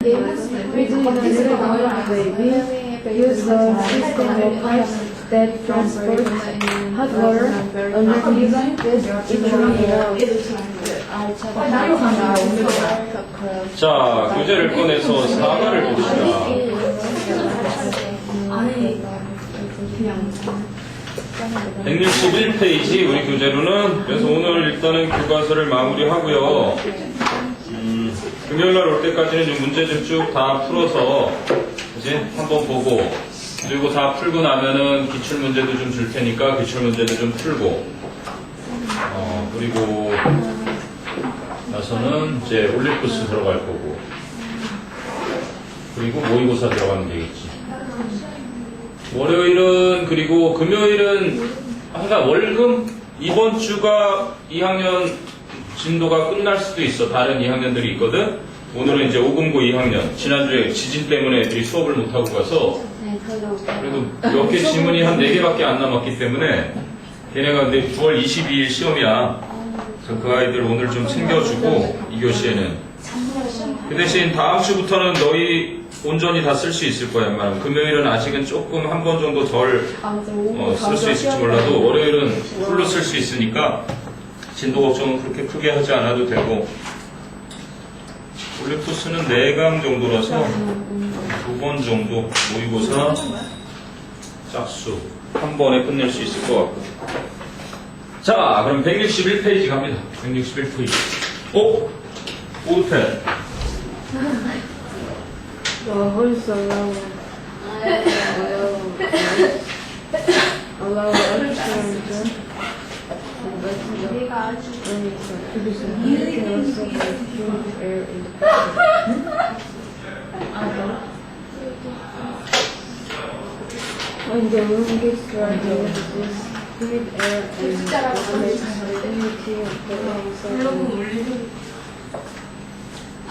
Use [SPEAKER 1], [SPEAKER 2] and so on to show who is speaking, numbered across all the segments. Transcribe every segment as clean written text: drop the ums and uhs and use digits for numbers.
[SPEAKER 1] We do use a system of pipes that transport hot water underneath this
[SPEAKER 2] 자, 교재를 꺼내서 사과를 봅시다. 161페이지 우리 교재로는 그래서 오늘 일단은 교과서를 마무리하고요. 금요일날 올 때까지는 이 문제집 쭉 다 풀어서 이제 한번 보고 그리고 다 풀고 나면은 기출문제도 좀 줄 테니까 기출문제도 좀 풀고 그리고 나서는 이제 올림푸스 들어갈 거고 그리고 모의고사 들어가면 되겠지. 월요일은 그리고 금요일은 항상 월금 이번 주가 2학년 진도가 끝날 수도 있어. 다른 2학년들이 있거든. 오늘은 이제 5금고 2학년 지난주에 지진 때문에 애들이 수업을 못하고 가서 그래도 몇 개 지문이 한 4개밖에 안 남았기 때문에 걔네가 근데 9월 22일 시험이야. 그래서 그 아이들 오늘 좀 챙겨주고 2교시에는 그 대신 다음 주부터는 너희 온전히 다 쓸 수 있을 거야. 금요일은 아직은 조금 한 번 정도 덜 쓸 수 있을지 몰라도 월요일은 풀로 쓸 수 있으니까 진도 걱정은 그렇게 크게 하지 않아도 되고 올림푸스는 4강 정도라서 2번 정도 모의고사 짝수 한 번에 끝낼 수 있을 것 같고 자 그럼 161페이지 갑니다. 161페이지 보드펜
[SPEAKER 1] also allow extra When the room gets dark, this fluid air and humidity of the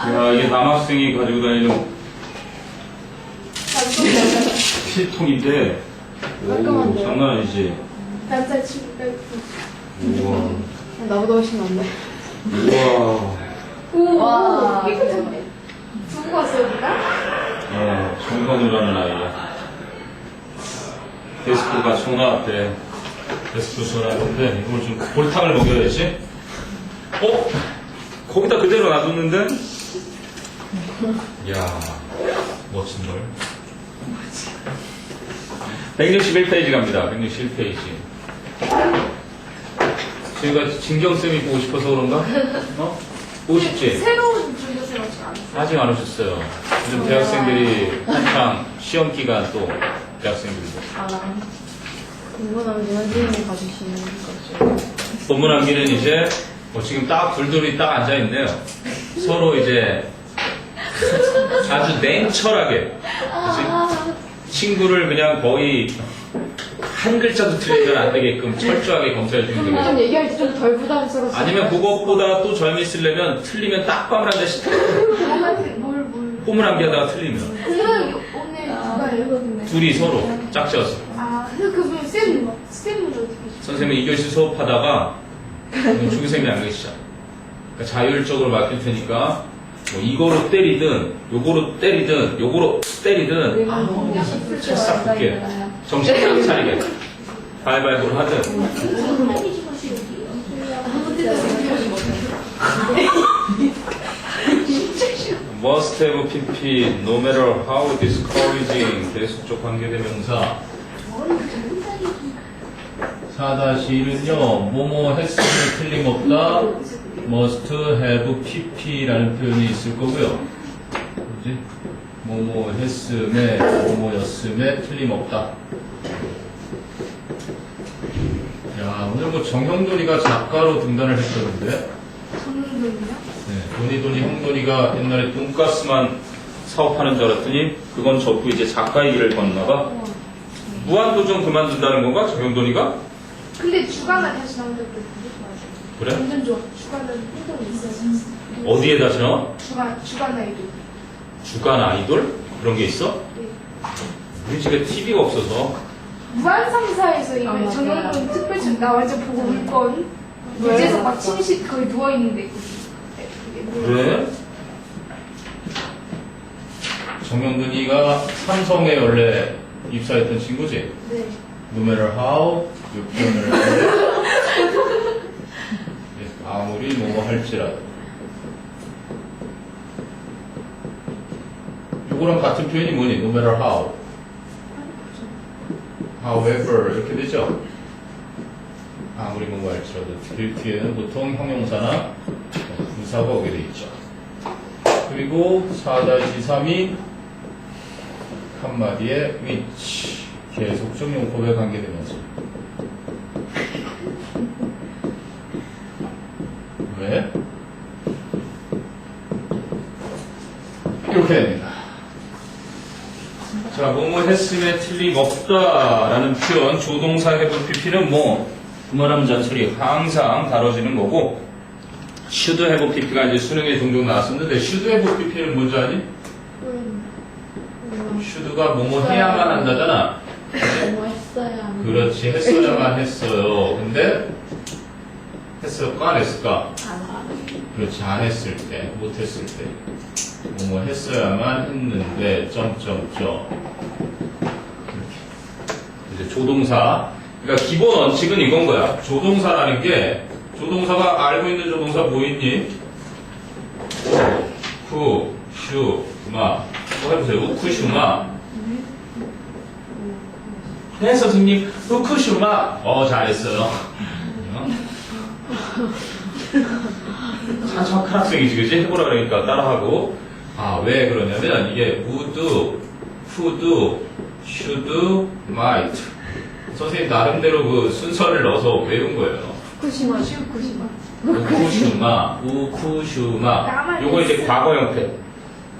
[SPEAKER 2] 야 이게 남학생이 가지고 다니는 필통인데 오 장난 아니지.
[SPEAKER 3] 남자 친구 빼고.
[SPEAKER 2] 우와
[SPEAKER 1] 나보다 훨씬 낫네.
[SPEAKER 2] 우와
[SPEAKER 3] 와, 깨끗한데? 두고 갔어요, 우리가?
[SPEAKER 2] 정선우라는 아이야. 데스크가 소나 앞에 데스크 소나인데 이걸 좀 골탕을 먹여야지. 거기다 그대로 놔뒀는데? 이야 멋진 걸. 161페이지 갑니다. 161페이지. 저희가 진경쌤이 보고 싶어서 그런가? 보고 싶지?
[SPEAKER 3] 새로운 준비생
[SPEAKER 2] 아직 안 오셨어요. 요즘 대학생들이 한창 시험 기간 또 대학생들이고.
[SPEAKER 1] 궁금하면 선생님이 가주시는 거죠.
[SPEAKER 2] 본문 암기는 이제 지금 딱 둘둘이 딱 앉아있네요. 서로 이제 아주 냉철하게 그치? 친구를 그냥 거의 한 글자도 틀리면 안 되게끔 철저하게 검사해 주면
[SPEAKER 1] 좀
[SPEAKER 2] 되겠죠.
[SPEAKER 1] 얘기할 때 좀 덜 부담스러워.
[SPEAKER 2] 아니면 그것보다 또 재밌으려면 틀리면 딱밤을 한 대씩 홈을 암기하다가 틀리면
[SPEAKER 3] 오늘 누가요?
[SPEAKER 2] 둘이 서로 짝지어서
[SPEAKER 3] 그분 쌤은 어떻게
[SPEAKER 2] 선생님이 2교시 수업하다가 중생이 안 계시죠. 그러니까 자율적으로 맡길 테니까 뭐 이거로 때리든 요거로 때리든 요거로 때리든 찰싹 붙게 정신 딱 차리게 발발부를 하든 must have PP no matter how discouraging 계속적 관계대명사 4-1은요 뭐뭐 했음을 틀림없다 must have pp라는 표현이 있을 거고요. 그지? 뭐뭐 했음에 뭐뭐였음에 틀림없다. 야 오늘 뭐 정형돈이가 작가로 등단을 했다던데.
[SPEAKER 3] 정은동이요?
[SPEAKER 2] 네, 돈이 형돈이가 옛날에 돈가스만 사업하는 줄 알았더니 그건 접고 이제 작가의 길을 걷나봐. 무한도전 그만둔다는 건가 정형돈이가?
[SPEAKER 3] 근데 주간에 다시 나온 적도 있는데
[SPEAKER 2] 그래?
[SPEAKER 3] 완전 좋아. 주간은 행동이 있어요.
[SPEAKER 2] 어디에 다시 나와?
[SPEAKER 3] 주간 아이돌.
[SPEAKER 2] 주간 아이돌? 그런 게 있어?
[SPEAKER 3] 네.
[SPEAKER 2] 우리 집에 TV가 없어서.
[SPEAKER 3] 무한상사에서 이번에 정영돈 특별전 나 완전 보고 울 건. 무대에서 막 침실 거의 누워 있는데.
[SPEAKER 2] 그래? 정영근이가 삼성에 원래 입사했던 친구지?
[SPEAKER 3] 네.
[SPEAKER 2] No matter how 이 표현을 하는데 아무리 뭐뭐 할지라도 요거랑 같은 표현이 뭐니? No matter how however 이렇게 되죠? 아무리 뭐뭐 할지라도 뒤에는 보통 형용사나 부사가 오게 돼 있죠. 그리고 4-3이 한마디에 which 계속적 용법에 관계되면서 왜? 이렇게 됩니다. 자, 뭐뭐 했음에 틀림없다라는 표현 조동사 해부 PP는 뭐 말하면 잔소리 항상 다뤄지는 거고 should have PP가 이제 수능에 종종 나왔었는데 should have PP는 뭔지 아니? should가 뭐뭐 해야만 한다잖아.
[SPEAKER 1] 뭐 했어야.
[SPEAKER 2] 그렇지, 했어야만 했어요. 근데 했을까 안 했을까? 그렇지, 안 했을 때, 못 했을 때 뭐뭐 했어야만 했는데 점점점 이렇게 이제 조동사. 그러니까 기본 원칙은 이건 거야. 조동사라는 게 조동사가 알고 있는 조동사 뭐 있니? 후, 슈, 마. 뭐 해보세요. 우쿠슈마. 네, 선생님. 우쿠슈마. 잘했어요. 찬찬한 학생이지, 그지? 해보라 그러니까 따라하고. 왜 그러냐면 이게 would, could, should, might. 선생님 나름대로 그 순서를 넣어서 외운 거예요.
[SPEAKER 3] 쿠시마, 쿠시마.
[SPEAKER 2] 우쿠슈마. 요거 이제 과거 형태.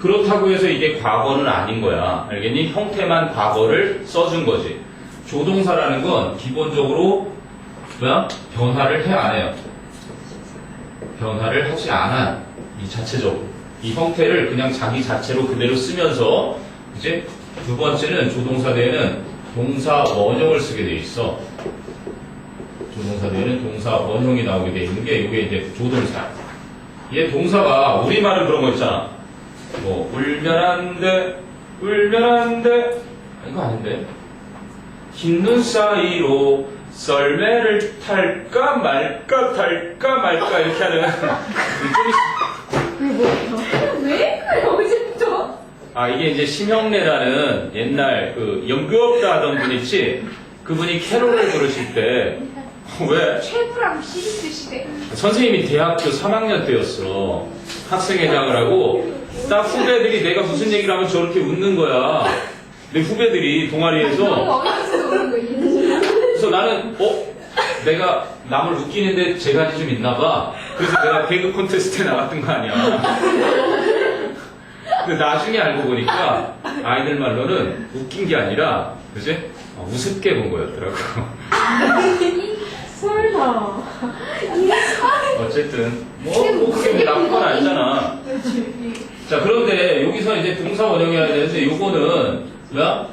[SPEAKER 2] 그렇다고 해서 이게 과거는 아닌 거야. 알겠니? 형태만 과거를 써준 거지. 조동사라는 건 기본적으로 뭐야? 변화를 해 안 해요? 변화를 하지 않아. 이 자체적으로. 이 형태를 그냥 자기 자체로 그대로 쓰면서 이제 두 번째는 조동사 뒤에는 동사 원형을 쓰게 돼 있어. 조동사 뒤에는 동사 원형이 나오게 돼 있는 게 이게 이제 조동사. 얘 동사가 우리말은 그런 거 있잖아. 뭐 울면 안 돼, 울면 안 돼. 이거 아닌데. 흰 눈 사이로 썰매를 탈까 말까 이렇게 하는
[SPEAKER 3] 왜 그래요, 진짜?
[SPEAKER 2] 이게 이제 심형래라는 옛날 그 연극업자 하던 분 있지. 그분이 캐롤을 부르실 때 왜?
[SPEAKER 3] 최부랑 시리즈시대.
[SPEAKER 2] 선생님이 대학교 3학년 때였어. 학생회장을 하고 딱 후배들이 내가 무슨 얘기를 하면 저렇게 웃는 거야. 내 후배들이
[SPEAKER 3] 너무
[SPEAKER 2] 동아리에서.
[SPEAKER 3] 어려서 그런 거 있는
[SPEAKER 2] 그래서 나는 내가 남을 웃기는데 재간이 좀 있나 봐. 그래서 내가 개그 콘테스트에 나갔던 거 아니야. 근데 나중에 알고 보니까 아이들 말로는 웃긴 게 아니라 그지? 우습게 본 거였더라고.
[SPEAKER 1] 설마.
[SPEAKER 2] 어쨌든 뭐 그게 나쁜 건 아니잖아. 자, 그런데 여기서 이제 동사 원형이어야 되는데 요거는 뭐야?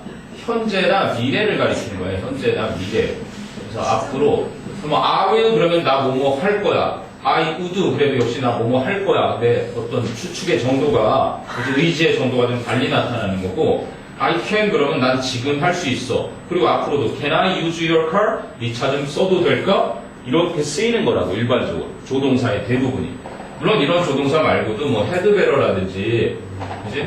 [SPEAKER 2] 현재나 미래를 가리키는 거야. 현재나 미래. 그래서 앞으로 그럼 I will 그러면 나 뭐뭐 할 거야. I would 그래도 역시 나 뭐뭐 할 거야. 근데 어떤 추측의 정도가 이제 의지의 정도가 좀 달리 나타나는 거고 I can 그러면 난 지금 할 수 있어. 그리고 앞으로도 Can I use your car? 네 차 좀 써도 될까? 이렇게 쓰이는 거라고 일반적으로 조동사의 대부분이. 물론 이런 조동사 말고도 뭐 had better라든지 그지?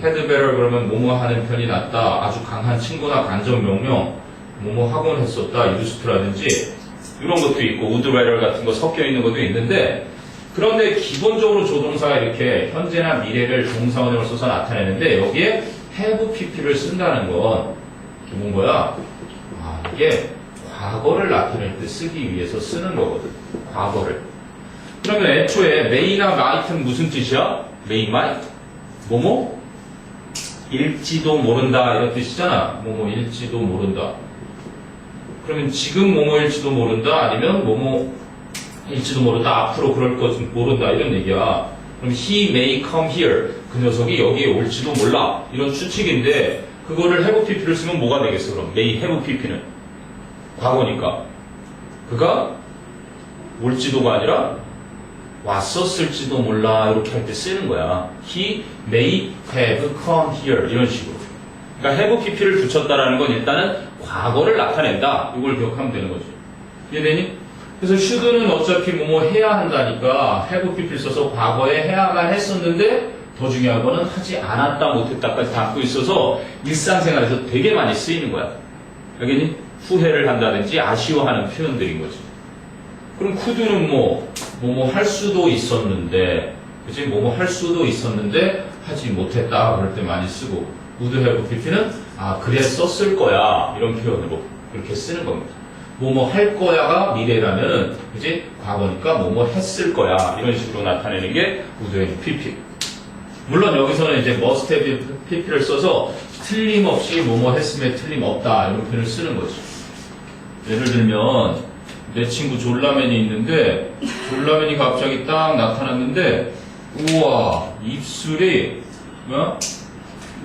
[SPEAKER 2] had better 그러면 뭐뭐 하는 편이 낫다. 아주 강한 친구나 간접 명령 뭐뭐 하곤 했었다. used라든지 이런 것도 있고 would rather 같은 거 섞여 있는 것도 있는데 그런데 기본적으로 조동사가 이렇게 현재나 미래를 동사원형을 써서 나타내는데 여기에 have pp를 쓴다는 건 뭔 거야? 이게 과거를 나타낼 때 쓰기 위해서 쓰는 거거든. 과거를. 그러면 애초에 may나 might는 무슨 뜻이야? may, might. 뭐뭐? 일지도 모른다 이런 뜻이잖아. 뭐뭐 일지도 모른다. 그러면 지금 뭐뭐일지도 모른다 아니면 뭐뭐일지도 모른다 앞으로 그럴 것은 모른다 이런 얘기야. 그럼 he may come here 그 녀석이 여기에 올지도 몰라 이런 추측인데 그거를 have pp를 쓰면 뭐가 되겠어 그럼 may have pp는 과거니까 그가 올지도가 아니라 왔었을지도 몰라 이렇게 할 때 쓰는 거야. he may have come here 이런 식으로. 그러니까 have pp를 붙였다라는 건 일단은 과거를 나타낸다. 이걸 기억하면 되는 거죠. 이해되니? 그래서 should는 어차피 뭐뭐 해야 한다니까 have pp를 써서 과거에 해야만 했었는데 더 중요한 거는 하지 않았다 못했다까지 담고 있어서 일상생활에서 되게 많이 쓰이는 거야. 알겠니? 후회를 한다든지 아쉬워하는 표현들인 거지. 그럼 could는 뭐뭐 할 수도 있었는데, 그치? 뭐뭐 할 수도 있었는데 하지 못했다 그럴 때 많이 쓰고, would have pp는 그랬었을 거야 이런 표현으로 그렇게 쓰는 겁니다. 뭐뭐 할 거야가 미래라면은, 그치? 과거니까 뭐뭐 했을 거야 이런 식으로 나타내는 게 would have pp. 물론 여기서는 이제 must have pp를 써서 틀림없이 뭐뭐 했음에 틀림없다 이런 표현을 쓰는 거죠. 예를 들면 내 친구 졸라맨이 있는데 졸라맨이 갑자기 딱 나타났는데 우와 입술이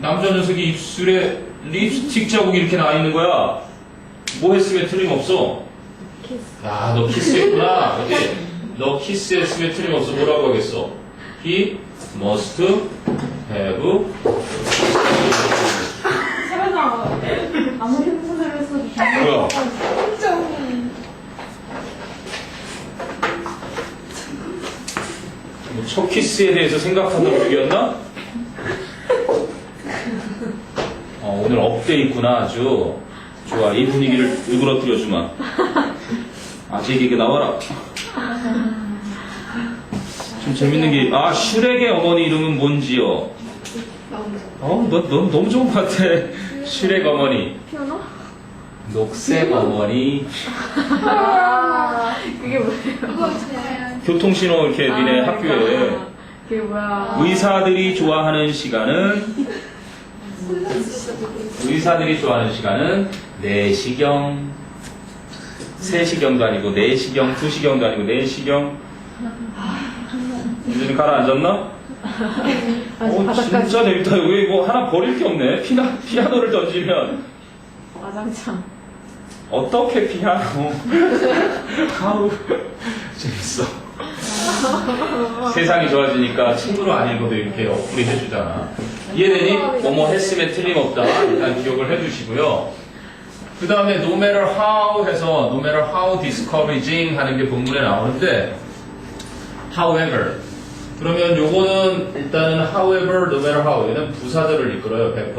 [SPEAKER 2] 남자 녀석이 입술에 립스틱 자국이 이렇게 나 있는 거야. 뭐 했으면 틀림없어? 야, 너 키스했구나. 그치? 너 키스했으면 틀림없어. 뭐라고 하겠어? He must have
[SPEAKER 3] 세연아 아무리 흥분을 했어도
[SPEAKER 2] 뭐야? 뭐 첫 키스에 대해서 생각하던 적이었나? 오늘 업돼 있구나 아주. 좋아, 이 분위기를 으그러뜨려주마. 아직 이게 나와라. 좀 재밌는 게, 슈렉의 어머니 이름은 뭔지요? 넌 너무 좋은 것 같아. 슈렉 어머니.
[SPEAKER 1] 피아노?
[SPEAKER 2] 녹색 어머니.
[SPEAKER 1] 그게 뭐예요?
[SPEAKER 3] 그거 제
[SPEAKER 2] 교통신호 이렇게 니네 학교에.
[SPEAKER 1] 그게 뭐야?
[SPEAKER 2] 의사들이 좋아하는 시간은, 내시경. 3시경도 아니고, 4시경, 2시경도 아니고, 4시경. 이제는 가라앉았나? 진짜 재밌다. 여기 뭐 하나 버릴 게 없네. 피아노를 던지면.
[SPEAKER 1] 와장창.
[SPEAKER 2] 어떻게 피아노? 아우, 재밌어. 세상이 좋아지니까 친구로 안 읽어도 이렇게 어플이 해주잖아. 이해되니? 뭐뭐 했으면 틀림없다. 일단 기억을 해주시고요. 그 다음에 no matter how 해서 no matter how discouraging 하는 게 본문에 나오는데 however 그러면 요거는 일단은 however, no matter how 얘는 부사절을 이끌어요. 100%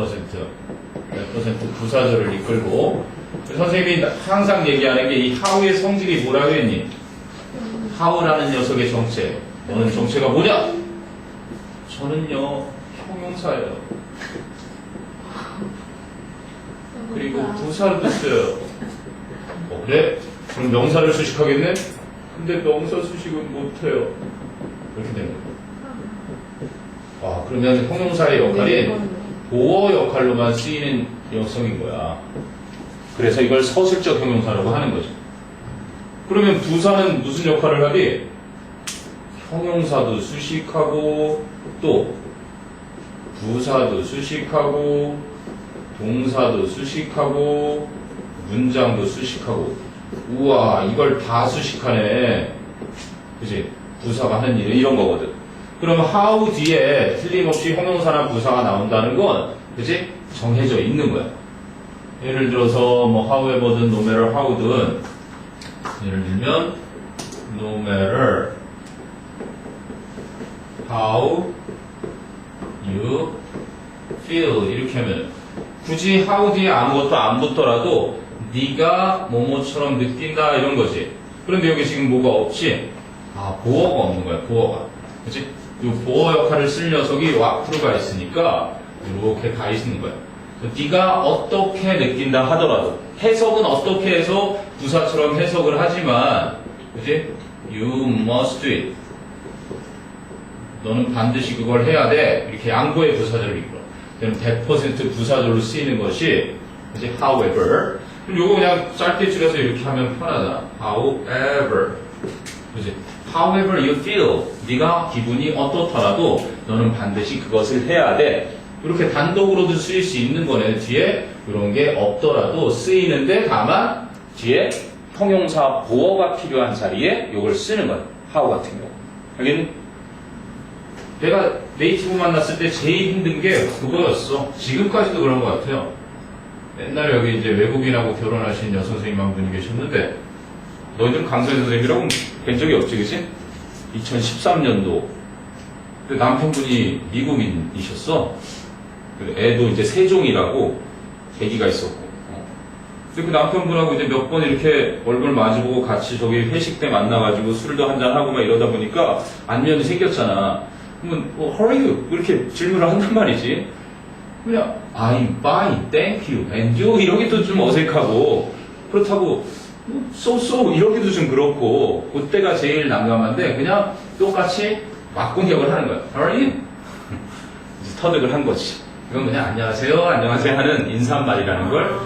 [SPEAKER 2] 부사절을 이끌고 선생님이 항상 얘기하는 게 이 how의 성질이 뭐라고 했니? how라는 녀석의 정체. 너는 정체가 뭐냐? 저는요 형용사예요. 그리고 부사도 써요. 그래? 그럼 명사를 수식하겠네? 근데 명사 수식은 못해요. 이렇게 되는 거예요. 그러면 형용사의 역할이 보어 역할로만 쓰이는 역성인 거야. 그래서 이걸 서술적 형용사라고 하는 거죠. 그러면 부사는 무슨 역할을 하니? 형용사도 수식하고 또 부사도 수식하고 동사도 수식하고 문장도 수식하고 우와 이걸 다 수식하네. 그치? 부사가 하는 일은 이런 거거든. 그러면 how 뒤에 틀림없이 형용사나 부사가 나온다는 건 그치? 정해져 있는 거야. 예를 들어서 뭐 however든 no matter how든 예를 들면 no matter how you feel 이렇게 하면 굳이 how 뒤에 아무것도 안 붙더라도 네가 뭐뭐처럼 느낀다 이런 거지. 그런데 여기 지금 뭐가 없지? 보어가 없는 거야. 보어가. 그치? 이 보어 역할을 쓸 녀석이 앞으로가 있으니까 이렇게 가 있는 거야. 네가 어떻게 느낀다 하더라도 해석은 어떻게 해서 부사처럼 해석을 하지만 그치? You must do it. 너는 반드시 그걸 해야 돼. 이렇게 양보의 부사절을 이끌어. 그럼 100% 부사절로 쓰이는 것이 이제 however. 그럼 요거 그냥 짧게 줄여서 이렇게 하면 편하다. however. 그치? However you feel. 네가 기분이 어떻더라도 너는 반드시 그것을 해야 돼. 이렇게 단독으로도 쓰일 수 있는 거네. 뒤에 이런 게 없더라도 쓰이는데 다만 뒤에 형용사 보어가 필요한 자리에 이걸 쓰는 거야. how 같은 경우. 알겠니? 내가 네이티브 만났을 때 제일 힘든 게 그거였어. 지금까지도 그런 것 같아요. 옛날에 여기 이제 외국인하고 결혼하신 여선생님 한 분이 계셨는데, 너희들은 강선 선생님이라고 뵌 적이 없지, 그치? 2013년도. 남편분이 미국인이셨어. 애도 이제 세종이라고 계기가 있었고. 근데 그 남편분하고 이제 몇 번 이렇게 얼굴 마주보고 같이 저기 회식 때 만나가지고 술도 한잔하고 막 이러다 보니까 안면이 생겼잖아. 그러면, how are you? 이렇게 질문을 한단 말이지. 그냥, I'm fine, thank you, and you? 이러기도 좀 어색하고, 그렇다고, so, 이러기도 좀 그렇고, 그때가 제일 난감한데, 그냥 똑같이 맞공격을 하는 거야. How are you? 이제 터득을 한 거지. 이건 그냥 안녕하세요 하는 인사말이라는 걸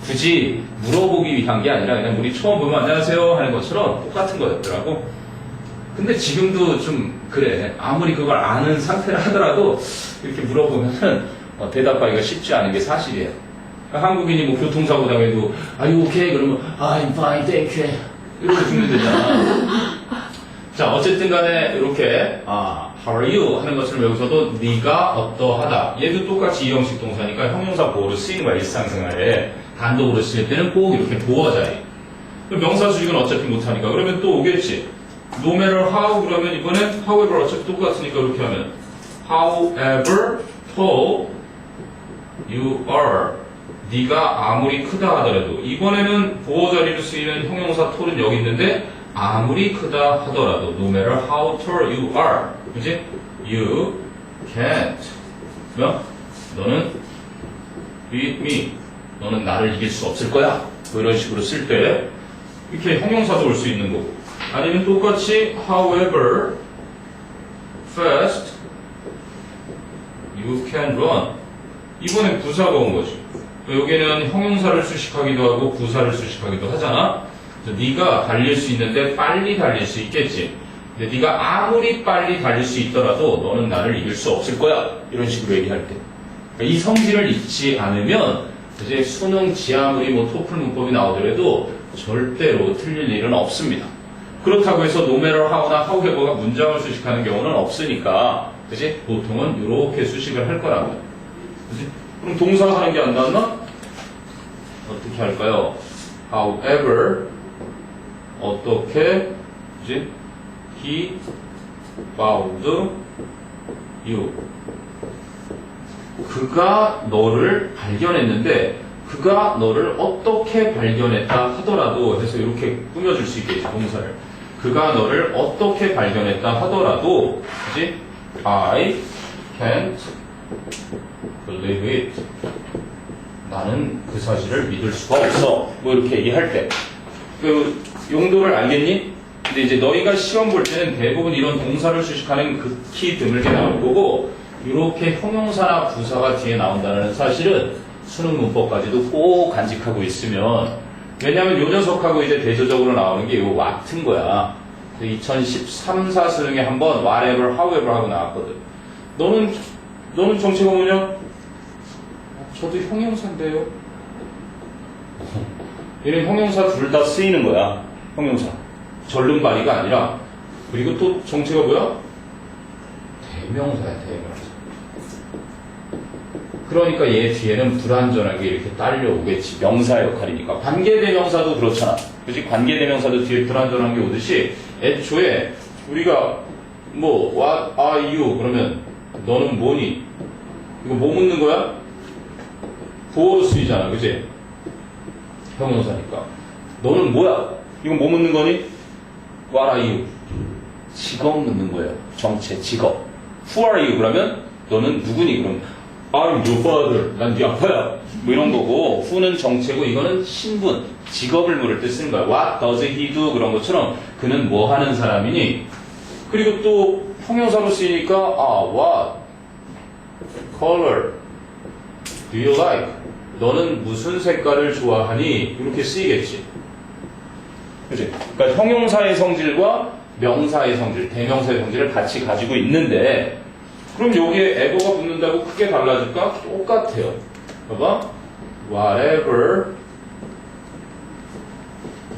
[SPEAKER 2] 굳이 물어보기 위한 게 아니라 그냥 우리 처음 보면 안녕하세요 하는 것처럼 똑같은 거였더라고. 근데 지금도 좀 그래. 아무리 그걸 아는 상태라 하더라도 이렇게 물어보면은 대답하기가 쉽지 않은 게 사실이에요. 그러니까 한국인이 뭐 교통사고 당해도 Are you okay? 그러면 I'm fine, thank you. 이렇게 주면 되잖아. 자, 어쨌든 간에 이렇게 How are you? 하는 것처럼 여기서도 네가 어떠하다. 얘도 똑같이 이형식 동사니까 형용사 보호를 쓰이는 거야. 일상생활에 단독으로 쓸 때는 꼭 이렇게 보어자리. 명사 수식은 어차피 못하니까 그러면 또 오겠지. No matter how 그러면 이번엔 however 어차피 똑같으니까 이렇게 하면 however tall you are. 네가 아무리 크다 하더라도 이번에는 보어자리로 쓰이는 형용사 tall은 여기 있는데 아무리 크다 하더라도 no matter how tall you are 그치? You can't 너는 beat me 너는 나를 이길 수 없을 거야 뭐 이런 식으로 쓸 때 이렇게 형용사도 올 수 있는 거고 아니면 똑같이 however fast you can run 이번엔 부사가 온 거지 여기는 형용사를 수식하기도 하고 부사를 수식하기도 하잖아 그래서 네가 달릴 수 있는데 빨리 달릴 수 있겠지 근데 네가 아무리 빨리 달릴 수 있더라도 너는 나를 이길 수 없을 거야 이런 식으로 얘기할 때 그러니까 이 성질을 잊지 않으면 이제 수능 지하물이 뭐 토플 문법이 나오더라도 절대로 틀릴 일은 없습니다 그렇다고 해서 no matter how나 however가 문장을 수식하는 경우는 없으니까 그치? 보통은 이렇게 수식을 할 거라고요 그치? 그럼 동사 하는 게 안 나왔나? 어떻게 할까요? however 어떻게 그치? He found you 그가 너를 발견했는데 그가 너를 어떻게 발견했다 하더라도 해서 이렇게 꾸며줄 수 있겠지 동사를 그가 너를 어떻게 발견했다 하더라도 그치? I can't believe it 나는 그 사실을 믿을 수가 없어 뭐 이렇게 얘기할 때 그 용도를 알겠니? 근데 이제 너희가 시험 볼 때는 대부분 이런 동사를 수식하는 극히 드물게 나올 거고 이렇게 형용사나 부사가 뒤에 나온다는 사실은 수능 문법까지도 꼭 간직하고 있으면 왜냐하면 요 녀석하고 이제 대조적으로 나오는 게 요 what인 거야 2013, 4 수능에 한번 whatever, however 하고 나왔거든 너는 정체가 뭐냐? 저도 형용사인데요 얘는 형용사 둘 다 쓰이는 거야 형용사 절름발이가 아니라 그리고 또 정체가 뭐야? 대명사야 대명사 그러니까 얘 뒤에는 불완전하게 이렇게 딸려오겠지 명사 역할이니까 관계대명사도 그렇잖아 그치? 관계대명사도 뒤에 불완전한 게 오듯이 애초에 우리가 뭐 what are you 그러면 너는 뭐니? 이거 뭐 묻는 거야? 보어로 쓰이잖아 그치? 형용사니까 너는 뭐야? 이건 뭐 묻는 거니? What are you? 직업 묻는 거예요. 정체, 직업. Who are you? 그러면 너는 누구니? 그럼 I'm your father. 난 네 아빠야. 뭐 이런 거고 who는 정체고 이거는 신분, 직업을 물을 때 쓰는 거야. What does he do? 그런 것처럼 그는 뭐 하는 사람이니? 그리고 또 형용사로 쓰이니까 what color do you like? 너는 무슨 색깔을 좋아하니? 이렇게 쓰이겠지. 그치? 그러니까 형용사의 성질과 명사의 성질, 대명사의 성질을 같이 가지고 있는데 그럼 여기에 ever가 붙는다고 크게 달라질까? 똑같아요. 봐봐. Whatever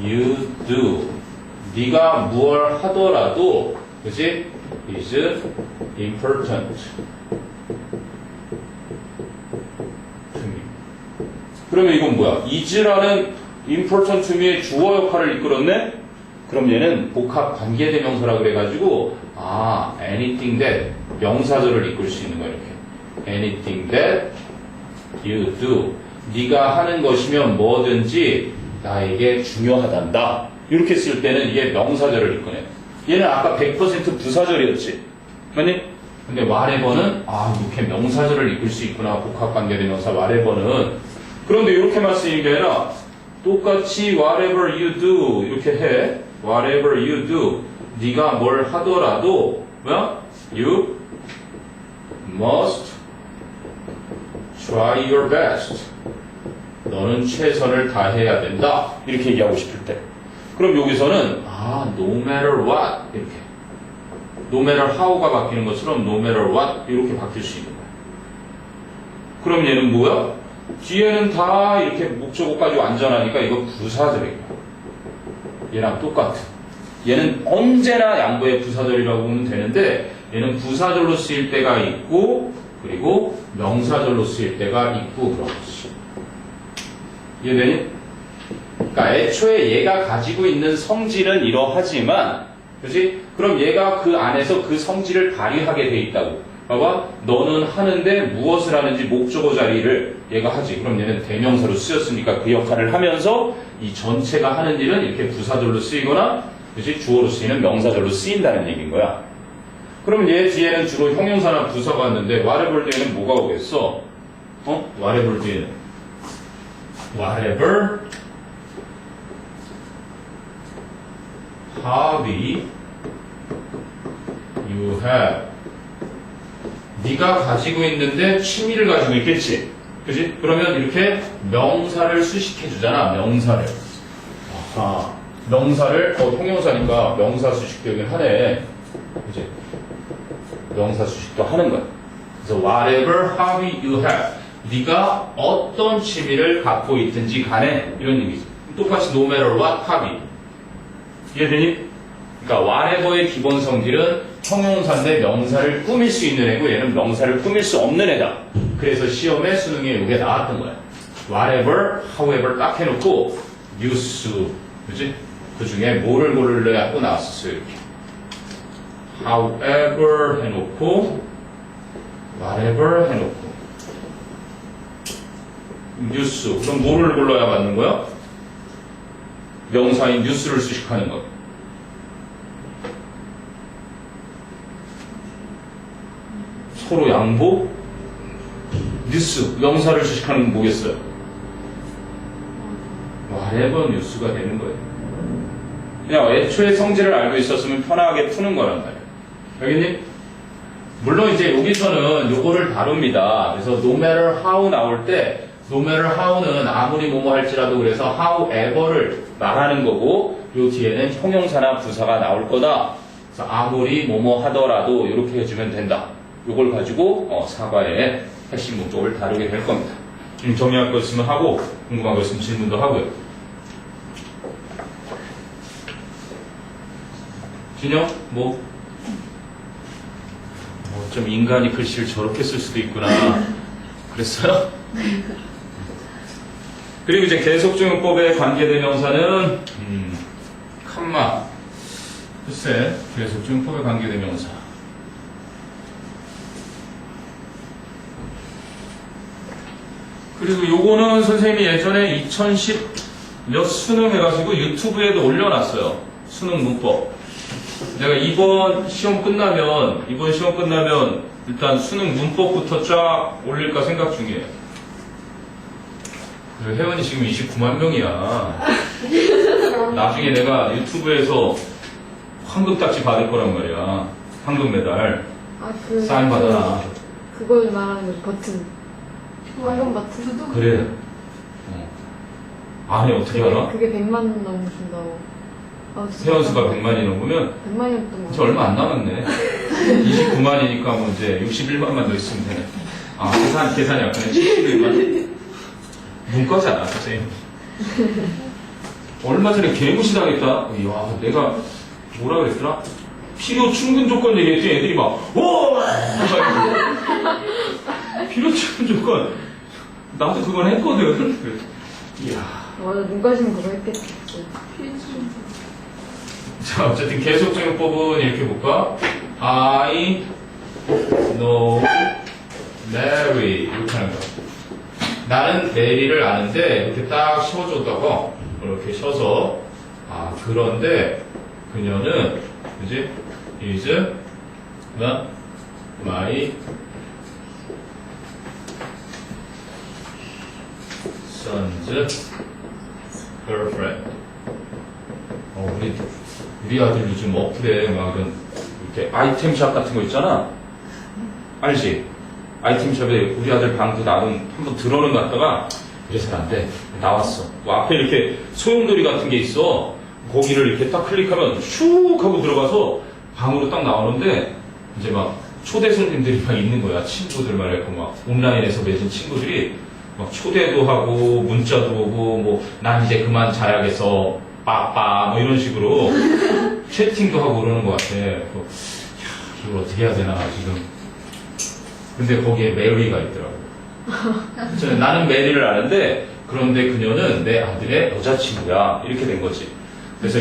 [SPEAKER 2] you do 네가 무얼 하더라도 그치? is important to me. 그러면 이건 뭐야? is라는 important to me의 주어 역할을 이끌었네? 그럼 얘는 복합 관계대명사라 그래가지고 anything that 명사절을 이끌 수 있는 거야 이렇게. anything that you do. 네가 하는 것이면 뭐든지 나에게 중요하단다. 이렇게 쓸 때는 이게 명사절을 이끄네. 얘는 아까 100% 부사절이었지. 맞니? 근데 whatever는 이렇게 명사절을 이끌 수 있구나. 복합관계대명사 whatever는. 그런데 이렇게만 쓰이는 게 아니라 똑같이 whatever you do 이렇게 해. whatever you do. 네가 뭘 하더라도 뭐야? You must try your best. 너는 최선을 다해야 된다. 이렇게 얘기하고 싶을 때. 그럼 여기서는 no matter what 이렇게 no matter how가 바뀌는 것처럼 no matter what 이렇게 바뀔 수 있는 거야. 그럼 얘는 뭐야? 뒤에는 다 이렇게 목적어까지 완전하니까 이거 부사절이야. 얘랑 똑같아. 얘는 언제나 양보의 부사절이라고 보면 되는데 얘는 부사절로 쓰일 때가 있고 그리고 명사절로 쓰일 때가 있고 그런 거지. 이해되니? 그러니까 애초에 얘가 가지고 있는 성질은 이러하지만 그렇지? 그럼 얘가 그 안에서 그 성질을 발휘하게 돼 있다고. 봐봐. 너는 하는데 무엇을 하는지 목적어 자리를 얘가 하지. 그럼 얘는 대명사로 쓰였으니까 그 역할을 하면서 이 전체가 하는 일은 이렇게 부사절로 쓰이거나 그렇지? 주어로 쓰이는 명사절로 쓰인다는 얘기인 거야. 그러면 얘 뒤에는 주로 형용사나 부사가 왔는데 whatever 뒤에는 뭐가 오겠어? whatever 뒤에는 whatever hobby you have. 네가 가지고 있는데 취미를 가지고 있겠지. 그지? 그러면 이렇게 명사를 수식해 주잖아. 명사를. 명사를 형용사니까 명사 수식도 여긴 하네. 그지? 명사 수식도 하는 거야. 그래서 whatever hobby you have. 네가 어떤 취미를 갖고 있든지 간에 이런 얘기지. 똑같이 no matter what hobby. 이해되니? 그러니까 whatever의 기본 성질은 형용사인데 명사를 꾸밀 수 있는 애고 얘는 명사를 꾸밀 수 없는 애다. 그래서 시험에 수능에 이게 나왔던 거야. whatever, however 딱 해놓고 use, 그지? 그 중에 뭐를 고르려 하고 나왔었어요. 이렇게. however 해놓고 whatever 해놓고 use. 그럼 뭐를 골라야 맞는 거야? 명사인 use를 수식하는 거. 서로 양보? 뉴스, 명사를 수식하는 건 뭐겠어요? whatever 뉴스가 되는 거예요. 그냥 애초에 성질을 알고 있었으면 편하게 푸는 거란 말이에요. 알겠니? 물론 이제 여기서는 요거를 다룹니다. 그래서 no matter how 나올 때 no matter how는 아무리 뭐뭐 할지라도 그래서 however를 말하는 거고 요 뒤에는 형용사나 부사가 나올 거다. 그래서 아무리 뭐뭐 하더라도 이렇게 해주면 된다. 요걸 가지고 사과의 핵심 목적을 다루게 될 겁니다. 정리할 거 있으면 하고 궁금한 거 있으면 질문도 하고요. 진영? 좀 인간이 글씨를 저렇게 쓸 수도 있구나. 그랬어요? 그리고 이제 계속적용법의 관계대명사는 칸마. 글쎄, 계속적용법의 관계대명사. 그리고 요거는 선생님이 예전에 2010 몇 수능 해가지고 유튜브에도 올려놨어요. 수능 문법. 내가 이번 시험 끝나면 일단 수능 문법부터 쫙 올릴까 생각 중이에요. 회원이 지금 29만 명이야. 나중에 내가 유튜브에서 황금 딱지 받을 거란 말이야. 황금 메달. 사인 받아라.
[SPEAKER 1] 그걸 말하는 거지, 버튼. 황금 버튼.
[SPEAKER 2] 그래. 안에 어떻게 알아?
[SPEAKER 1] 그게 100만 원 넘으신다고.
[SPEAKER 2] 회원수가 100만이 넘으면
[SPEAKER 1] 100만이 넘던
[SPEAKER 2] 이제 얼마 안 남았네. 29만이니까 뭐 이제 61만만 더 있으면 되네. 계산이 약간 71만. 문과잖아, 선생님. 얼마 전에 개무시 당했다. 이야, 내가 뭐라 그랬더라? 필요 충분 조건 얘기했더니 애들이 막 오! 필요 충분 조건 나도 그건 했거든. 이야.
[SPEAKER 1] 맞아, 눈가시면 그거 했겠지.
[SPEAKER 2] 자, 어쨌든 계속적용법은 이렇게 볼까? I know Mary 이렇게 하는 거. 나는 메리를 아는데 이렇게 딱 씌워줬다고 이렇게 셔서 그런데 그녀는 그지? is not my son's girlfriend. 우리 아들 요즘 어플에 막 이런 이렇게 아이템샵 같은 거 있잖아. 알지? 아이템샵에 우리 아들 방도 나름 한번 들어오는 거 같다가 이래서는 안 돼. 나왔어. 앞에 이렇게 소용돌이 같은 게 있어. 거기를 이렇게 딱 클릭하면 슉 하고 들어가서 방으로 딱 나오는데 이제 막 초대 손님들이 막 있는 거야. 친구들 말이야. 막 온라인에서 맺은 친구들이 막 초대도 하고 문자도 오고 뭐 난 이제 그만 자야겠어. 빠빠 뭐 이런 식으로 채팅도 하고 그러는 것 같아. 이걸 어떻게 해야 되나 지금. 근데 거기에 메리가 있더라고. 저는 나는 메리를 아는데 그런데 그녀는 내 아들의 여자친구야. 이렇게 된 거지. 그래서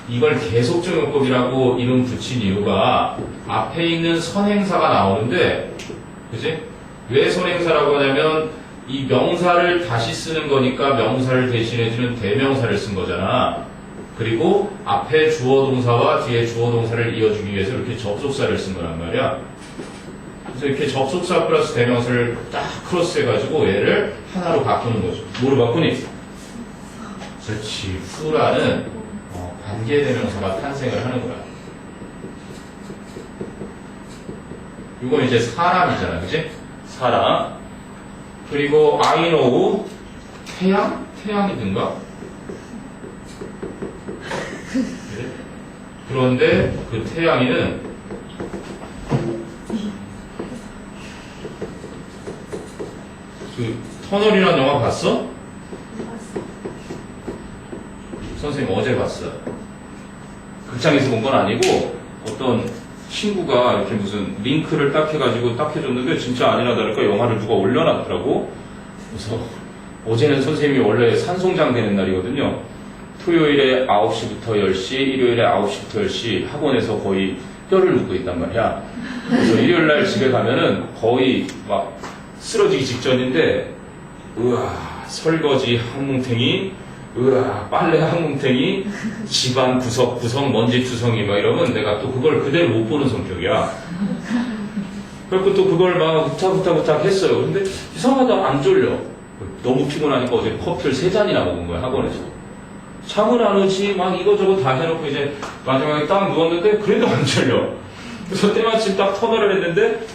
[SPEAKER 2] 이걸 계속적용법이라고 이름 붙인 이유가 앞에 있는 선행사가 나오는데 그지? 왜 선행사라고 하냐면 이 명사를 다시 쓰는 거니까 명사를 대신해주는 대명사를 쓴 거잖아. 그리고 앞에 주어 동사와 뒤에 주어 동사를 이어주기 위해서 이렇게 접속사를 쓴 거란 말이야. 그래서 이렇게 접속사 플러스 대명사를 딱 크로스 해가지고 얘를 하나로 바꾸는 거죠. 뭐로 바꾸니? 그렇지. 후라는 관계대명사가 탄생을 하는 거야. 이건 이제 사람이잖아. 그치? 사람. 그리고 I know 태양? 태양이든가? 그래? 그런데 그 태양이는 그 터널이라는 영화 봤어? 선생님 어제 봤어. 극장에서 본 건 아니고 어떤 친구가 이렇게 무슨 링크를 딱 해가지고 딱 해줬는데 진짜 아니나 다를까 영화를 누가 올려놨더라고. 그래서 어제는 선생님이 원래 산송장 되는 날이거든요. 토요일에 9시부터 10시, 일요일에 9시부터 10시 학원에서 거의 뼈를 눕고 있단 말이야. 그래서 일요일날 집에 가면은 거의 막 쓰러지기 직전인데 우와 설거지 한 뭉탱이 으아, 빨래 한 뭉탱이, 집안 구석구석, 먼지투성이 막 이러면 내가 또 그걸 그대로 못 보는 성격이야. 그래갖고 또 그걸 막 후딱후딱 했어요. 근데 이상하다, 안 졸려. 너무 피곤하니까 어제 커피를 3잔이나 먹은 거야, 학원에서. 잠은 안 오지, 막 이거저거 다 해놓고 이제 마지막에 딱 누웠는데 그래도 안 졸려. 그래서 때마침 딱 터널을 했는데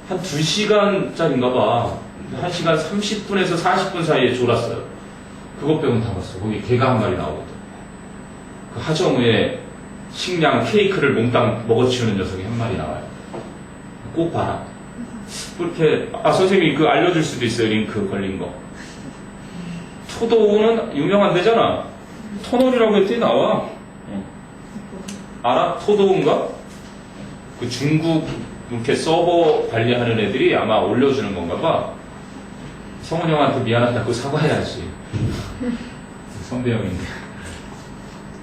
[SPEAKER 2] 한 2시간짜리인가 봐. 1시간 30분에서 40분 사이에 졸았어요. 그것 빼고는 다 봤어. 거기 개가 한 마리 나오거든. 그 하정우의 식량 케이크를 몽땅 먹어치우는 녀석이 한 마리 나와요. 꼭 봐라. 그렇게, 선생님이 그 알려줄 수도 있어요. 링크 걸린 거. 토도우는 유명한 데잖아. 터널이라고 했더니 나와. 알아? 토도우인가? 그 중국 이렇게 서버 관리하는 애들이 아마 올려주는 건가 봐. 성훈 형한테 미안하다고 사과해야지. 선배 형인데.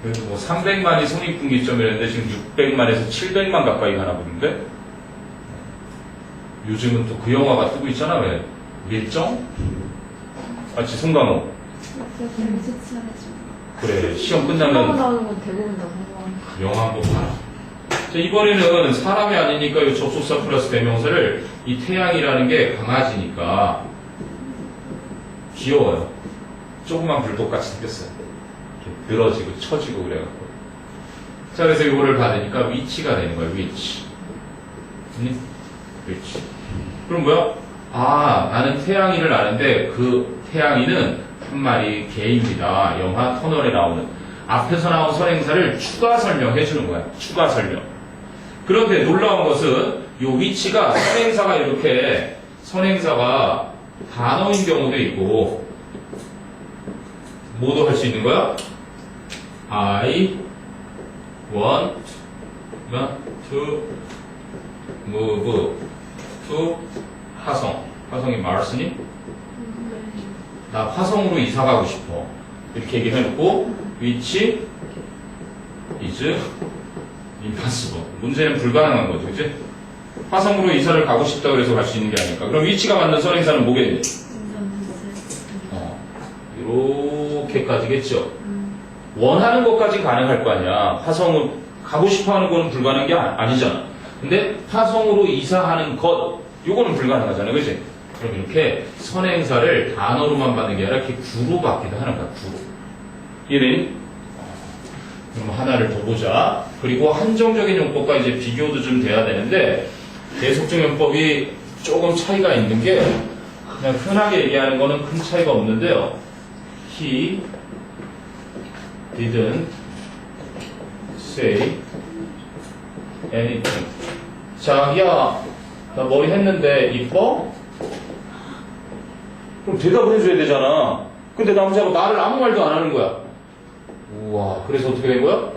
[SPEAKER 2] 그래도 뭐 300만이 손익분기점이랬는데 지금 600만에서 700만 가까이 가나 보는데 요즘은 또 그 영화가 뜨고 있잖아. 왜? 밀정? 맞지? 송강호. 그래 시험 끝나면
[SPEAKER 1] 나오는 건 대부분 다 성공.
[SPEAKER 2] 영화 한번 봐라. 자, 이번에는 사람이 아니니까 이 접속사 플러스 대명사를 이 태양이라는 게 강아지니까 귀여워요. 조그만 불독같이 생겼어요. 이렇게 늘어지고 처지고 그래갖고. 자, 그래서 이거를 받으니까 위치가 되는 거예요. 위치. 위치. 그럼 뭐야? 나는 태양이를 아는데 그 태양이는 한 마리 개입니다. 영화 터널에 나오는. 앞에서 나온 선행사를 추가 설명해 주는 거야. 추가 설명. 그런데 놀라운 것은 이 위치가 선행사가 단어인 경우도 있고 뭐도 할 수 있는 거야? I want to move to 화성. 화성이 마르스니? 나 화성으로 이사 가고 싶어. 이렇게 얘기를 해놓고 which is impossible. 문제는 불가능한 거죠, 그치? 화성으로 이사를 가고 싶다고 해서 갈 수 있는 게 아닐까. 그럼 위치가 맞는 선행사는 뭐겠니? 이렇게까지겠죠. 원하는 것까지 가능할 거 아니야. 화성으로 가고 싶어 하는 거는 불가능한 게 아니잖아. 근데 화성으로 이사하는 것, 요거는 불가능하잖아, 그치? 그럼 이렇게 선행사를 단어로만 받는 게 아니라 이렇게 구로 받기도 하는 거야, 구로. 이해되니? 그럼 하나를 더 보자. 그리고 한정적인 용법과 이제 비교도 좀 돼야 되는데, 계속적 용법이 조금 차이가 있는 게, 그냥 흔하게 얘기하는 거는 큰 차이가 없는데요. He didn't say anything. 자기야, 나 머리 했는데 이뻐? 그럼 대답을 해줘야 되잖아. 근데 남자가 나를 아무 말도 안 하는 거야. 우와, 그래서 어떻게 된 거야?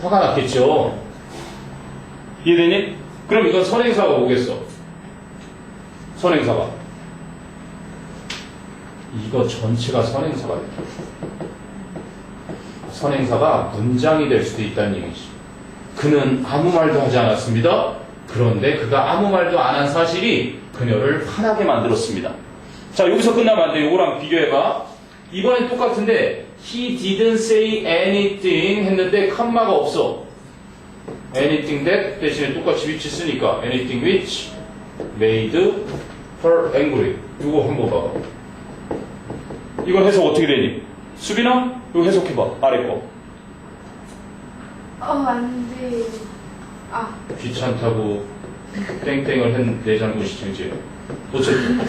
[SPEAKER 2] 화가 났겠죠. 이해되니? 그럼 이건 선행사가 오겠어. 선행사가. 이거 전체가 선행사가 돼. 선행사가 문장이 될 수도 있다는 얘기지. 그는 아무 말도 하지 않았습니다. 그런데 그가 아무 말도 안 한 사실이 그녀를 화나게 만들었습니다. 자, 여기서 끝나면 안 돼. 요거랑 비교해봐. 이번엔 똑같은데 He didn't say anything 했는데 컴마가 없어. Anything that 대신에 똑같이 which 쓰니까 anything which made her angry. 이거 한번 봐봐. 이건 해석 어떻게 되니? 수빈아? 이거 해석해봐. 아래 거.
[SPEAKER 3] 안 돼.
[SPEAKER 2] 귀찮다고 땡땡을 한 내 잘못이지, 그치? 어쨌든.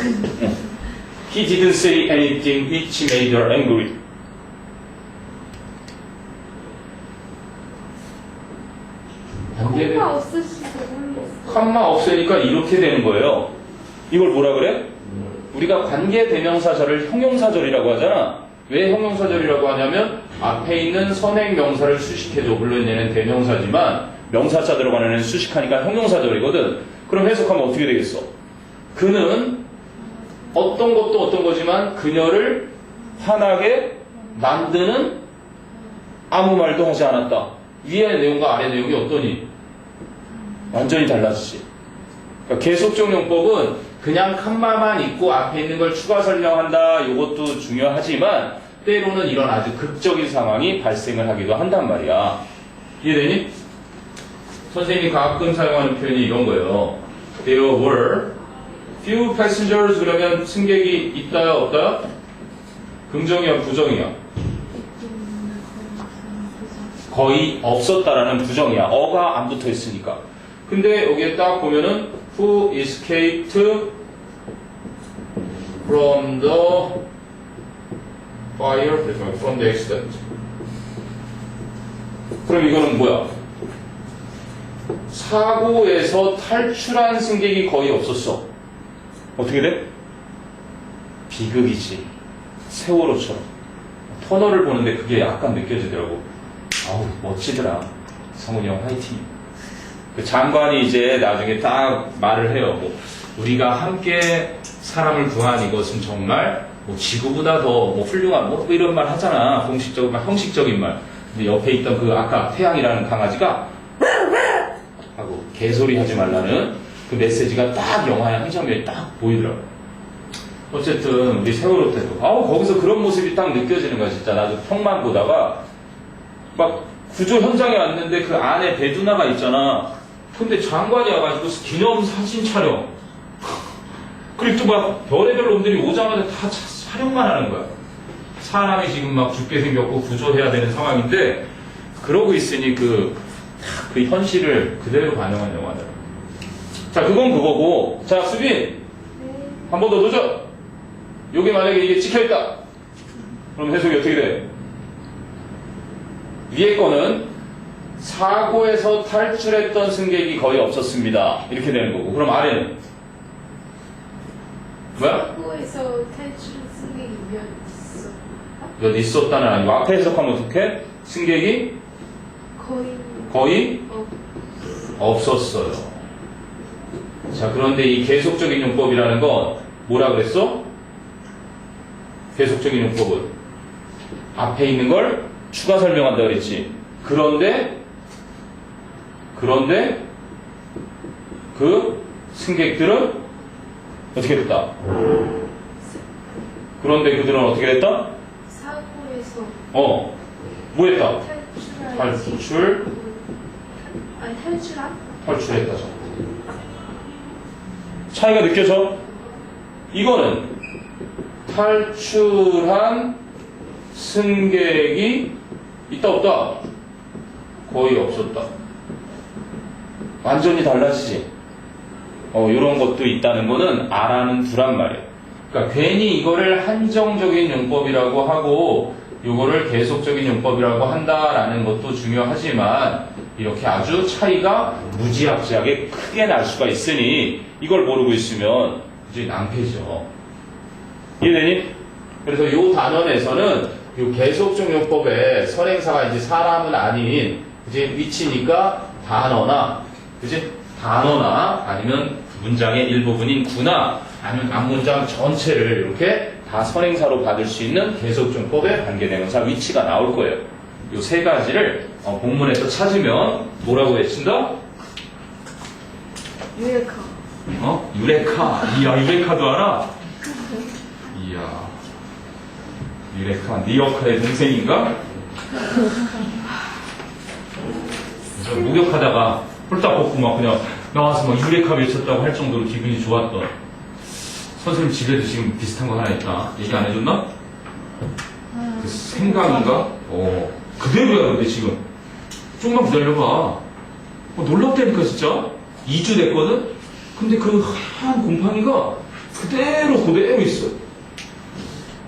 [SPEAKER 2] He didn't say anything which made her angry.
[SPEAKER 3] 콤마 없으시죠? 모르겠어.
[SPEAKER 2] 컴마 없으니까 이렇게 되는 거예요. 이걸 뭐라 그래? 우리가 관계대명사절을 형용사절이라고 하잖아. 왜 형용사절이라고 하냐면 앞에 있는 선행명사를 수식해줘. 물론 얘는 대명사지만 명사자 들어가는 애는 수식하니까 형용사절이거든. 그럼 해석하면 어떻게 되겠어? 그는 어떤 것도 어떤 거지만 그녀를 화나게 만드는 아무 말도 하지 않았다. 위의 내용과 아래 내용이 어떠니? 완전히 달라지지. 그러니까 계속적 용법은 그냥 칸마만 있고 앞에 있는 걸 추가 설명한다. 이것도 중요하지만 때로는 이런 아주 극적인 상황이 발생을 하기도 한단 말이야. 이해되니? 선생님이 가끔 사용하는 표현이 이런 거예요. There were few passengers. 그러면 승객이 있다야 없다야? 긍정이야 부정이야? 거의 없었다라는 부정이야. 어가 안 붙어 있으니까. 근데 여기에 딱 보면은 who escaped from the fire, from the accident. 그럼 이거는 뭐야? 사고에서 탈출한 승객이 거의 없었어. 어떻게 돼? 비극이지. 세월호처럼. 터널을 보는데 그게 약간 느껴지더라고. 아우, 멋지더라. 성훈이 형 화이팅. 그 장관이 이제 나중에 딱 말을 해요. 뭐, 우리가 함께 사람을 구한 이것은 정말 뭐 지구보다 더 뭐 훌륭한 뭐 이런 말 하잖아. 공식적인 말, 형식적인 말. 근데 옆에 있던 그 아까 태양이라는 강아지가 하고 개소리 하지 말라는 그 메시지가 딱 영화의 한 장면에 딱 보이더라고. 어쨌든 우리 세월호 때도 거기서 그런 모습이 딱 느껴지는 거야. 진짜 나도 평만 보다가 막 구조 현장에 왔는데 그 안에 배두나가 있잖아. 근데 장관이 와가지고 기념 사진 촬영. 그리고 또 막 별의별 놈들이 오자마자 다 촬영만 하는 거야. 사람이 지금 막 죽게 생겼고 구조해야 되는 상황인데 그러고 있으니 그 현실을 그대로 반영한 영화다. 자, 그건 그거고. 자, 수빈. 한 번 더 도전. 요게 만약에 이게 찍혀있다. 그럼 해석이 어떻게 돼? 위에 거는 사고에서 탈출했던 승객이 거의 없었습니다. 이렇게 되는 거고. 그럼 아래는? 뭐야?
[SPEAKER 3] 사고에서 탈출 승객이 몇 있어?
[SPEAKER 2] 몇 있었다는 아니고 앞에 해석하면 어떻게? 승객이 거의 없었어요. 자, 그런데 이 계속적인 용법이라는 건 뭐라 그랬어? 계속적인 용법은 앞에 있는 걸 추가 설명한다 그랬지. 그런데 그 승객들은 어떻게 됐다? 그런데 그들은 어떻게 됐다?
[SPEAKER 3] 사고에서
[SPEAKER 2] 뭐 했다? 탈출했다. 차이가 느껴져? 이거는 탈출한 승객이 있다 없다? 거의 없었다. 완전히 달라지지? 이런 것도 있다는 거는 알아는 두란 말이에요. 그러니까 괜히 이거를 한정적인 용법이라고 하고 이거를 계속적인 용법이라고 한다라는 것도 중요하지만 이렇게 아주 차이가 무지막지하게 크게 날 수가 있으니 이걸 모르고 있으면 이제 낭패죠. 이해되니? 그래서 이 단원에서는 이 계속적 용법의 선행사가 이제 사람은 아닌 이제 위치니까 단어나 그지? 단어나 아니면 문장의 일부분인 구나 아니면 앞문장 전체를 이렇게 다 선행사로 받을 수 있는 계속적용법의 관계대명사 위치가 나올 거예요. 이 세 가지를 본문에서 찾으면 뭐라고 외친다?
[SPEAKER 1] 유레카.
[SPEAKER 2] 유레카. 이야, 유레카도 알아? 이야, 유레카. 네 역할의 동생인가? 그래서 목욕하다가 홀딱 벗고 막 그냥 나와서 막 유레카 외쳤다고 할 정도로 기분이 좋았던 선생님 집에도 지금 비슷한 거 하나 있다. 얘기 안 해줬나? 그 생강인가? 그대로야 근데 지금 조금만 기다려봐. 놀랍다니까 진짜. 2주 됐거든? 근데 그 하얀 곰팡이가 그대로 있어.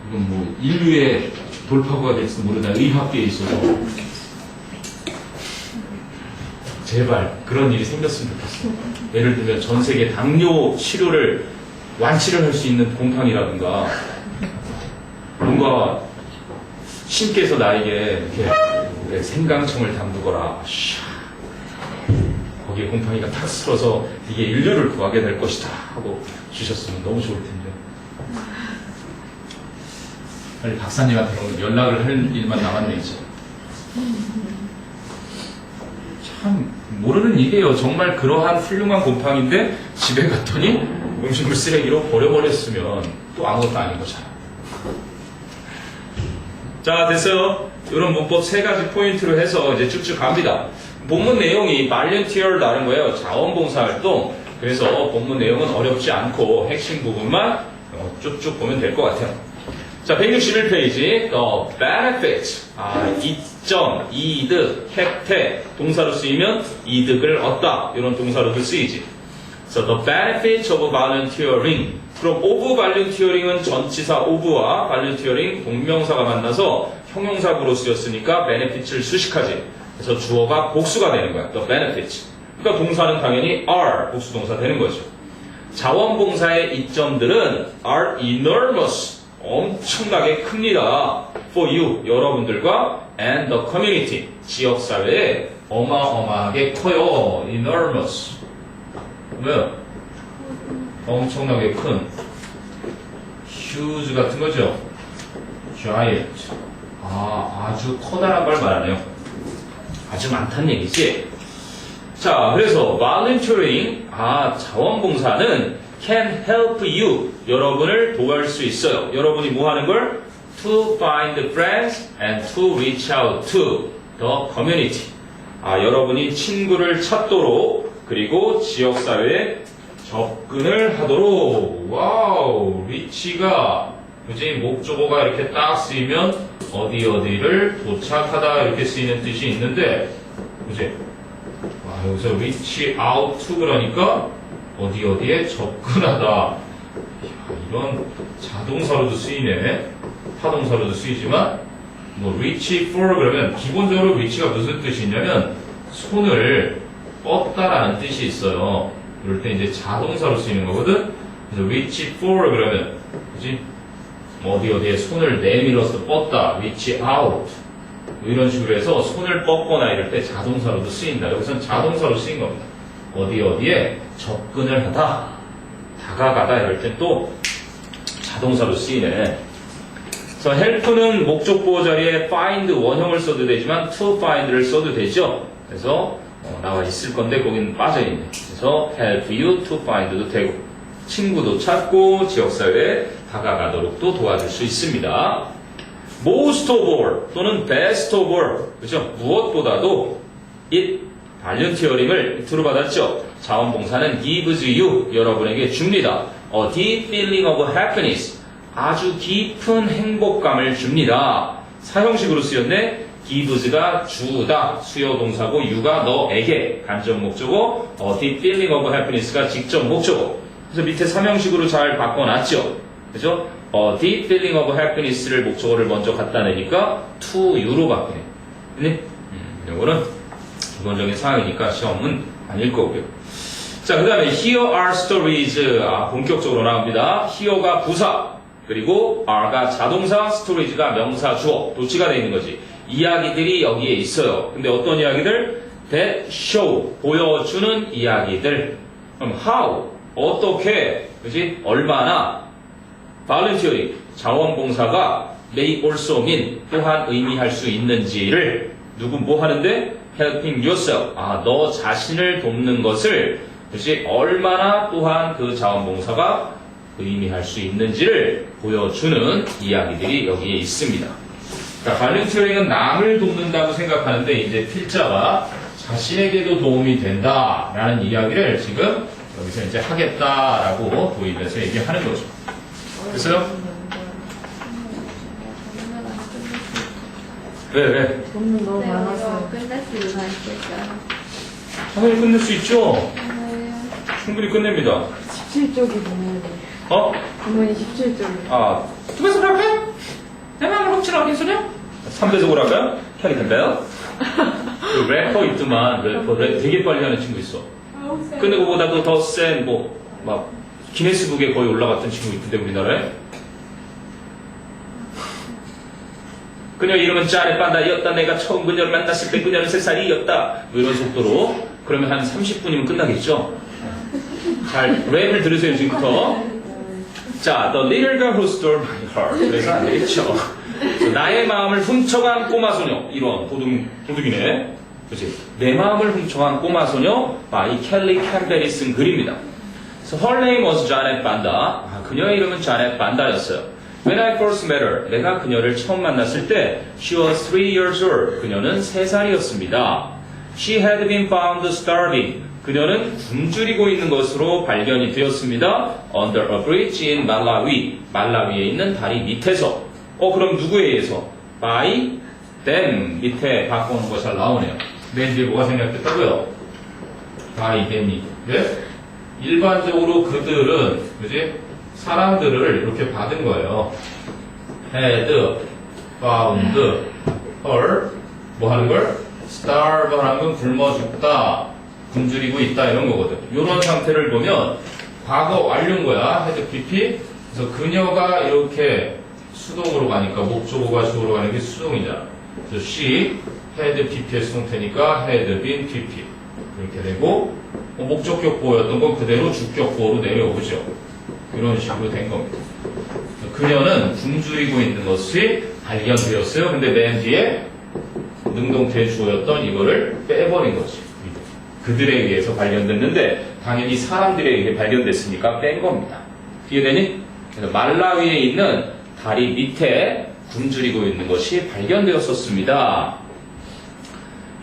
[SPEAKER 2] 이건 뭐 인류의 돌파구가 될지도 모르다. 의학계에 있어서 제발 그런 일이 생겼으면 좋겠어. 예를 들면 전 세계 당뇨 치료를 완치를 할 수 있는 곰팡이라든가 뭔가 신께서 나에게 이렇게 생강청을 담그거라 거기에 곰팡이가 탁 쓸어서 이게 인류를 구하게 될 것이다 하고 주셨으면 너무 좋을 텐데 빨리 박사님한테 연락을 할 일만 남았네 이제. 참 모르는 일이에요. 정말 그러한 훌륭한 곰팡인데 집에 갔더니 음식물 쓰레기로 버려버렸으면 또 아무것도 아닌 거잖아. 자, 됐어요. 이런 문법 세 가지 포인트로 해서 이제 쭉쭉 갑니다. 본문 내용이 발렌티어를 다른 거예요. 자원봉사 활동. 그래서 본문 내용은 어렵지 않고 핵심 부분만 쭉쭉 보면 될 것 같아요. 자, 161페이지. The benefit. 이점, 이득, 혜택. 동사로 쓰이면 이득을 얻다. 이런 동사로도 쓰이지. So the benefits of volunteering. 그럼 of volunteering은 전치사 of와 volunteering 동명사가 만나서 형용사구로 쓰였으니까 benefits를 수식하지. 그래서 주어가 복수가 되는 거야. The benefits. 그러니까 동사는 당연히 are 복수 동사 되는 거죠. 자원봉사의 이점들은 are enormous. 엄청나게 큽니다. For you, 여러분들과 and the community, 지역사회에 어마어마하게 커요. enormous. 왜요? 엄청나게 큰 huge 같은 거죠. giant. 아주 커다란 걸 말하네요. 아주 많다는 얘기지. 자, 그래서 volunteering, 자원봉사는 can help you, 여러분을 도울 수 있어요. 여러분이 뭐 하는 걸? To find friends and to reach out to the community. 여러분이 친구를 찾도록 그리고 지역사회에 접근을 하도록. 와우, reach가 그지? 목적어가 이렇게 딱 쓰이면 어디를 도착하다 이렇게 쓰이는 뜻이 있는데 그지? 여기서 reach out to 그러니까 어디에 접근하다. 이런 자동사로도 쓰이네. 타동사로도 쓰이지만 reach for 그러면 기본적으로 reach가 무슨 뜻이 있냐면 손을 뻗다라는 뜻이 있어요. 그럴 때 이제 자동사로 쓰이는 거거든. 그래서 reach for 그러면 그지? 어디 어디에 손을 내밀어서 뻗다, reach out. 이런 식으로 해서 손을 뻗거나 이럴 때 자동사로도 쓰인다. 여기서는 자동사로 쓰인 겁니다. 어디 어디에 접근을 하다, 다가가다 이럴 때 또 자동사로 쓰이네. 그래서 help는 목적 보호 자리에 find 원형을 써도 되지만 to find를 써도 되죠. 그래서 나와 있을 건데 거기는 빠져있네. 그래서 help you to find도 되고 친구도 찾고 지역사회에 다가가도록도 도와줄 수 있습니다. most of all 또는 best of all, 그죠? 무엇보다도 it, 발륜티어링을 들어받았죠. 자원봉사는 gives you, 여러분에게 줍니다. A deep feeling of happiness, 아주 깊은 행복감을 줍니다. 사형식으로 쓰였네. gives가 주다, 수요동사고 you가 너에게, 간접 목적어, a deep feeling of happiness가 직접 목적어. 그래서 밑에 삼형식으로 잘 바꿔놨죠. 그죠? deep feeling of happiness를 목적어를 먼저 갖다 내니까 to you로 바꾸네. 네? 요거는 기본적인 상황이니까 시험은 아닐 거고요. 자, 그 다음에 here are stories. 본격적으로 나옵니다. here가 부사, 그리고 are가 자동사, stories가 명사, 주어, 도치가 되어 있는 거지. 이야기들이 여기에 있어요. 근데 어떤 이야기들? that show, 보여주는 이야기들. 그럼 how, 어떻게, 그지? 얼마나, volunteering, 자원봉사가 may also mean, 또한 의미할 수 있는지를 누구 뭐 하는데? helping yourself, 너 자신을 돕는 것을, 그지? 얼마나 또한 그 자원봉사가 의미할 수 있는지를 보여주는 이야기들이 여기에 있습니다. 자, volunteering은 남을 돕는다고 생각하는데 이제 필자가 자신에게도 도움이 된다라는 이야기를 지금 여기서 이제 하겠다라고 도입해서 얘기하는 거죠. 됐어요? 왜?
[SPEAKER 1] 너무 너무 많아서.
[SPEAKER 4] 끝낼 수 있을까요?
[SPEAKER 2] 당연히 끝낼 수 있죠. 충분히 끝냅니다.
[SPEAKER 1] 17쪽이 뭐예요? 어머니 17쪽이.
[SPEAKER 2] 두 배속으로 할까요? 내 마음을 훔치러 어린 소녀? 3배속으로 할까요? 해야 된다요? 그 래퍼 있더만, 래퍼 되게 빨리 하는 친구 있어. 근데 그거보다도 더 센, 막, 기네스북에 거의 올라갔던 친구 있던데, 우리나라에. 그녀 이름은 짜네 판다였다. 내가 처음 그녀를 만났을 때 그녀는 3살이었다. 뭐 이런 속도로. 그러면 한 30분이면 끝나겠죠? 잘, 랩을 들으세요, 지금부터. 자, the little girl who stole my heart. 그래서 안 되겠죠. 나의 마음을 훔쳐간 꼬마 소녀. 이런 도둑이네. 그치? 내 마음을 훔쳐간 꼬마 소녀. by 켈리 캠벨이 쓴 글입니다. So her name was Janet Banda. 그녀의 이름은 자넷 반다였어요. When I first met her, 내가 그녀를 처음 만났을 때, she was 3 years old. 그녀는 3살이었습니다. She had been found starving. 그녀는 굶주리고 있는 것으로 발견이 되었습니다. Under a bridge in Malawi. 말라위에 있는 다리 밑에서. 그럼 누구에 의해서? By them. 밑에 바꿔놓은 거 잘 나오네요. 맨 뒤에 뭐가 생략됐다고요? By them이. 네? 일반적으로 그들은, 그지? 사람들을 이렇게 받은 거예요. had found her. 뭐 하는 걸? starve 하는 건 굶어 죽다. 굶주리고 있다 이런 거거든. 이런 상태를 보면 과거 완료인 거야. had pp. 그래서 그녀가 이렇게 수동으로 가니까 목적어가 주어로 가는 게 수동이잖아. 그래서 she had pp의 수동태니까 had been pp 이렇게 되고 목적격보였던 건 그대로 주격보로 내려오죠. 이런 식으로 된 겁니다. 그녀는 굶주리고 있는 것이 발견되었어요. 근데 맨 뒤에 능동태 주어였던 이거를 빼버린 거지. 그들에 의해서 발견됐는데 당연히 사람들에 의해 발견됐으니까 뺀 겁니다. 이해되니? 그래서 말라위에 있는 다리 밑에 굶주리고 있는 것이 발견되었었습니다.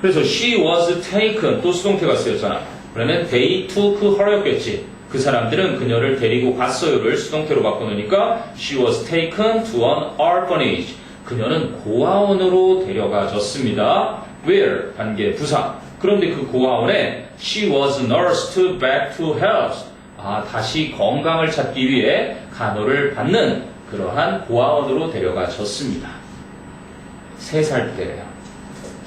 [SPEAKER 2] 그래서 she was taken, 또 수동태가 쓰였잖아. 그러면 they took her였겠지. 그 사람들은 그녀를 데리고 갔어요를 수동태로 바꿔놓으니까 she was taken to an orphanage. 그녀는 고아원으로 데려가졌습니다. where, 관계 부사. 그런데 그 고아원에 she was nursed back to health. 다시 건강을 찾기 위해 간호를 받는 그러한 고아원으로 데려가졌습니다. 3살 때래요.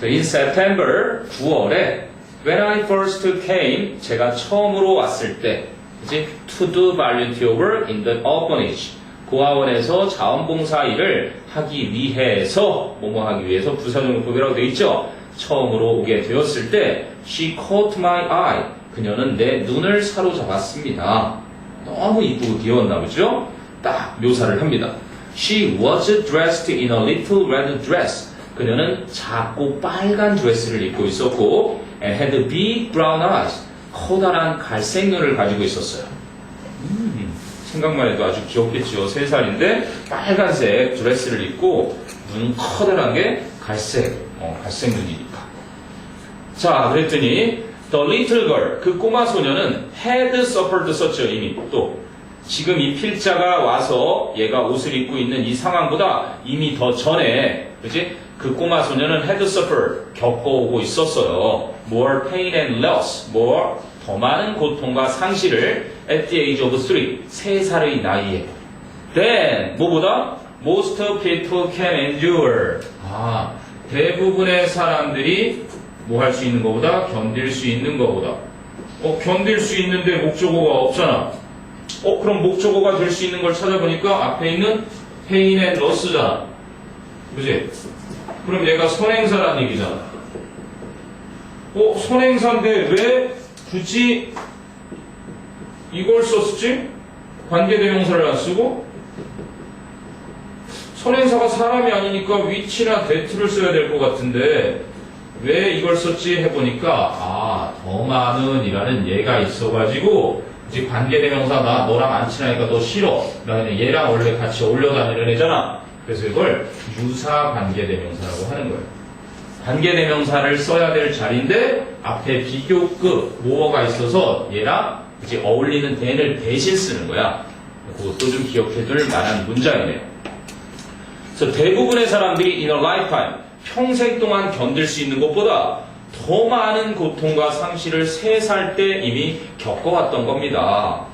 [SPEAKER 2] In September, 9월에 when I first came, 제가 처음으로 왔을 때, 그치? to do volunteer work in the orphanage. 고아원에서 자원봉사 일을 하기 위해서 뭐뭐 하기 위해서 부사용법이라고 되어 있죠. 처음으로 오게 되었을 때 She caught my eye. 그녀는 내 눈을 사로잡았습니다. 너무 이쁘고 귀여웠나 보죠? 딱 묘사를 합니다. She was dressed in a little red dress. 그녀는 작고 빨간 드레스를 입고 있었고 and had big brown eyes. 커다란 갈색 눈을 가지고 있었어요. 생각만 해도 아주 귀엽겠죠. 3살인데 빨간색 드레스를 입고 눈은 커다란 게 갈색 눈이니까. 자, 그랬더니 The little girl, 그 꼬마 소녀는 had suffered 썼죠. 이미 또 지금 이 필자가 와서 얘가 옷을 입고 있는 이 상황보다 이미 더 전에 그치? 그 꼬마 소녀는 had suffered 겪어오고 있었어요. More pain and loss, more 더 많은 고통과 상실을 at the age of 3살의 나이에. Then 뭐보다 most people can endure. 대부분의 사람들이 뭐 할 수 있는 것보다 견딜 수 있는 것보다. 견딜 수 있는데 목적어가 없잖아. 그럼 목적어가 될 수 있는 걸 찾아보니까 앞에 있는 pain and loss잖아. 그지? 그럼 얘가 선행사라는 얘기잖아. 선행사인데 왜 굳이 이걸 썼지? 관계대명사를 안 쓰고? 선행사가 사람이 아니니까 위치나 that를 써야 될 것 같은데 왜 이걸 썼지 해보니까 더 많은 이라는 얘가 있어가지고 이제 관계대명사 나 너랑 안 친하니까 너 싫어. 나는 얘랑 원래 같이 어울려 다니는 애잖아. 그래서 이걸 유사 관계대명사라고 하는 거예요. 관계대명사를 써야 될 자리인데 앞에 비교급 모어가 있어서 얘랑 이제 어울리는 then을 대신 쓰는 거야. 그것도 좀 기억해둘 만한 문장이네요. 그래서 대부분의 사람들이 in a lifetime 평생 동안 견딜 수 있는 것보다 더 많은 고통과 상실을 3살 때 이미 겪어왔던 겁니다.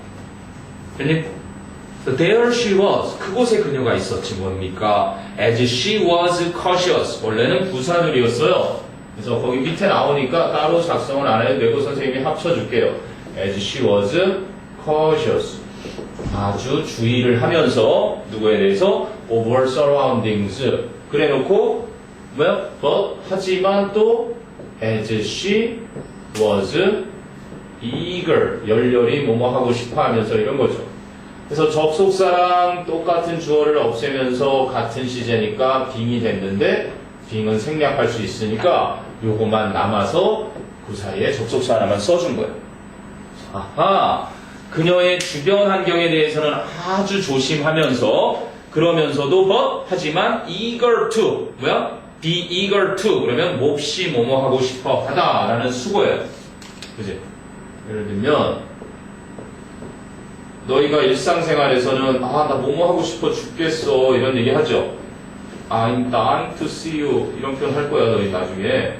[SPEAKER 2] So there she was. 그곳에 그녀가 있었지 뭡니까? As she was cautious. 원래는 부사절이었어요. 그래서 거기 밑에 나오니까 따로 작성을 안 해도 되고 선생님이 합쳐줄게요. As she was cautious. 아주 주의를 하면서 누구에 대해서 over surroundings. 그래놓고 뭐야? But 하지만 또 as she was eager. 열렬히 뭐뭐 하고 싶어 하면서 이런 거죠. 그래서 접속사랑 똑같은 주어를 없애면서 같은 시제니까 being이 됐는데 being은 생략할 수 있으니까 요거만 남아서 그 사이에 접속사 하나만 써준 거예요. 그녀의 주변 환경에 대해서는 아주 조심하면서 그러면서도 but 하지만 eager to 뭐야? be eager to 그러면 몹시 뭐뭐 하고 싶어 하다라는 수고예요. 그지? 예를 들면 너희가 일상생활에서는 나 뭐뭐 하고 싶어 죽겠어 이런 얘기 하죠. I'm dying to see you 이런 표현 할 거야 너희 나중에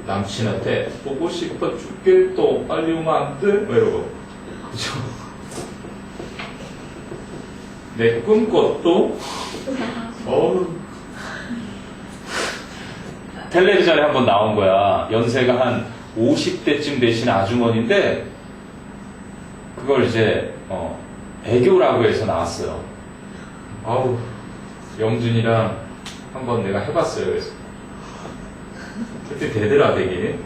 [SPEAKER 2] 남친한테 보고 싶어 죽겠다 빨리 오면 안 돼? 뭐 이러고 그죠? 내 꿈꿨도 텔레비전에 한번 나온 거야. 연세가 한 50대쯤 되신 아주머니인데 그걸 이제 애교라고 해서 나왔어요. 영준이랑 한번 내가 해봤어요. 그래서 그때 되더라 되게.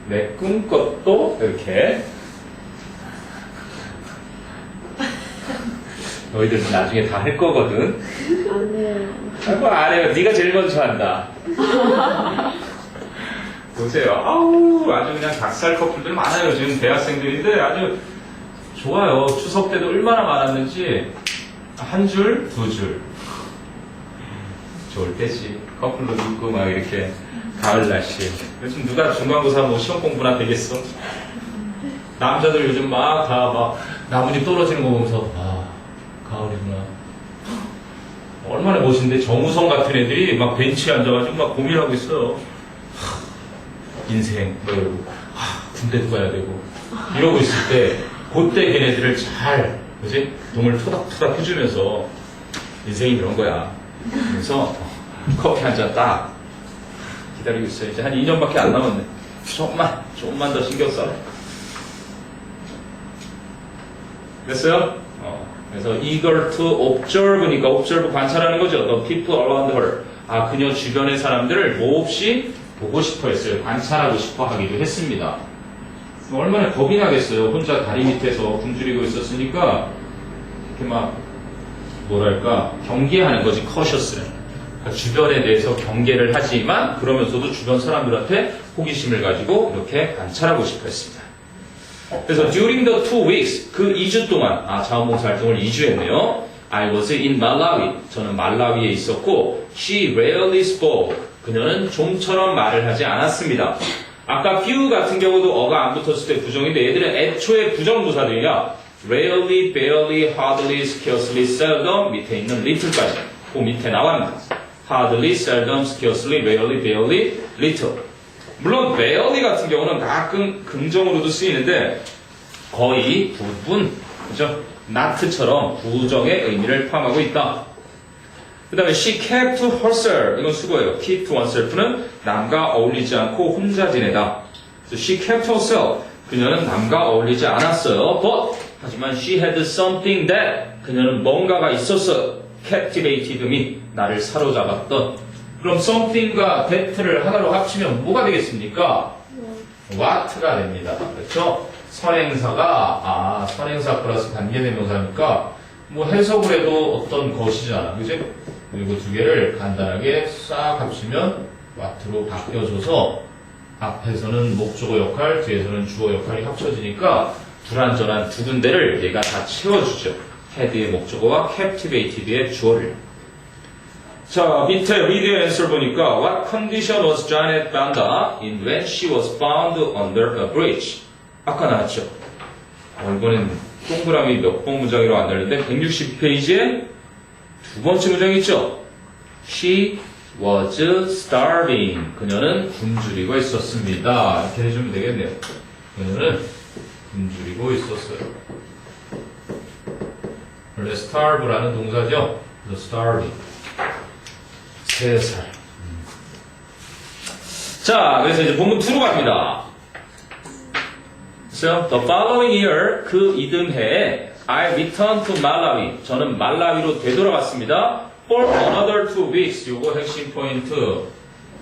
[SPEAKER 2] 내 꿈꿨도 이렇게. 너희들 나중에 다 할 거거든.
[SPEAKER 4] 안 해요.
[SPEAKER 2] 안 해요. 네가 제일 먼저 한다. 보세요. 아주 그냥 닭살 커플들 많아요. 지금 대학생들인데 아주 좋아요. 추석 때도 얼마나 많았는지 한 줄, 2줄. 좋을 때지. 커플로 있고 막 이렇게 가을 날씨. 요즘 누가 중간고사 뭐 시험 공부나 되겠어? 남자들 요즘 막 다 막 나뭇잎 떨어지는 거 보면서 가을이구나. 얼마나 멋있는데 정우성 같은 애들이 막 벤치에 앉아가지고 막 고민하고 있어요. 인생 뭐 이러고 군대도 가야 되고 이러고 있을 때 그때 걔네들을 잘 그지 동을 토닥토닥 해주면서 인생이 그런 거야. 그래서 커피 한 잔 딱 기다리고 있어요. 이제 한 2년밖에 안 남았네. 조금만 더 신경 써라. 됐어요? 그래서 eager to observe니까 observe 관찰하는 거죠. The people around her. 아, 그녀 주변의 사람들을 몹시 보고 싶어 했어요. 관찰하고 싶어 하기도 했습니다. 얼마나 겁이 나겠어요. 혼자 다리 밑에서 굶주리고 있었으니까 이렇게 막 뭐랄까 경계하는 거지. cautious는 그러니까 주변에 대해서 경계를 하지만 그러면서도 주변 사람들한테 호기심을 가지고 이렇게 관찰하고 싶어 했습니다. 그래서 during the 2 weeks 그 2주 동안 자원봉사 활동을 2주 했네요. I was in Malawi. 저는 말라위에 있었고 she rarely spoke. 그녀는 좀처럼 말을 하지 않았습니다. 아까 few 같은 경우도 어가 안 붙었을 때 부정인데 얘들은 애초에 부정부사들이야. rarely, barely, hardly, scarcely, seldom 밑에 있는 little까지 그 밑에 나왔습니다. hardly, seldom, scarcely, rarely, barely, little. 물론 barely 같은 경우는 가끔 긍정으로도 쓰이는데 거의 부분, 그죠? not처럼 부정의 의미를 포함하고 있다. 그 다음에 she kept herself. 이건 수고예요. keep oneself는 남과 어울리지 않고 혼자 지내다. So she kept herself. 그녀는 남과 어울리지 않았어요. But 하지만 she had something that 그녀는 뭔가가 있었어요. captivated me. 나를 사로잡았던. 그럼 something과 that를 하나로 합치면 뭐가 되겠습니까? what가 됩니다. 그렇죠? 선행사가 선행사 플러스 관계대명사니까 뭐 해석을 해도 어떤 것이잖아. 그지? 그리고 두 개를 간단하게 싹 합치면 what로 바뀌어줘서 앞에서는 목적어 역할, 뒤에서는 주어 역할이 합쳐지니까 불완전한 두 군데를 얘가 다 채워주죠. had의 목적어와 captivated의 주어를. 자, 밑에 read and answer 보니까 what condition was Janet Banda in when she was found under a bridge? 아까 나왔죠. 이번엔 동그라미 몇 번 문장으로 안 나왔는데 160페이지에 두 번째 문장이 있죠. She was starving. 그녀는 굶주리고 있었습니다. 이렇게 해주면 되겠네요. 그녀는 굶주리고 있었어요. 원래 starve라는 동사죠. The starving. 3살. 자, 그래서 이제 본문 2로 갑니다. 그래서 the following year 그 이듬해에 I returned to Malawi. 저는 말라위로 되돌아갔습니다. For another 2 weeks. 요거 핵심 포인트.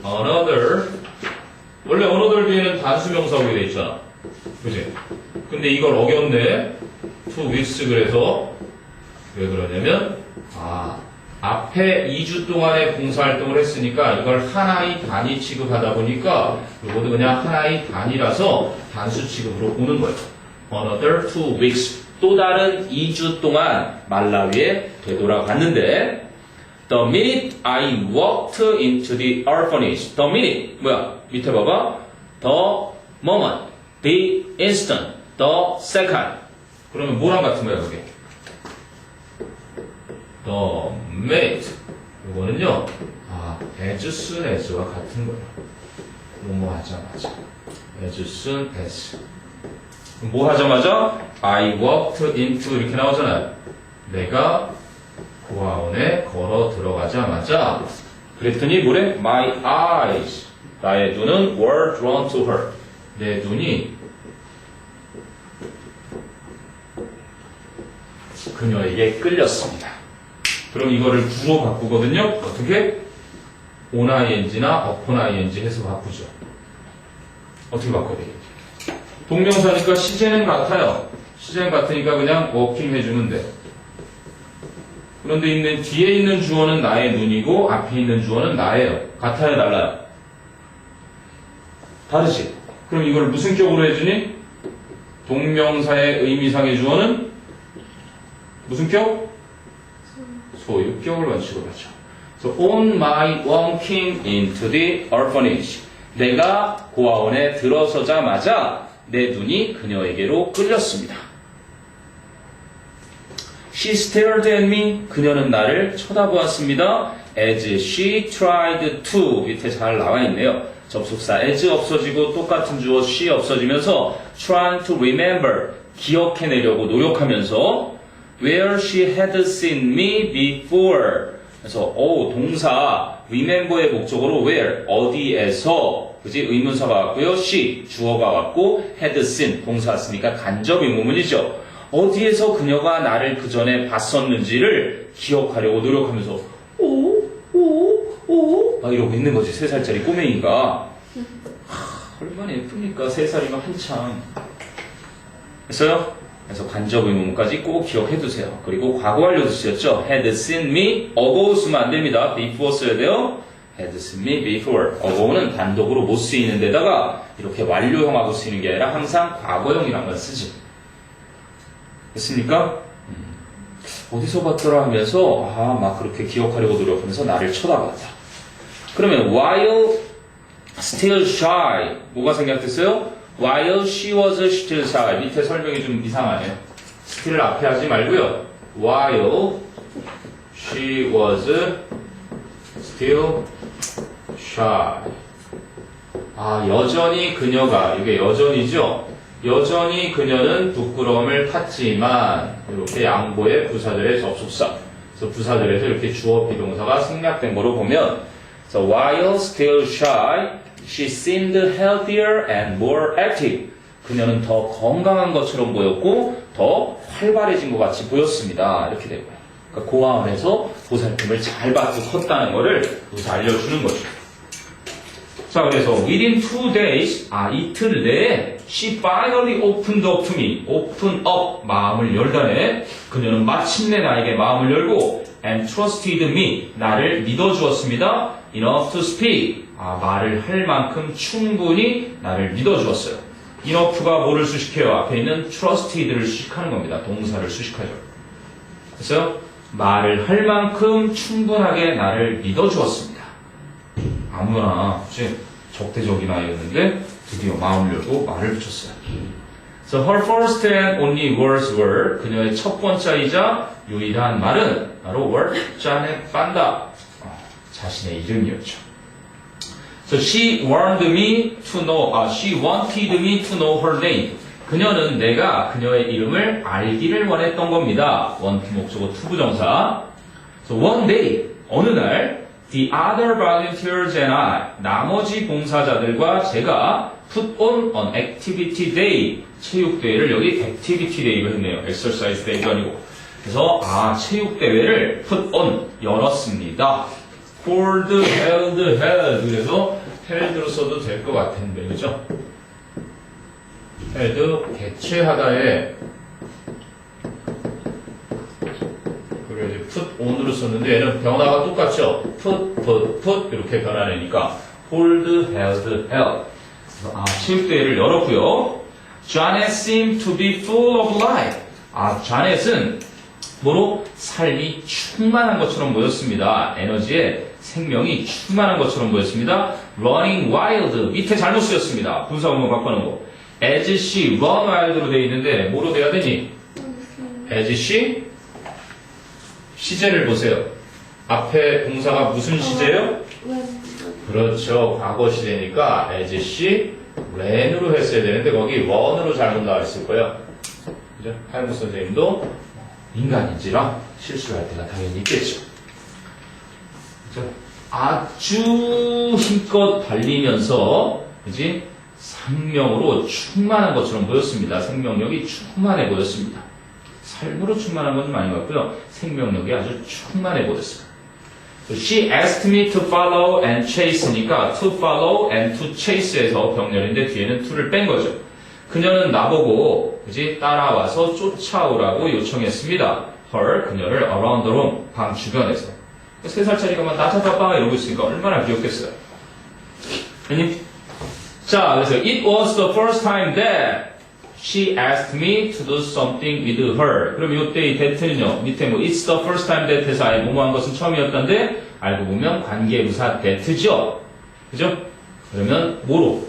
[SPEAKER 2] Another. 원래 another 뒤에는 단수명사 오게 돼 있잖아. 그지? 근데 이걸 어겼네. 2 weeks 그래서 왜 그러냐면 앞에 2주 동안의 봉사활동을 했으니까 이걸 하나의 단위 취급하다 보니까 이것도 그냥 하나의 단위라서 단수 취급으로 보는 거예요. Another 2 weeks. 또 다른 2주 동안 말라위에 되돌아갔는데 The minute I walked into the orphanage. The minute. 뭐야? 밑에 봐봐. The moment. The instant. The second. 그러면 뭐랑 같은 거야, 그게? The minute. 이거는요, as soon as와 같은 거예요. 뭐뭐 하자마자. as soon as. 뭐 하자마자? I walked into 이렇게 나오잖아요. 내가 고아원에 걸어 들어가자마자 그랬더니 뭐래? My eyes. 나의 눈은 were drawn to her. 내 눈이 그녀에게 끌렸습니다. 그럼 이거를 구로 바꾸거든요. 어떻게? on ing나 upon ing 해서 바꾸죠. 어떻게 바꿔야 되겠지? 동명사니까 시제는 같아요. 시제는 같으니까 그냥 워킹 해주면 돼. 그런데 뒤에 있는 주어는 나의 눈이고 앞에 있는 주어는 나예요. 같아요, 달라요? 다르지? 그럼 이걸 무슨 격으로 해주니? 동명사의 의미상의 주어는 무슨 격? 소유격을 원칙으로 하죠. So on my walking into the orphanage. 내가 고아원에 들어서자마자 내 눈이 그녀에게로 끌렸습니다. She stared at me. 그녀는 나를 쳐다보았습니다. As she tried to. 밑에 잘 나와 있네요. 접속사 as 없어지고 똑같은 주어 she 없어지면서 trying to remember. 기억해내려고 노력하면서 where she had seen me before. 그래서 동사 remember의 목적으로 where 어디에서 그지 의문사가 왔고요. she 주어가 왔고 had seen 동사 왔으니까 간접 의문문이죠. 어디에서 그녀가 나를 그 전에 봤었는지를 기억하려고 노력하면서 막 이러고 있는 거지. 3살짜리 꼬맹이가. 얼마나 예쁩니까? 3살이면 한참. 됐어요? 그래서 간접 의문문까지 꼭 기억해 두세요. 그리고 과거 완료도 쓰였죠. had seen me, ago 쓰면 안 됩니다. before 써야 돼요. had seen me before. ago는 단독으로 못 쓰이는 데다가 이렇게 완료형하고 쓰이는 게 아니라 항상 과거형이란 걸 쓰지. 됐습니까? 어디서 봤더라 하면서 막 그렇게 기억하려고 노력하면서 나를 쳐다봤다. 그러면 while still shy 뭐가 생략됐어요? While she was still shy. 밑에 설명이 좀 이상하네요. still을 앞에 하지 말고요. While she was still shy. 여전히 그녀가, 이게 여전이죠? 여전히 그녀는 부끄러움을 탔지만, 이렇게 양보의 부사절의 접속사. 그래서 부사절에서 이렇게 주어 비동사가 생략된 거로 보면, so while still shy, she seemed healthier and more active. 그녀는 더 건강한 것처럼 보였고 더 활발해진 것 같이 보였습니다. 이렇게 되고요. 그러니까 고아원에서 보살핌을 잘 받고 컸다는 것을 여기서 알려주는 거죠. 자, 그래서 within 2 days, 이틀 내에 she finally opened up to me. open up, 마음을 열다네. 그녀는 마침내 나에게 마음을 열고 and trusted me, 나를 믿어주었습니다. enough to speak, 말을 할 만큼 충분히 나를 믿어주었어요. enough가 뭐를 수식해요? 앞에 있는 trusted를 수식하는 겁니다. 동사를 수식하죠. 그래서 말을 할 만큼 충분하게 나를 믿어주었습니다. 아무나 그치? 적대적인 아이였는데 드디어 마음을 열고 말을 붙였어요. So her first and only words were, 그녀의 첫 번째이자 유일한 말은 바로 were 짠에 빤다, 자신의 이름이었죠. So she warned me to know, she wanted me to know her name. 그녀는 내가 그녀의 이름을 알기를 원했던 겁니다. want 목적어 투부정사. So one day, 어느 날 the other volunteers and I, 나머지 봉사자들과 제가 put on an activity day, 체육대회를 여기 activity day로 했네요. exercise day가 아니고. 그래서 체육대회를 put on, 열었습니다. hold, held, 그래서 held로 써도 될 것 같은데, 그죠? held, 개최하다에 그리고 이제 put on으로 썼는데 얘는 변화가 똑같죠? put 이렇게 변화되니까 hold, held, held. 체육대회를 열었고요. Janet seemed to be full of life. 자넷은 뭐로? 삶이 충만한 것처럼 보였습니다. 에너지에 생명이 충만한 것처럼 보였습니다. Running wild, 밑에 잘못 쓰였습니다. 분사구문 바꿔놓은 거. As she run wild로 되어 있는데 뭐로 돼야 되니? As she, 시제를 보세요. 앞에 동사가 무슨 시제예요? 그렇죠. 과거 시제니까 as she ran으로 했어야 되는데 거기 run으로 잘못 나와 있을 거예요. 그죠? 하영구 선생님도 인간인지라 실수할 때가 당연히 있겠죠. 그죠? 아주 힘껏 달리면서, 그지? 생명으로 충만한 것처럼 보였습니다. 생명력이 충만해 보였습니다. 삶으로 충만한 건 좀 아닌 것 같고요. 생명력이 아주 충만해 보였어요. So she asked me to follow and chase니까 to follow and to chase에서 병렬인데 뒤에는 to를 뺀 거죠. 그녀는 나보고, 그지? 따라와서 쫓아오라고 요청했습니다. her, 그녀를 around the room, 방 주변에서. 3살짜리가 막 나타나빠 이러고 있으니까 얼마나 귀엽겠어요. 아니? 자, 그래서 it was the first time that she asked me to do something with her. 그럼 이때 이 that는요, 밑에 뭐 it's the first time that 해서 아예 뭐뭐한 것은 처음이었던데 알고 보면 관계부사 that죠. 그죠? 그러면 뭐로?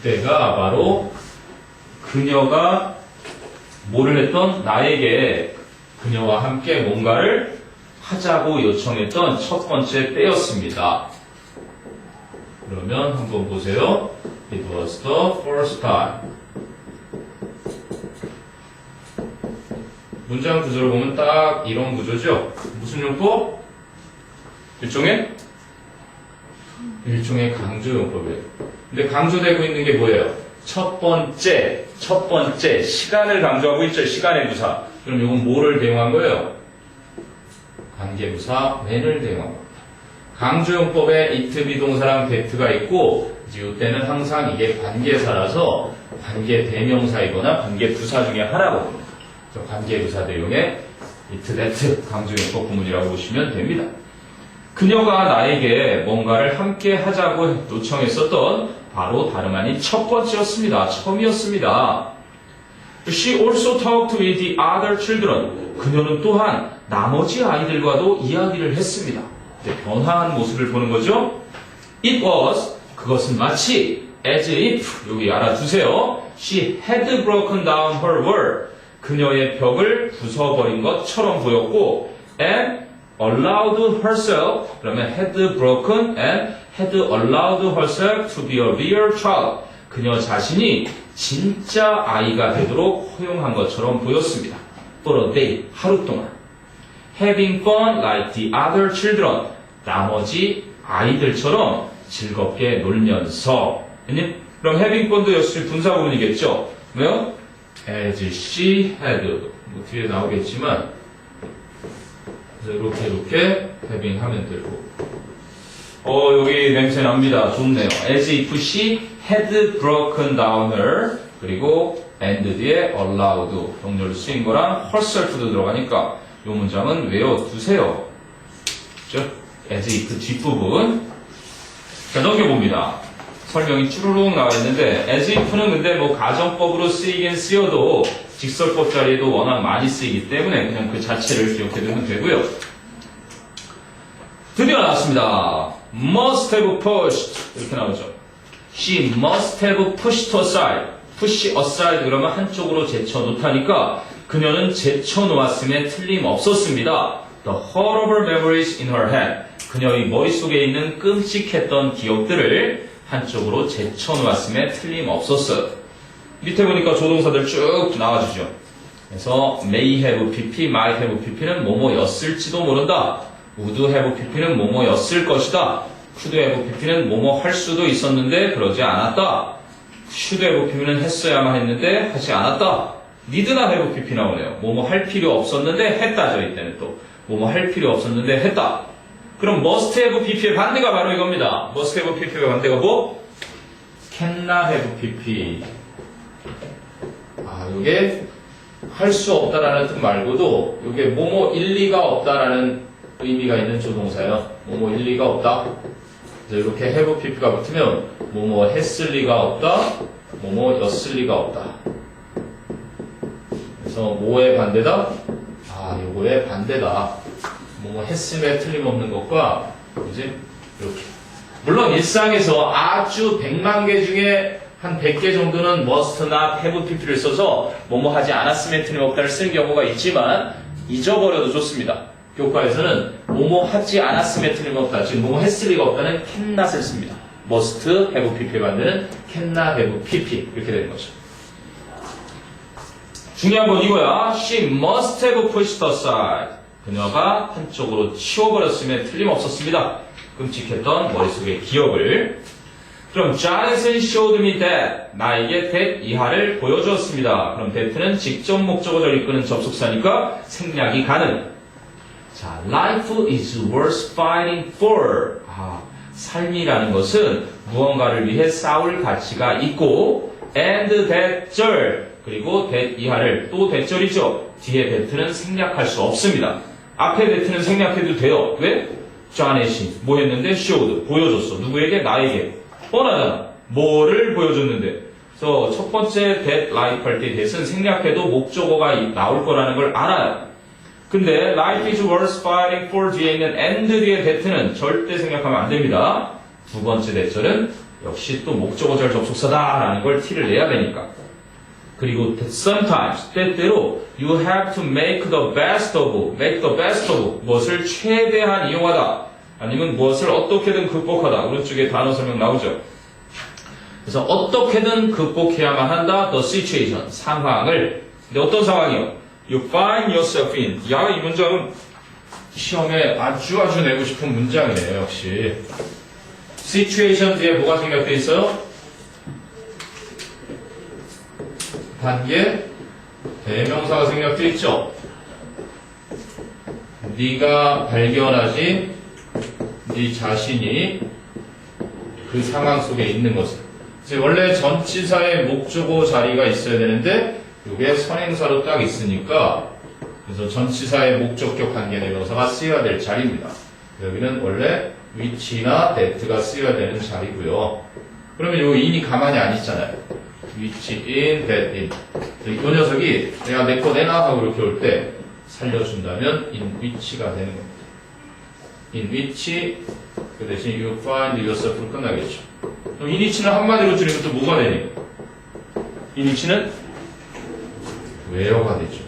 [SPEAKER 2] 그때가 바로 그녀가 뭐를 했던? 나에게 그녀와 함께 뭔가를 하자고 요청했던 첫 번째 때였습니다. 그러면 한번 보세요. It was the first time. 문장 구조를 보면 딱 이런 구조죠. 무슨 용법? 일종의 강조 용법이에요. 근데 강조되고 있는 게 뭐예요? 첫 번째 시간을 강조하고 있죠. 시간의 부사. 그럼 이건 뭐를 대용한 거예요? 관계부사 when을 대용한 겁니다. 강조용법에 it 비동사랑 that가 있고 이제 이때는 항상 이게 관계사라서 관계 대명사이거나 관계 부사 중에 하나거든요. 그래서 관계 부사 대용의 it, that 강조용법 구문이라고 보시면 됩니다. 그녀가 나에게 뭔가를 함께 하자고 요청했었던 바로 다름 아닌 첫 번째였습니다. 처음이었습니다. She also talked with the other children. 그녀는 또한 나머지 아이들과도 이야기를 했습니다. 변화한 모습을 보는 거죠. It was, 그것은 마치 as if, 여기 알아두세요. She had broken down her wall. 그녀의 벽을 부숴버린 것처럼 보였고 and allowed herself, 그러면 had broken and had allowed herself to be a real child. 그녀 자신이 진짜 아이가 되도록 허용한 것처럼 보였습니다. for a day, 하루 동안. having fun like the other children. 나머지 아이들처럼 즐겁게 놀면서. 그럼 having fun도 역시 분사 구문이겠죠. 왜요? as she had. 뭐 뒤에 나오겠지만 그래서 이렇게 having 하면 되고. 여기 냄새 납니다. 좋네요. as if she had broken down her. 그리고 and 뒤에 allowed 동료를 쓰인 거랑 herself도 들어가니까 이 문장은 외워두세요. 그렇죠? as if 뒷부분. 자, 넘겨봅니다. 설명이 쭈루룩 나와 있는데 as if는 근데 뭐 가정법으로 쓰이긴 쓰여도 직설법 자리에도 워낙 많이 쓰이기 때문에 그냥 그 자체를 기억해두면 되고요. 드디어 나왔습니다. must have pushed 이렇게 나오죠. She must have pushed aside. push aside 그러면 한쪽으로 제쳐놓다니까 그녀는 제쳐놓았음에 틀림없었습니다. The horrible memories in her head. 그녀의 머릿속에 있는 끔찍했던 기억들을 한쪽으로 제쳐놓았음에 틀림없었어요. 밑에 보니까 조동사들 쭉 나와주죠. 그래서 may have pp, might have pp는 뭐뭐였을지도 모른다. would have pp는 뭐뭐였을 것이다. could have pp는 뭐뭐 할 수도 있었는데 그러지 않았다. should have pp는 했어야만 했는데 하지 않았다. need나 have pp 나오네요. 뭐뭐 할 필요 없었는데 했다죠. 이때는 또 뭐뭐 할 필요 없었는데 했다. 그럼 must have pp의 반대가 바로 이겁니다. must have pp의 반대가 뭐? cannot have pp. 요게 할 수 없다라는 뜻 말고도 요게 뭐뭐 일리가 없다라는 의미가 있는 조동사예요. 뭐뭐 일리가 없다. 이렇게 have pp가 붙으면 뭐뭐 했을 리가 없다. 뭐뭐 였을 리가 없다. 그래서 뭐의 반대다? 요거의 반대다. 뭐뭐 했음에 틀림없는 것과 그지? 이렇게. 물론 일상에서 아주 100만 개 중에 한 100개 정도는 must not have pp를 써서 뭐뭐 하지 않았음에 틀림없다를 쓰는 경우가 있지만 잊어버려도 좋습니다. 교과에서는 뭐뭐 하지 않았음에 틀림없다. 지금 뭐뭐 했을 리가 없다는 cannot을 씁니다. must have pp에 반대는 cannot have pp 이렇게 되는 거죠. 중요한 건 이거야. She must have pushed aside. 그녀가 한쪽으로 치워버렸음에 틀림없었습니다. 끔찍했던 머릿속의 기억을. 그럼 Jonathan showed me that. 나에게 that 이하를 보여주었습니다. 그럼 that는 직접 목적어를 이끄는 접속사니까 생략이 가능. 자, life is worth fighting for. 삶이라는 것은 무언가를 위해 싸울 가치가 있고 and that 절 그리고 that 이하를 또 대절이죠. 뒤에 that는 생략할 수 없습니다. 앞에 that는 생략해도 돼요. 왜? Jonathan 뭐 했는데 showed 보여줬어. 누구에게? 나에게. 뻔하잖아. 뭐를 보여줬는데. 그래서 첫 번째 that life 할 때 that은 생략해도 목적어가 나올 거라는 걸 알아요. 근데 life is worth fighting for 뒤에 있는 and 뒤에 that는 절대 생략하면 안 됩니다. 두 번째 대절은 역시 또 목적어절 접속사다라는 걸 티를 내야 되니까. 그리고 sometimes 때때로 you have to make the best of 무엇을 최대한 이용하다 아니면 무엇을 어떻게든 극복하다. 오른쪽에 단어 설명 나오죠. 그래서 어떻게든 극복해야만 한다. the situation 상황을. 근데 어떤 상황이요? You find yourself in. 이 문장은 시험에 아주 내고 싶은 문장이에요. 역시 situation 뒤에 뭐가 생략되어 있어요? 단계 대명사가 생략되어 있죠. 네가 발견하지 네 자신이 그 상황 속에 있는 것을. 이제 원래 전치사의 목적어 자리가 있어야 되는데 이게 선행사로 딱 있으니까 그래서 전치사의 목적격 관계 대명사가 쓰여야 될 자리입니다. 여기는 원래 which나 that가 쓰여야 되는 자리고요. 그러면 요 in이 가만히 안 있잖아요. which in, that in. 이 녀석이 내가 내 거 내놔 하고 이렇게 올 때 살려준다면 in which가 되는 겁니다. in which 그 대신 you find yourself로 끝나겠죠. 그럼 in which는 한마디로 줄이면 또 뭐가 되니? in which는 where가 되죠.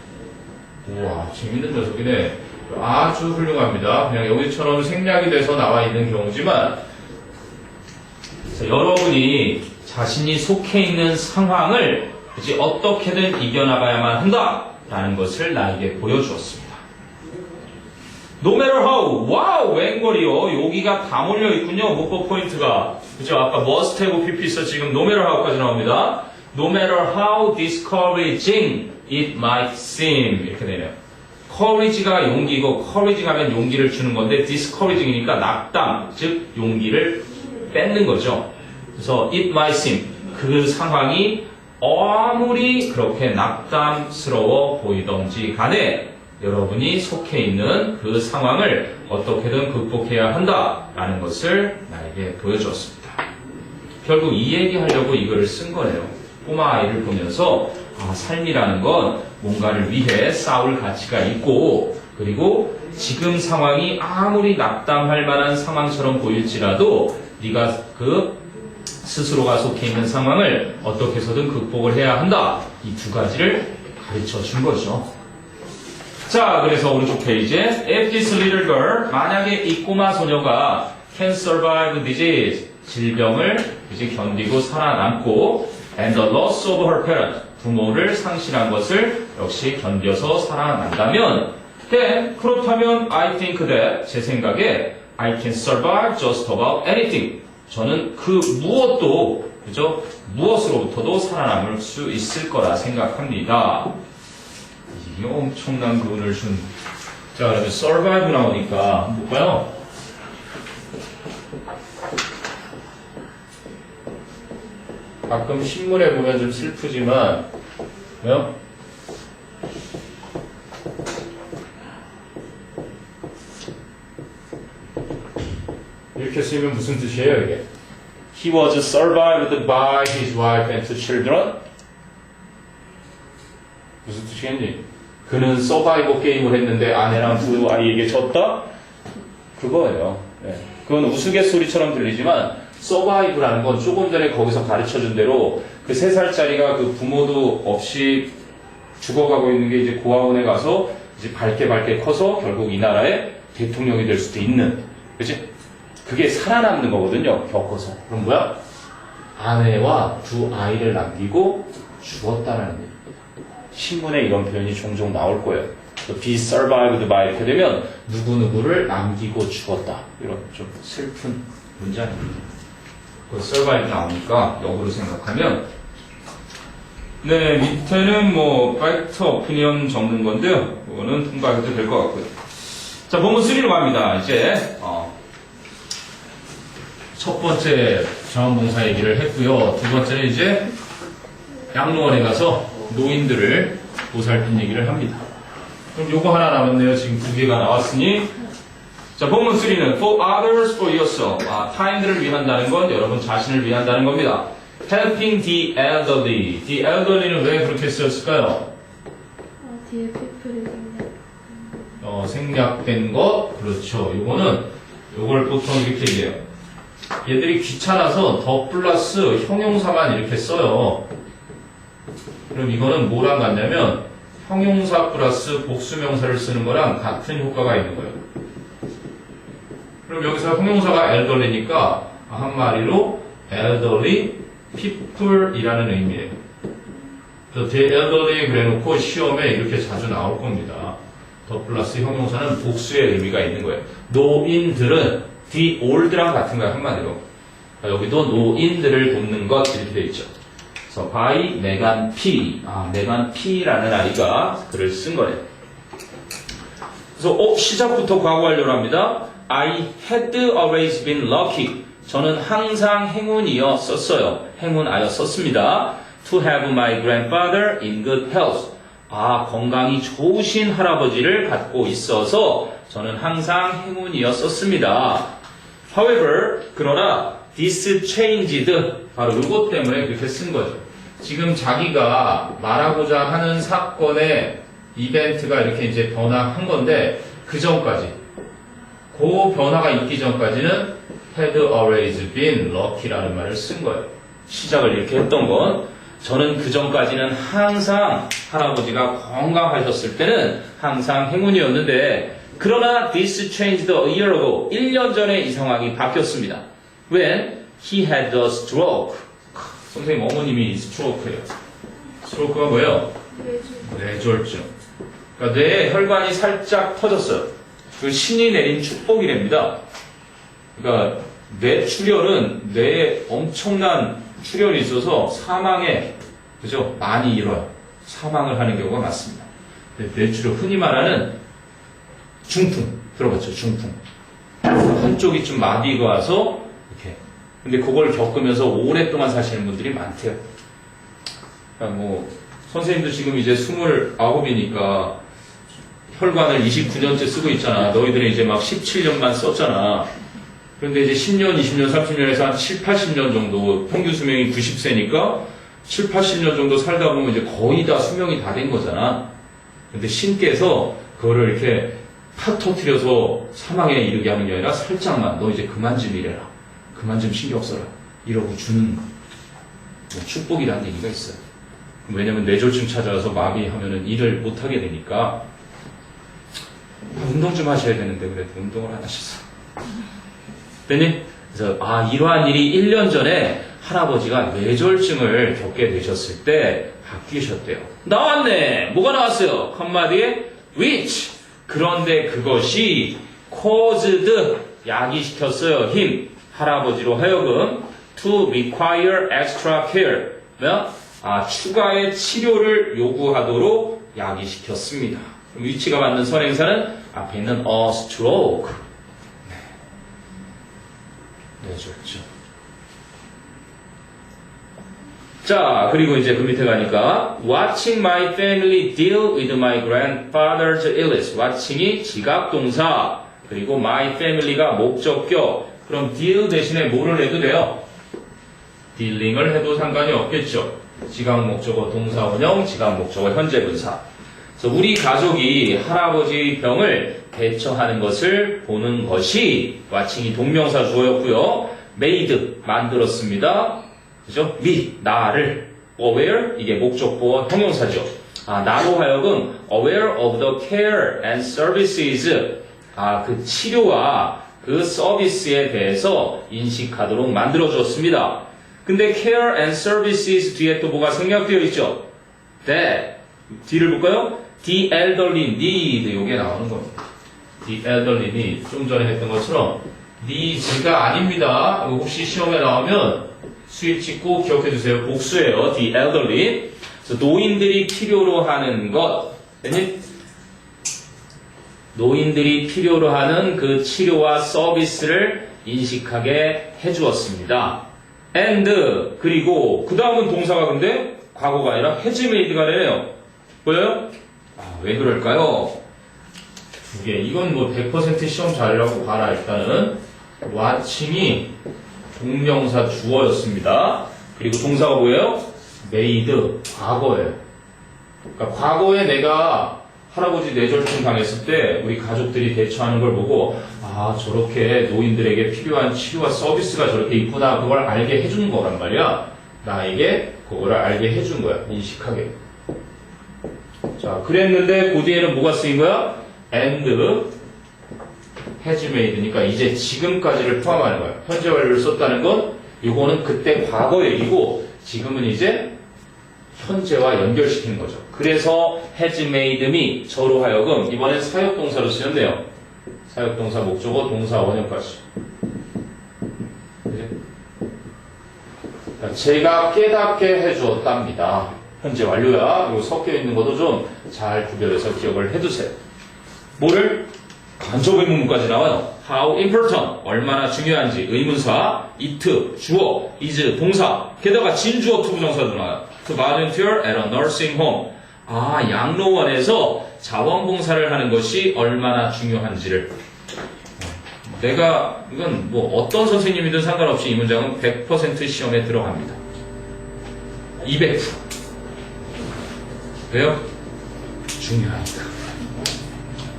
[SPEAKER 2] 우와, 재밌는 녀석이네. 아주 훌륭합니다. 그냥 여기처럼 생략이 돼서 나와 있는 경우지만 여러분이 자신이 속해 있는 상황을 이제 어떻게든 이겨나가야만 한다라는 것을 나에게 보여주었습니다. No matter how, 와우, 웬걸이요. 여기가 다 몰려 있군요. 목표 포인트가. 그죠? 아까 must have pp 있어 지금 no matter how까지 나옵니다. No matter how discouraging it might seem 이렇게 되네요. courage가 용기고 courage 가면 용기를 주는 건데 discouraging이니까 낙담, 즉 용기를 뺏는 거죠. 그래서 it might seem 그 상황이 아무리 그렇게 낙담스러워 보이던지 간에 여러분이 속해 있는 그 상황을 어떻게든 극복해야 한다라는 것을 나에게 보여주었습니다. 결국 이 얘기하려고 이거를 쓴 거네요. 꼬마 아이를 보면서 삶이라는 건 뭔가를 위해 싸울 가치가 있고 그리고 지금 상황이 아무리 낙담할 만한 상황처럼 보일지라도 네가 그 스스로가 속해 있는 상황을 어떻게 해서든 극복을 해야 한다. 이 두 가지를 가르쳐 준 거죠. 자, 그래서 오른쪽 페이지에 If this little girl, 만약에 이 꼬마 소녀가 can survive disease, 질병을 이제 견디고 살아남고 and the loss of her parent, 부모를 상실한 것을 역시 견뎌서 살아난다면 then, 그렇다면 I think that, 제 생각에 I can survive just about anything. 저는 그 무엇도, 그죠? 무엇으로부터도 살아남을 수 있을 거라 생각합니다. 이게 엄청난 교훈을 준. 자, 그러면 survive 나오니까 뭘까요? 가끔 신문에 보면 좀 슬프지만, 왜요? 이렇게 쓰면 무슨 뜻이에요, 이게? He was survived by his wife and two children. 무슨 뜻이겠니? 그는 서바이버 게임을 했는데 아내랑 두 아이에게 졌다? 그거예요. 네. 그건 우스갯소리처럼 들리지만 서바이브라는 건 조금 전에 거기서 가르쳐준 대로 그 3살짜리가 그 부모도 없이 죽어가고 있는 게 이제 고아원에 가서 이제 밝게 커서 결국 이 나라의 대통령이 될 수도 있는, 그치? 그게 살아남는 거거든요, 겪어서. 그럼 뭐야? 아내와 두 아이를 남기고 죽었다라는 얘기입니다. 신문에 이런 표현이 종종 나올 거예요. be survived by 이렇게 되면 누구누구를 남기고 죽었다. 이런 좀 슬픈 문장입니다. 그 survive 나오니까 역으로 생각하면 네, 밑에는 뭐 fact, opinion 적는 건데요. 그거는 통과해도 될 것 같고요. 자, 본문 3로 갑니다. 이제 첫 번째 자원봉사 얘기를 했고요. 두 번째는 이제 양로원에 가서 노인들을 보살핀 얘기를 합니다. 그럼 요거 하나 남았네요. 지금 2개가 나왔으니. 자, 본문 3는 for others, for yourself. 타인들을 위한다는 건 여러분 자신을 위한다는 겁니다. helping the elderly. the elderly는 왜 그렇게 쓰였을까요?
[SPEAKER 1] 뒤에 people이 생략.
[SPEAKER 2] 생략된 것. 그렇죠. 요걸 보통 이렇게 얘기해요. 얘들이 귀찮아서 더 플러스 형용사만 이렇게 써요. 그럼 이거는 뭐랑 같냐면 형용사 플러스 복수명사를 쓰는 거랑 같은 효과가 있는 거예요. 그럼 여기서 형용사가 elderly니까 한마디로 elderly people이라는 의미예요. 그래서 the elderly 그래놓고 시험에 이렇게 자주 나올 겁니다. 더 플러스 형용사는 복수의 의미가 있는 거예요. 노인들은 the old랑 같은 거예요, 한마디로. 여기도 노인들을 돕는 것 이렇게 되어 있죠. 그래서 그래서 by 메간 P. 메간 P라는 아이가 글을 쓴 거예요. 그래서 시작부터 과거 완료를 합니다. I had always been lucky. 저는 항상 행운이었었어요. 행운하였었습니다. To have my grandfather in good health. 건강이 좋으신 할아버지를 갖고 있어서 저는 항상 행운이었었습니다. However, 그러나 this changed. 바로 이것 때문에 그렇게 쓴 거죠. 지금 자기가 말하고자 하는 사건의 이벤트가 이렇게 이제 변화한 건데 그 전까지 그 변화가 있기 전까지는 had always been lucky라는 말을 쓴 거예요. 시작을 이렇게 했던 건 저는 그 전까지는 항상 할아버지가 건강하셨을 때는 항상 행운이었는데 그러나 this changed a year ago. 1년 전에 이 상황이 바뀌었습니다. When he had a stroke. 선생님 어머님이 스트로크예요. 스트로크가 뭐예요? 뇌졸중. 그러니까 뇌에 혈관이 살짝 터졌어요. 그 신이 내린 축복이랍니다. 그러니까 뇌출혈은 뇌에 엄청난 출혈이 있어서 사망에 그죠? 많이 일어요. 사망을 하는 경우가 많습니다. 뇌출혈 흔히 말하는 중풍 들어봤죠? 중풍. 한쪽이 좀 마비가 와서 이렇게. 근데 그걸 겪으면서 오랫동안 사시는 분들이 많대요. 그러니까 선생님도 지금 이제 29이니까 혈관을 29년째 쓰고 있잖아. 너희들은 이제 막 17년만 썼잖아. 그런데 이제 10년, 20년, 30년에서 한 7, 80년 정도, 평균 수명이 90세니까 7, 80년 정도 살다 보면 이제 거의 다 수명이 다 된 거잖아. 근데 신께서 그거를 이렇게 팍 터뜨려서 사망에 이르게 하는 게 아니라 살짝만, 너 이제 그만 좀 이래라. 그만 좀 신경 써라. 이러고 주는 축복이라는 얘기가 있어요. 왜냐면 뇌졸중 찾아와서 마비하면은 일을 못하게 되니까 운동 좀 하셔야 되는데 그래도 운동을 안 하셨어. 됐니? 그래서 이러한 일이 1년 전에 할아버지가 뇌졸중을 겪게 되셨을 때 바뀌셨대요. 나왔네. 뭐가 나왔어요? 한마디에 which. 그런데 그것이 caused 야기시켰어요. him 할아버지로 하여금 to require extra care. 추가의 치료를 요구하도록 야기시켰습니다. 그럼 위치가 맞는 선행사는 앞에 있는 a stroke. 뇌졸중. 자, 그리고 이제 그 밑에 가니까 watching my family deal with my grandfather's illness. watching이 지각동사, 그리고 my family가 목적격. 그럼 deal 대신에 뭐를 해도 돼요? dealing을 해도 상관이 없겠죠. 지각 목적어 동사 원형, 지각 목적어 현재 분사. 그래서 우리 가족이 할아버지 병을 대처하는 것을 보는 것이 watching이 동명사 주어였고요. made 만들었습니다. 그죠? me 나를 aware 이게 목적보어 형용사죠. 나로 하여금 aware of the care and services 그 치료와 그 서비스에 대해서 인식하도록 만들어 주었습니다. 근데 care and services 뒤에 또 뭐가 생략되어 있죠? D를 볼까요? The elderly need 요게 나오는 겁니다. The elderly need 좀 전에 했던 것처럼 needs가 아닙니다. 혹시 시험에 나오면 수입 찍고 기억해 주세요. 복수예요. The elderly. 그래서 노인들이 필요로 하는 것. 노인들이 필요로 하는 그 치료와 서비스를 인식하게 해주었습니다. And 그리고 그 다음은 동사가 근데 과거가 아니라 has made가 되네요. 보여요? 왜 그럴까요? 두 개. 이건 100% 시험 잘하라고 봐라. 일단은 watching이 동명사 주어였습니다. 그리고 동사가 뭐예요? made 과거예요. 그러니까 과거에 내가 할아버지 뇌졸중 당했을 때 우리 가족들이 대처하는 걸 보고 저렇게 노인들에게 필요한 치료와 서비스가 저렇게 있구나 그걸 알게 해주는 거란 말이야. 나에게 그거를 알게 해준 거야. 인식하게. 자, 그랬는데 그 뒤에는 뭐가 쓰인 거야? and has made니까 이제 지금까지를 포함하는 거야. 현재 완료를 썼다는 건 이거는 그때 과거 얘기고 지금은 이제 현재와 연결시키는 거죠. 그래서 has made me 저로 하여금 이번엔 사역동사로 쓰였네요. 사역동사 목적어 동사 원형까지. 제가 깨닫게 해주었답니다. 현재 완료야. 이거 섞여 있는 것도 좀 잘 구별해서 기억을 해두세요. 뭐를? 간접 의문문까지 나와요. How important, 얼마나 중요한지 의문사, it, 주어, is, 동사, 게다가 진주어 투부정사도 나와요. To volunteer at a nursing home. 아, 양로원에서 자원봉사를 하는 것이 얼마나 중요한지를. 내가 이건 뭐 어떤 선생님이든 상관없이 이 문장은 100% 시험에 들어갑니다. 200%. 왜요? 중요하니까.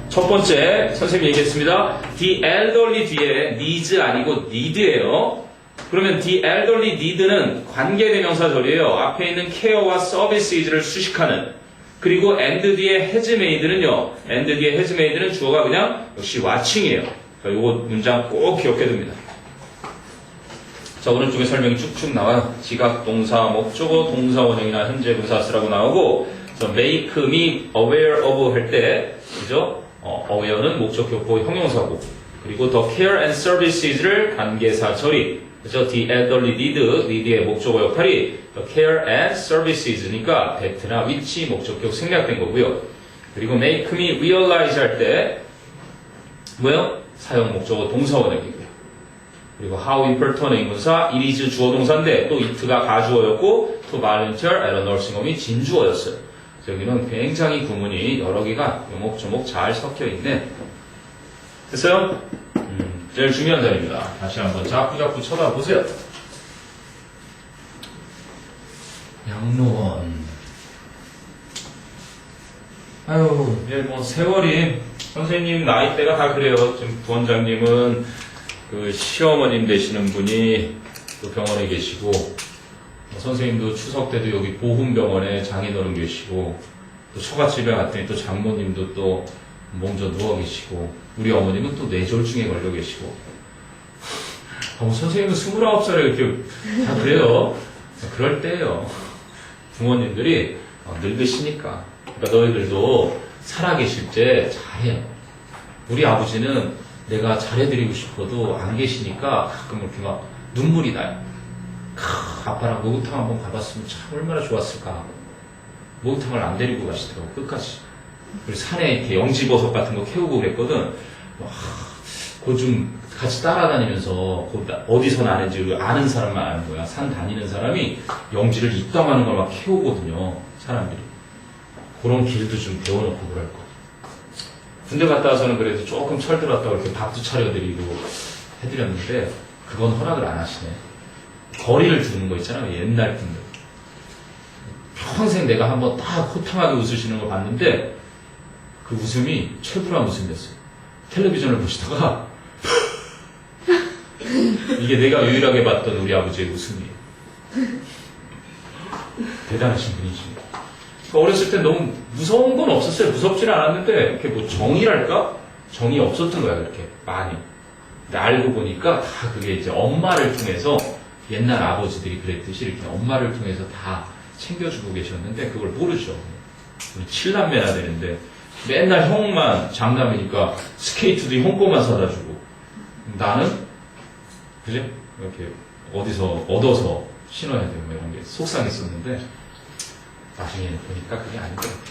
[SPEAKER 2] 첫 번째, 선생님이 얘기했습니다. The elderly 뒤에 needs 아니고 need예요. 그러면 the elderly need는 관계대명사절이에요. 앞에 있는 care와 services를 수식하는. 그리고 and 뒤에 has made는요. and 뒤에 has made는 주어가 그냥 역시 watching이에요. 그러니까 이거 문장 꼭 기억해 둡니다. 자, 오른쪽에 설명이 쭉쭉 나와요. 지각, 동사, 목적어, 동사 원형이나 현재 분사 쓰라고 나오고, make me aware of 할 때, 그죠? aware는 목적, 교포, 형용사고, 그리고 the care and services를 관계사 처리, 그죠? the elderly need의 목적어 역할이 the care and services니까 that나 which 목적격 생략된 거고요. 그리고 make me realize 할 때, 뭐요? 사용 목적어 동사 원형이고요. 그리고 how important 의문사, it is 주어 동사인데 또 it가 가주어였고 to volunteer at a nursing home이 진주어였어요. 여기는 굉장히 구문이 여러 개가 요목조목 잘 섞여 있네. 됐어요? 제일 중요한 자리입니다. 다시 한번 자꾸자꾸 쳐다보세요. 양로원. 아유, 이제 뭐 세월이 선생님 나이대가 다 그래요. 지금 부원장님은 그 시어머님 되시는 분이 또 병원에 계시고, 선생님도 추석 때도 여기 보훈병원에 장인어른 계시고, 또 처갓집에 갔더니 또 장모님도 또 먼저 누워 계시고, 우리 어머님은 또 뇌졸중에 걸려 계시고. 선생님은 29살에 이렇게 다 그래요. 그럴 때예요. 부모님들이 늙으시니까. 그러니까 너희들도 살아계실 때 잘해요. 우리 아버지는 내가 잘해드리고 싶어도 안 계시니까 가끔 이렇게 막 눈물이 나요. 아빠랑 목욕탕 한번 가봤으면 참 얼마나 좋았을까. 목욕탕을 안 데리고 가시더라고, 끝까지. 그리고 산에 이렇게 영지버섯 같은 거 캐우고 그랬거든. 그거 좀 같이 따라다니면서 어디서 나는지 아는 사람만 아는 거야. 산 다니는 사람이 영지를 입당하는 걸 막 캐우거든요, 사람들이. 그런 길도 좀 배워놓고 그럴 거. 군대 갔다 와서는 그래도 조금 철들었다고 이렇게 밥도 차려드리고 해드렸는데, 그건 허락을 안 하시네. 거리를 두는 거 있잖아요, 옛날 분들. 평생 내가 한번 딱 호탕하게 웃으시는 걸 봤는데, 그 웃음이 최불암 웃음이었어요. 텔레비전을 보시다가, 이게 내가 유일하게 봤던 우리 아버지의 웃음이에요. 대단하신 분이십니다. 어렸을 때 너무 무서운 건 없었어요. 무섭지는 않았는데, 이렇게 뭐 정이랄까? 정이 없었던 거야, 그렇게. 많이. 근데 알고 보니까 다 그게 이제 엄마를 통해서, 옛날 아버지들이 그랬듯이 이렇게 엄마를 통해서 다 챙겨주고 계셨는데, 그걸 모르죠. 우리 7남매나 되는데, 맨날 형만 장남이니까 스케이트도 형 거만 사다 주고, 나는, 그지? 이렇게 어디서 얻어서 신어야 되고, 이런 게 속상했었는데, 나중에 보니까 그게 아니더라고요.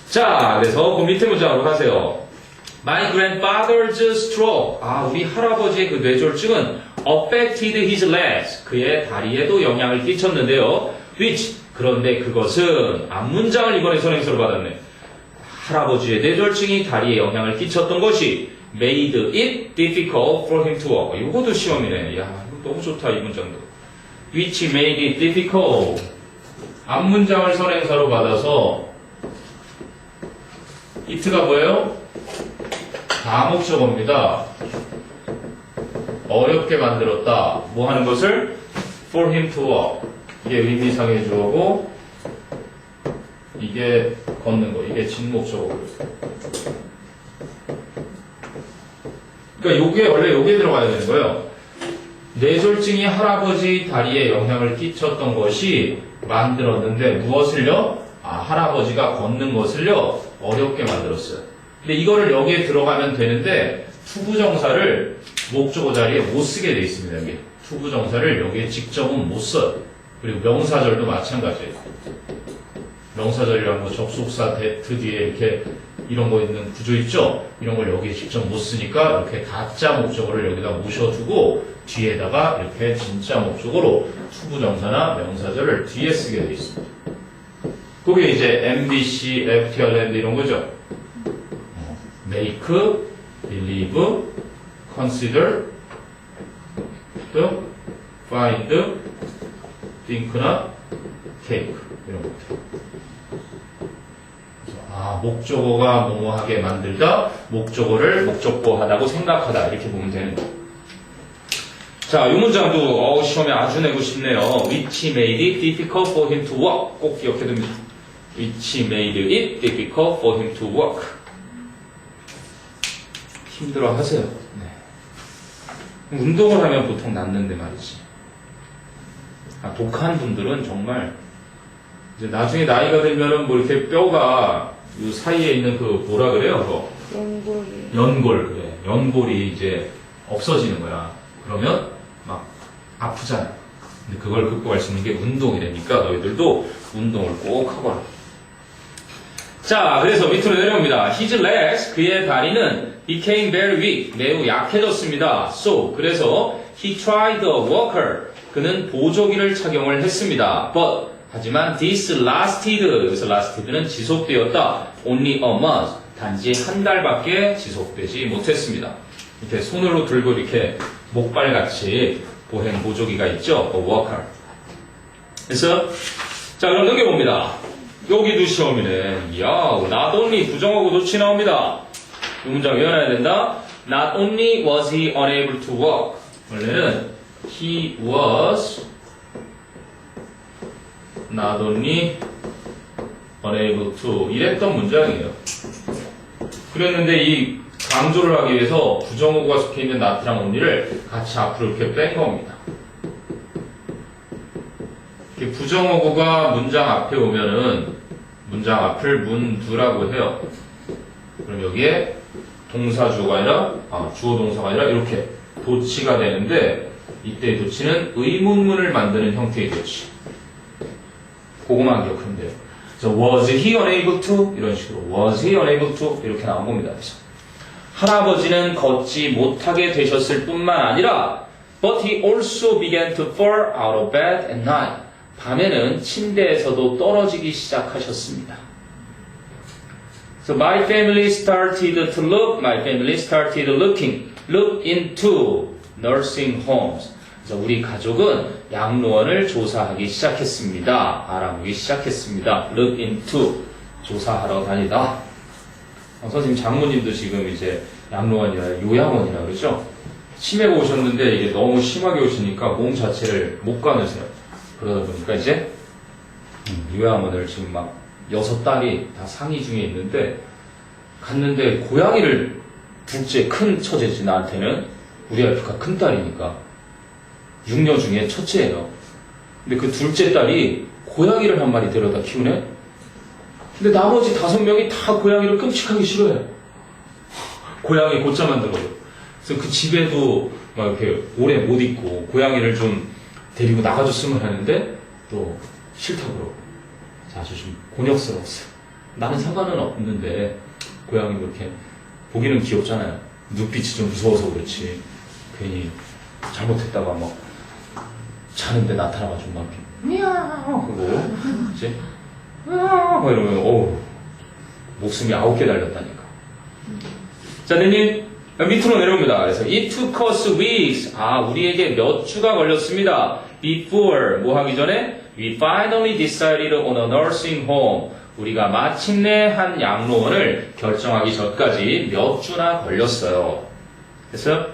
[SPEAKER 2] 자, 그래서 그 밑에 문장으로 가세요. My grandfather's stroke. 우리 할아버지의 그 뇌졸중은 affected his legs. 그의 다리에도 영향을 끼쳤는데요. which. 그런데 그것은 앞문장을 이번에 선행서로 받았네. 할아버지의 뇌졸중이 다리에 영향을 끼쳤던 것이 made it difficult for him to walk. 이것도 시험이네. 야, 이거 너무 좋다, 이 문장도. which made it difficult. 앞문장을 선행사로 받아서 it가 뭐예요? 다목적어입니다. 어렵게 만들었다. 뭐 하는 것을? for him to walk. 이게 의미상의 주어고, 이게 걷는 거, 이게 진목적어고요. 그러니까 요게 원래 요게 들어가야 되는 거예요. 뇌졸중이 할아버지 다리에 영향을 끼쳤던 것이 만들었는데 무엇을요? 할아버지가 걷는 것을요 어렵게 만들었어요. 근데 이거를 여기에 들어가면 되는데 투부정사를 목적어 자리에 못 쓰게 돼 있습니다. 여기 투부정사를 여기에 직접은 못 써요. 그리고 명사절도 마찬가지예요. 명사절이란 거 접속사 that 뒤에 이렇게 이런 거 있는 구조 있죠? 이런 걸 여기에 직접 못 쓰니까 이렇게 가짜 목적어를 여기다 모셔두고 뒤에다가 이렇게 진짜 목적어로 투부정사나 명사절을 뒤에 쓰게 돼 있습니다. 그게 이제 MBC, FTLand 이런 거죠. make, believe, consider, 또 find, think나 take 이런 것들. 목적어가 뭐뭐하게 만들다, 목적어를 목적보하다고 생각하다 이렇게 보면 되는 거예요. 자, 이 문장도 시험에 아주 내고 싶네요. Which made it difficult for him to walk. 꼭 기억해 둡니다. Which made it difficult for him to walk. 힘들어 하세요. 네. 운동을 하면 보통 낫는데 말이지. 독한 분들은 정말 이제 나중에 나이가 들면은 뭐 이렇게 뼈가 이 사이에 있는 그 뭐라 그래요? 그거?
[SPEAKER 4] 연골이.
[SPEAKER 2] 연골, 그래. 연골이 이제 없어지는 거야. 그러면 막 아프잖아. 근데 그걸 극복할 수 있는 게 운동이라니까 너희들도 운동을 꼭 하거라. 자, 그래서 밑으로 내려옵니다. His legs, 그의 다리는 became very weak, 매우 약해졌습니다. So, 그래서 he tried a walker, 그는 보조기를 착용을 했습니다. But, 하지만 this lasted, 여기서 lasted는 지속되었다. Only a month, 단지 한 달밖에 지속되지 못했습니다. 이렇게 손으로 들고 이렇게 목발같이 보행 보조기가 있죠. A walker. 그래서 자, 그럼 넘겨봅니다. 여기도 시험이네. 이야, not only 부정하고 도치 나옵니다. 이 문장 외워놔야 된다. Not only was he unable to walk. 원래는 he was not only unable to 이랬던 문장이에요. 그랬는데 이 강조를 하기 위해서 부정어구가 속해 있는 not랑 only를 같이 앞으로 이렇게 뺀 겁니다. 이렇게 부정어구가 문장 앞에 오면은 문장 앞을 문두라고 해요. 그럼 여기에 동사주어가 아니라 주어 동사가 아니라 이렇게 도치가 되는데 이때 도치는 의문문을 만드는 형태의 도치. 그거만 기억하면 돼요. 그래서 was he unable to? 이런 식으로 was he unable to? 이렇게 나온 겁니다. 그래서 할아버지는 걷지 못하게 되셨을 뿐만 아니라 but he also began to fall out of bed at night. 밤에는 침대에서도 떨어지기 시작하셨습니다. So my family started look into nursing homes. 그래서 우리 가족은 양로원을 조사하기 시작했습니다. 알아보기 시작했습니다. look into 조사하러 다니다. 선생님 장모님도 지금 이제 양로원이나 요양원이라 그러죠. 치매가 오셨는데 이게 너무 심하게 오시니까 몸 자체를 못 가누세요. 그러다 보니까 이제 요양원을 지금 막 6딸이 다 상위 중에 있는데 갔는데 고양이를 둘째 큰 처제지 나한테는 우리 와이프가 큰 딸이니까 6녀 중에 첫째예요. 근데 그 둘째 딸이 고양이를 한 마리 데려다 키우네. 근데 나머지 5명이 다 고양이를 끔찍하게 싫어해요. 고양이 곧자만 들어요. 그래서 그 집에도 막 이렇게 오래 못 있고 고양이를 좀 데리고 나가줬으면 하는데 또 싫다고 그러고 아주 좀 곤욕스러웠어요. 나는 상관은 없는데 고양이도 이렇게 보기는 귀엽잖아요. 눈빛이 좀 무서워서 그렇지 괜히 잘못했다가 막 자는데 나타나가지고 막 미야우 하고 그치? 막 이러면 어우 목숨이 9개 달렸다니까. 자, 내님 밑으로 내려옵니다. 그래서 it took us weeks. 우리에게 몇 주가 걸렸습니다. Before 뭐 하기 전에 we finally decided on a nursing home. 우리가 마침내 한 양로원을 결정하기 전까지 몇 주나 걸렸어요. 그래서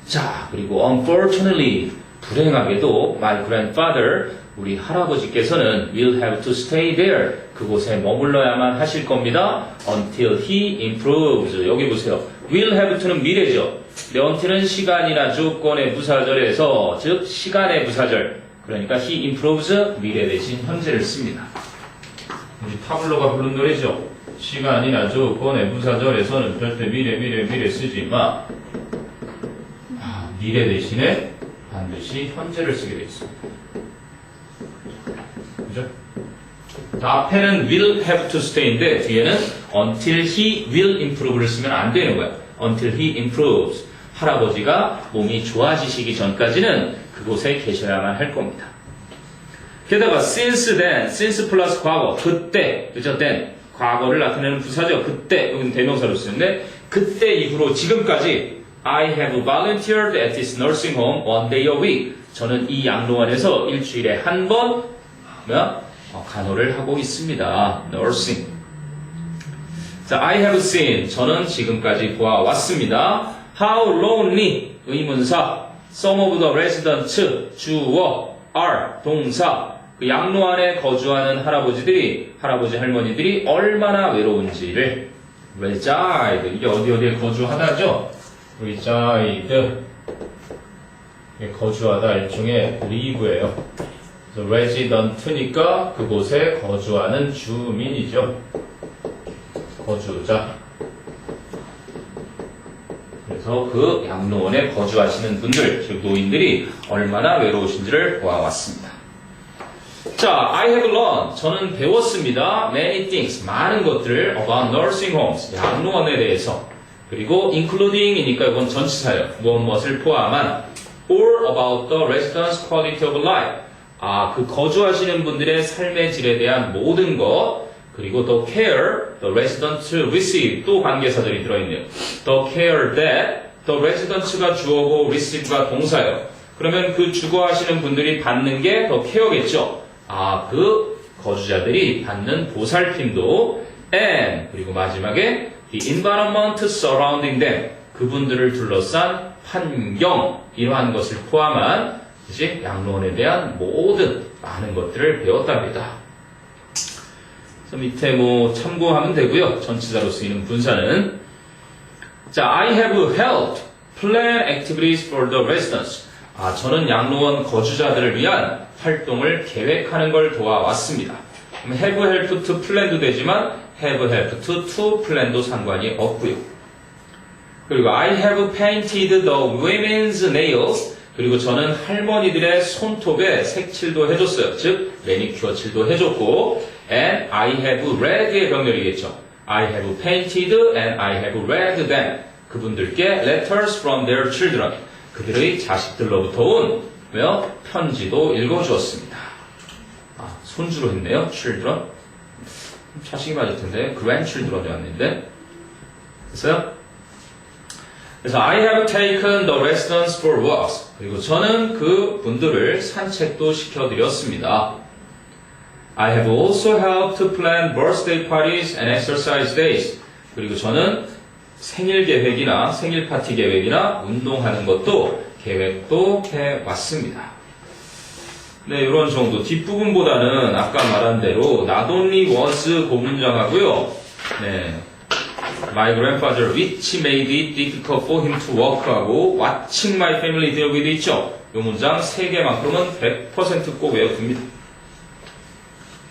[SPEAKER 2] 자, 그리고 unfortunately 불행하게도 my grandfather 우리 할아버지께서는 will have to stay there. 그곳에 머물러야만 하실 겁니다. until he improves. 여기 보세요. will have to는 미래죠. until은 시간이나 조건의 부사절에서 즉 시간의 부사절. 그러니까 he improves 미래 대신 현재를 씁니다. 우리 타블로가 부른 노래죠. 시간이나 조건의 부사절에서는 절대 미래 쓰지 마. 미래 대신에 반드시 현재를 쓰게 되어 있습니다. 그죠? 앞에는 will have to stay인데 뒤에는 until he will improve를 쓰면 안 되는 거야. until he improves. 할아버지가 몸이 좋아지시기 전까지는 그곳에 계셔야만 할 겁니다. 게다가 since then, since 플러스 과거, 그때, 그죠? then, 과거를 나타내는 부사죠. 그때, 여기는 대명사로 쓰는데 그때 이후로 지금까지 I have volunteered at this nursing home one day a week. 저는 이 양로원에서 일주일에 한 번 간호를 하고 있습니다. nursing. 자, I have seen. 저는 지금까지 보아왔습니다. How lonely. 의문사. Some of the residents. 주어. are. 동사. 그 양로 안에 거주하는 할아버지 할머니들이 얼마나 외로운지를 reside. 이게 어디에 거주하다죠? reside. 거주하다 일종의 live예요. 그래서 resident니까 그곳에 거주하는 주민이죠. 거주자. 그래서 그 양로원에 거주하시는 분들, 즉 노인들이 얼마나 외로우신지를 보아왔습니다. 자, I have learned. 저는 배웠습니다. Many things. 많은 것들을 about nursing homes. 양로원에 대해서. 그리고 including이니까 이건 전치사예요. 무엇을 포함한 or about the residents' quality of life. 그 거주하시는 분들의 삶의 질에 대한 모든 것. 그리고 the care the residents receive. 또 관계사들이 들어있네요. The care that the residents가 주어고 receive가 동사예요. 그러면 그 주거하시는 분들이 받는 게 the care겠죠. 그 거주자들이 받는 보살핌도 and 그리고 마지막에 the environment surrounding them 그분들을 둘러싼 환경 이러한 것을 포함한 이제 양로원에 대한 모든 많은 것들을 배웠답니다. 그래서 밑에 참고하면 되고요. 전치사로 쓰이는 분사는 자, I have helped plan activities for the residents. 저는 양로원 거주자들을 위한 활동을 계획하는 걸 도와왔습니다. have helped to plan도 되지만 have helped to plan도 상관이 없고요. 그리고 I have painted the women's nails. 그리고 저는 할머니들의 손톱에 색칠도 해줬어요. 즉 매니큐어 칠도 해줬고 and I have read의 병렬이겠죠. I have painted and I have read them. 그분들께 letters from their children. 그들의 자식들로부터 온 편지도 읽어주었습니다. 손주로 했네요. children. 자식이 맞을 텐데 grandchildren이 왔는데 됐어요? 그래서 I have taken the residents for walks. 그리고 저는 그 분들을 산책도 시켜드렸습니다. I have also helped to plan birthday parties and exercise days. 그리고 저는 생일 계획이나 생일 파티 계획이나 운동하는 것도 계획도 해왔습니다. 네, 이런 정도. 뒷부분보다는 아까 말한 대로 not only was 고문장하고요. 네, my grandfather which made it difficult for him to walk 하고 watching my family deal with 있죠. 이 문장 3개만큼은 100% 꼭 외워둡니다.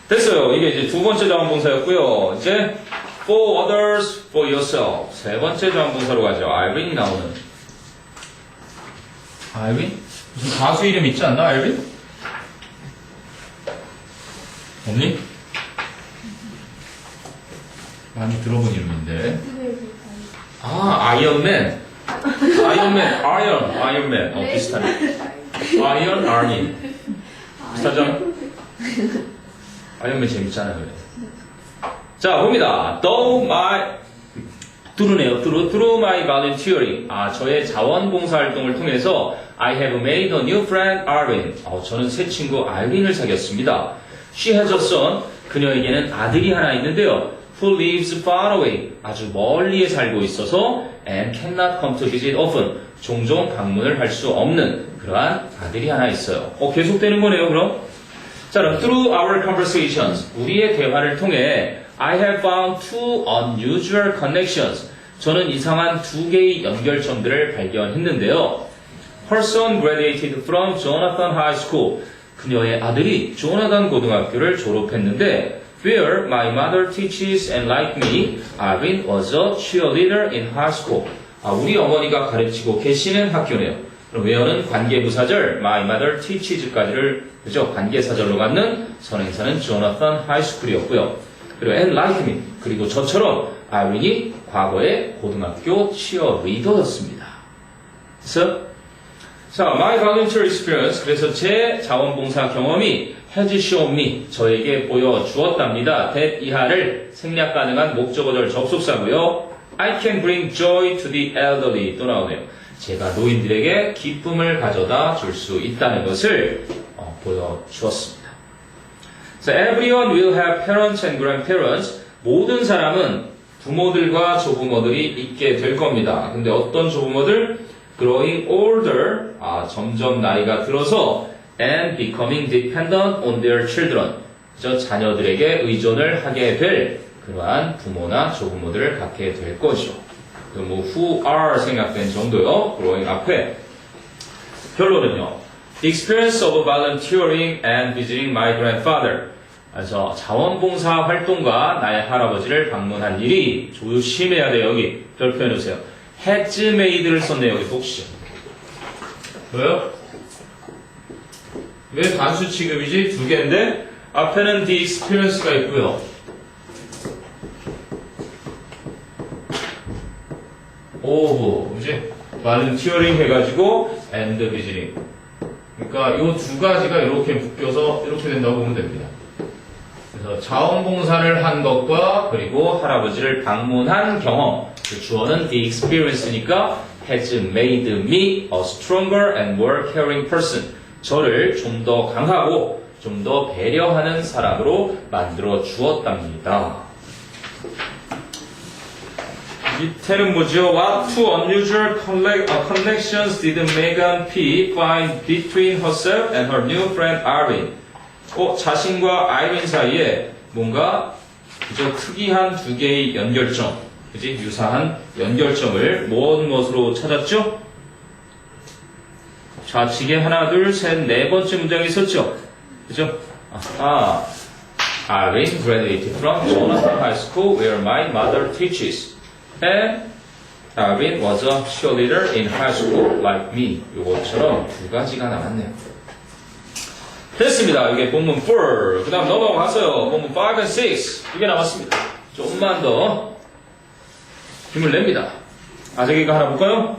[SPEAKER 2] 됐어요. 이게 이제 두 번째 자원봉사였고요. 이제 for others, for yourself. 세 번째 자원봉사로 가죠. 아이린이 나오는. 아이린? 무슨 가수 이름 있지 않나, 아이린? 없니? 많이 들어본 이름인데. 아이언맨. 아이언맨. 비슷하네. 아이언, 아니. 비슷하잖아? 아이언맨 재밌잖아요, 그래. 자, 봅니다. Through my volunteering. 저의 자원봉사 활동을 통해서 I have made a new friend, Arvin. 저는 새 친구 아이린을 사귀었습니다. She has a son. 그녀에게는 아들이 하나 있는데요. Who lives far away. 아주 멀리에 살고 있어서 and cannot come to visit often. 종종 방문을 할 수 없는 그러한 아들이 하나 있어요. 계속되는 거네요, 그럼. 자, 그럼 through our conversations. 우리의 대화를 통해 I have found two unusual connections. 저는 이상한 2개의 연결점들을 발견했는데요. Her son graduated from Jonathan High School. 그녀의 아들이 조나단 고등학교를 졸업했는데 where my mother teaches and like me, Arvin was a cheerleader in high school. 우리 어머니가 가르치고 계시는 학교네요. 그럼 where는 관계부사절 my mother teaches까지를 그죠? 관계사절로 갖는 선행사는 Jonathan High School이었고요. 그리고 and like me 그리고 저처럼 아이린이 과거에 고등학교 치어리더였습니다. 그래서 자, my volunteer experience 그래서 제 자원봉사 경험이 has shown me 저에게 보여주었답니다. that 이하를 생략 가능한 목적어절 접속사고요. I can bring joy to the elderly 또 나오네요. 제가 노인들에게 기쁨을 가져다 줄 수 있다는 것을 보여주었습니다. So everyone will have parents and grandparents. 모든 사람은 부모들과 조부모들이 있게 될 겁니다. 근데 어떤 조부모들? Growing older, 점점 나이가 들어서 and becoming dependent on their children. 저 자녀들에게 의존을 하게 될 그러한 부모나 조부모들을 갖게 될 것이죠. 뭐 who are 생략된 정도요. growing 앞에. 결론은요. The experience of volunteering and visiting my grandfather. 그래서 자원봉사 활동과 나의 할아버지를 방문한 일이 조심해야 돼요. 여기 별표 해놓으세요. has made를 썼네요. 여기 복시. 왜요? 왜 단수 취급이지? 두 개인데 앞에는 the experience가 있고요. 오브, 그지? volunteering 해가지고 and visiting. 그러니까 이 두 가지가 이렇게 묶여서 이렇게 된다고 보면 됩니다. 그래서 자원봉사를 한 것과 그리고 할아버지를 방문한 경험. 그 주어는 the experience니까 has made me a stronger and more caring person. 저를 좀 더 강하고 좀 더 배려하는 사람으로 만들어 주었답니다. 밑에는 뭐죠? What two unusual connections did Megan P. find between herself and her new friend Irene? 자신과 아이린 사이에 뭔가 그저 특이한 두 개의 연결점, 그지? 유사한 연결점을 무엇으로 찾았죠? 좌측에 하나, 둘, 셋, 네 번째 문장이 있었죠? 그죠? Irene graduated from Jonathan High School where my mother teaches. And Irene was a cheerleader in high school like me. 이것처럼 두 가지가 나왔네요. 됐습니다. 이게 본문 4. 그 다음 넘어가서요. 본문 5 and 6. 이게 남았습니다. 좀만 더 힘을 냅니다. 아재개가 하나 볼까요?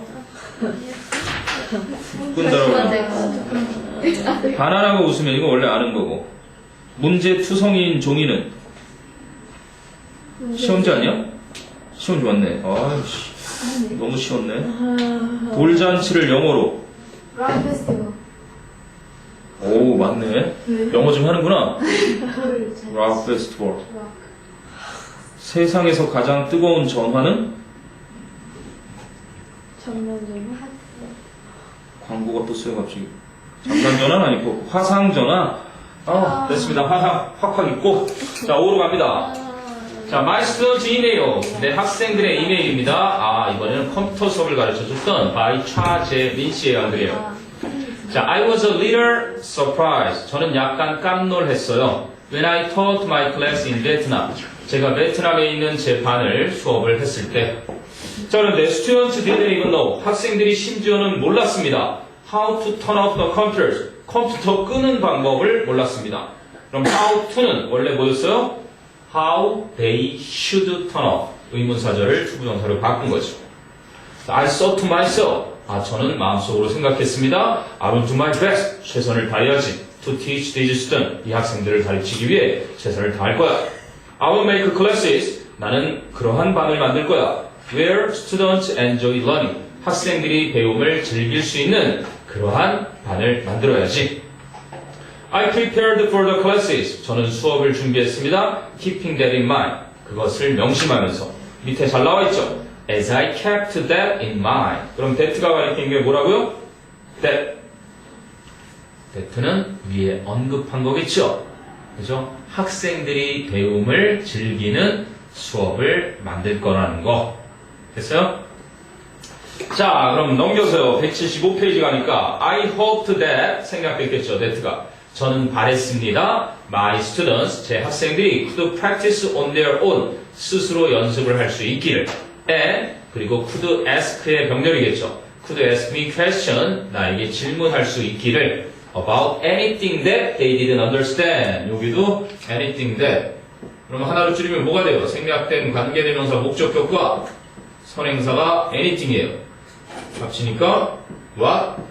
[SPEAKER 2] 바나나가 웃으면 이거 원래 아는 거고. 문제 투성이인 종이는 시험지 아니야? 시험 좋았네. 아이씨, 너무 쉬웠네. 돌잔치를 영어로.
[SPEAKER 3] 락 페스티벌.
[SPEAKER 2] 오, 맞네. 영어 좀 하는구나. 락 페스티벌. 세상에서 가장 뜨거운 전화는?
[SPEAKER 4] 장난전화?
[SPEAKER 2] 광고가 떴어요, 갑자기. 장난전화는 아니고, 화상전화. 됐습니다. 화상, 확확 있고. 자, 5로 갑니다. 자, my student 이메일. 내 학생들의 이메일입니다. 이번에는 컴퓨터 수업을 가르쳐줬던 by 차재민 씨의 아들이에요. 자, I was a little surprised. 저는 약간 깜놀했어요. When I taught my class in Vietnam. 제가 베트남에 있는 제 반을 수업을 했을 때. 자, 그런데 students didn't even know. 학생들이 심지어는 몰랐습니다. How to turn off the computers. 컴퓨터 끄는 방법을 몰랐습니다. 그럼 how to는 원래 뭐였어요? How they should turn off. 의문사절을 투부정사로 바꾼 거죠. I thought to myself. 저는 마음속으로 생각했습니다. I will do my best. 최선을 다해야지. To teach these students. 이 학생들을 가르치기 위해 최선을 다할 거야. I will make classes. 나는 그러한 반을 만들 거야. Where students enjoy learning. 학생들이 배움을 즐길 수 있는 그러한 반을 만들어야지. I prepared for the classes. 저는 수업을 준비했습니다. Keeping that in mind. 그것을 명심하면서. 밑에 잘 나와 있죠? As I kept that in mind. 그럼 that가 가리킨 게 뭐라고요? that는 위에 언급한 거겠죠? 그죠? 학생들이 배움을 즐기는 수업을 만들 거라는 거. 됐어요? 자, 그럼 넘겨서요. 175페이지 가니까 I hoped that 생략됐겠죠, that가. 저는 바랬습니다. My students, 제 학생들이 could practice on their own, 스스로 연습을 할 수 있기를. And, 그리고 could ask의 병렬이겠죠. could ask me question. 나에게 질문할 수 있기를 about anything that they didn't understand. 여기도 anything that. 그러면 하나로 줄이면 뭐가 돼요? 생략된 관계대명사 목적격과 선행사가 anything이에요. 합치니까 what?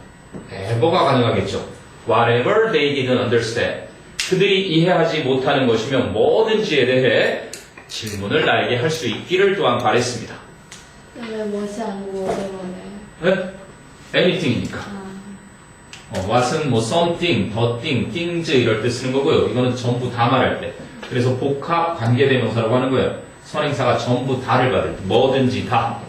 [SPEAKER 2] ever가 가능하겠죠. Whatever they didn't understand. 그들이 이해하지 못하는 것이면 뭐든지에 대해 질문을 나에게 할 수 있기를 또한 바랬습니다.
[SPEAKER 4] 왜 뭐지 않고 오래만에?
[SPEAKER 2] 네? anything이니까. what은 뭐 something, the thing, things 이럴 때 쓰는 거고요. 이거는 전부 다 말할 때. 그래서 복합 관계대명사라고 하는 거예요. 선행사가 전부 다를 받을 때. 뭐든지 다.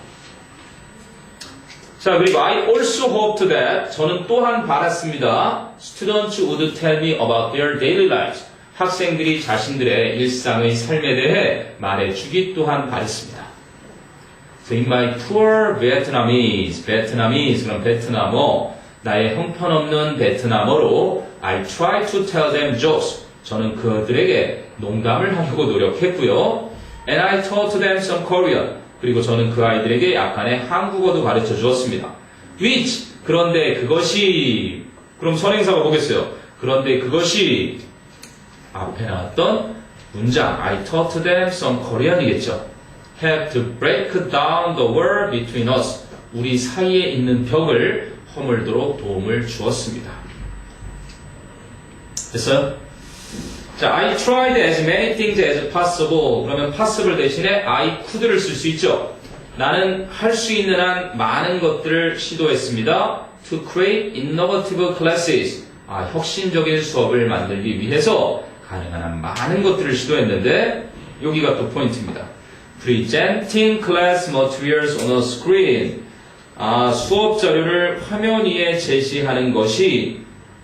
[SPEAKER 2] 자, 그리고 I also hoped that 저는 또한 바랐습니다. Students would tell me about their daily lives. 학생들이 자신들의 일상의 삶에 대해 말해주기 또한 바랬습니다. So in my poor Vietnamese, 그럼 베트남어, 나의 형편없는 베트남어로 I try to tell them jokes. 저는 그들에게 농담을 하려고 노력했고요. And I taught them some Korean. 그리고 저는 그 아이들에게 약간의 한국어도 가르쳐 주었습니다. Which, 그런데 그것이, 그럼 선행사가 보겠어요. 그런데 그것이 앞에 나왔던 문장 I taught them some Korean이겠죠. Have to break down the wall between us. 우리 사이에 있는 벽을 허물도록 도움을 주었습니다. 됐어요? 자, I tried as many things as possible. 그러면 possible 대신에 I could를 쓸 수 있죠. 나는 할 수 있는 한 많은 것들을 시도했습니다. To create innovative classes. 혁신적인 수업을 만들기 위해서 가능한 한 많은 것들을 시도했는데 여기가 또 포인트입니다. Presenting class materials on a screen. 수업 자료를 화면 위에 제시하는 것이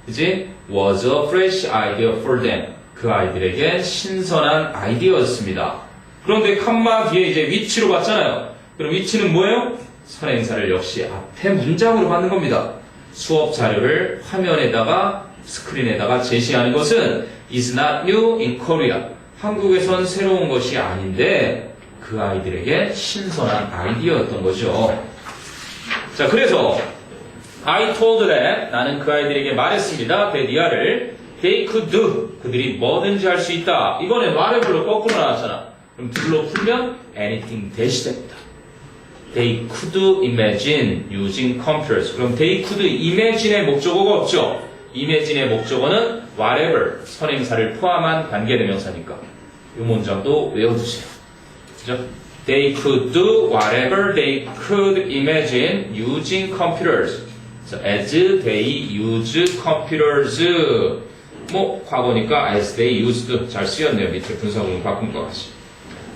[SPEAKER 2] 그지? Was a fresh idea for them. 그 아이들에게 신선한 아이디어였습니다. 그런데 컴마 뒤에 이제 위치로 봤잖아요. 그럼 위치는 뭐예요? 선행사를 역시 앞에 문장으로 받는 겁니다. 수업 자료를 화면에다가 스크린에다가 제시하는 것은 is not new in Korea. 한국에선 새로운 것이 아닌데 그 아이들에게 신선한 아이디어였던 거죠. 자, 그래서 I told them, 나는 그 아이들에게 말했습니다. 베디아를 They could do. 그들이 뭐든지 할 수 있다. 이번에 whatever로 거꾸로 나왔잖아. 그럼 둘로 풀면 anything 대시됩니다. They could imagine using computers. 그럼 they could imagine의 목적어가 없죠. imagine의 목적어는 whatever, 선행사를 포함한 관계대명사니까. 이 문장도 외워두세요. 그죠? They could do whatever they could imagine using computers. So as they use computers. 뭐 과거니까 as they used 잘 쓰였네요. 밑에 분사구문 바꾼 것 같이.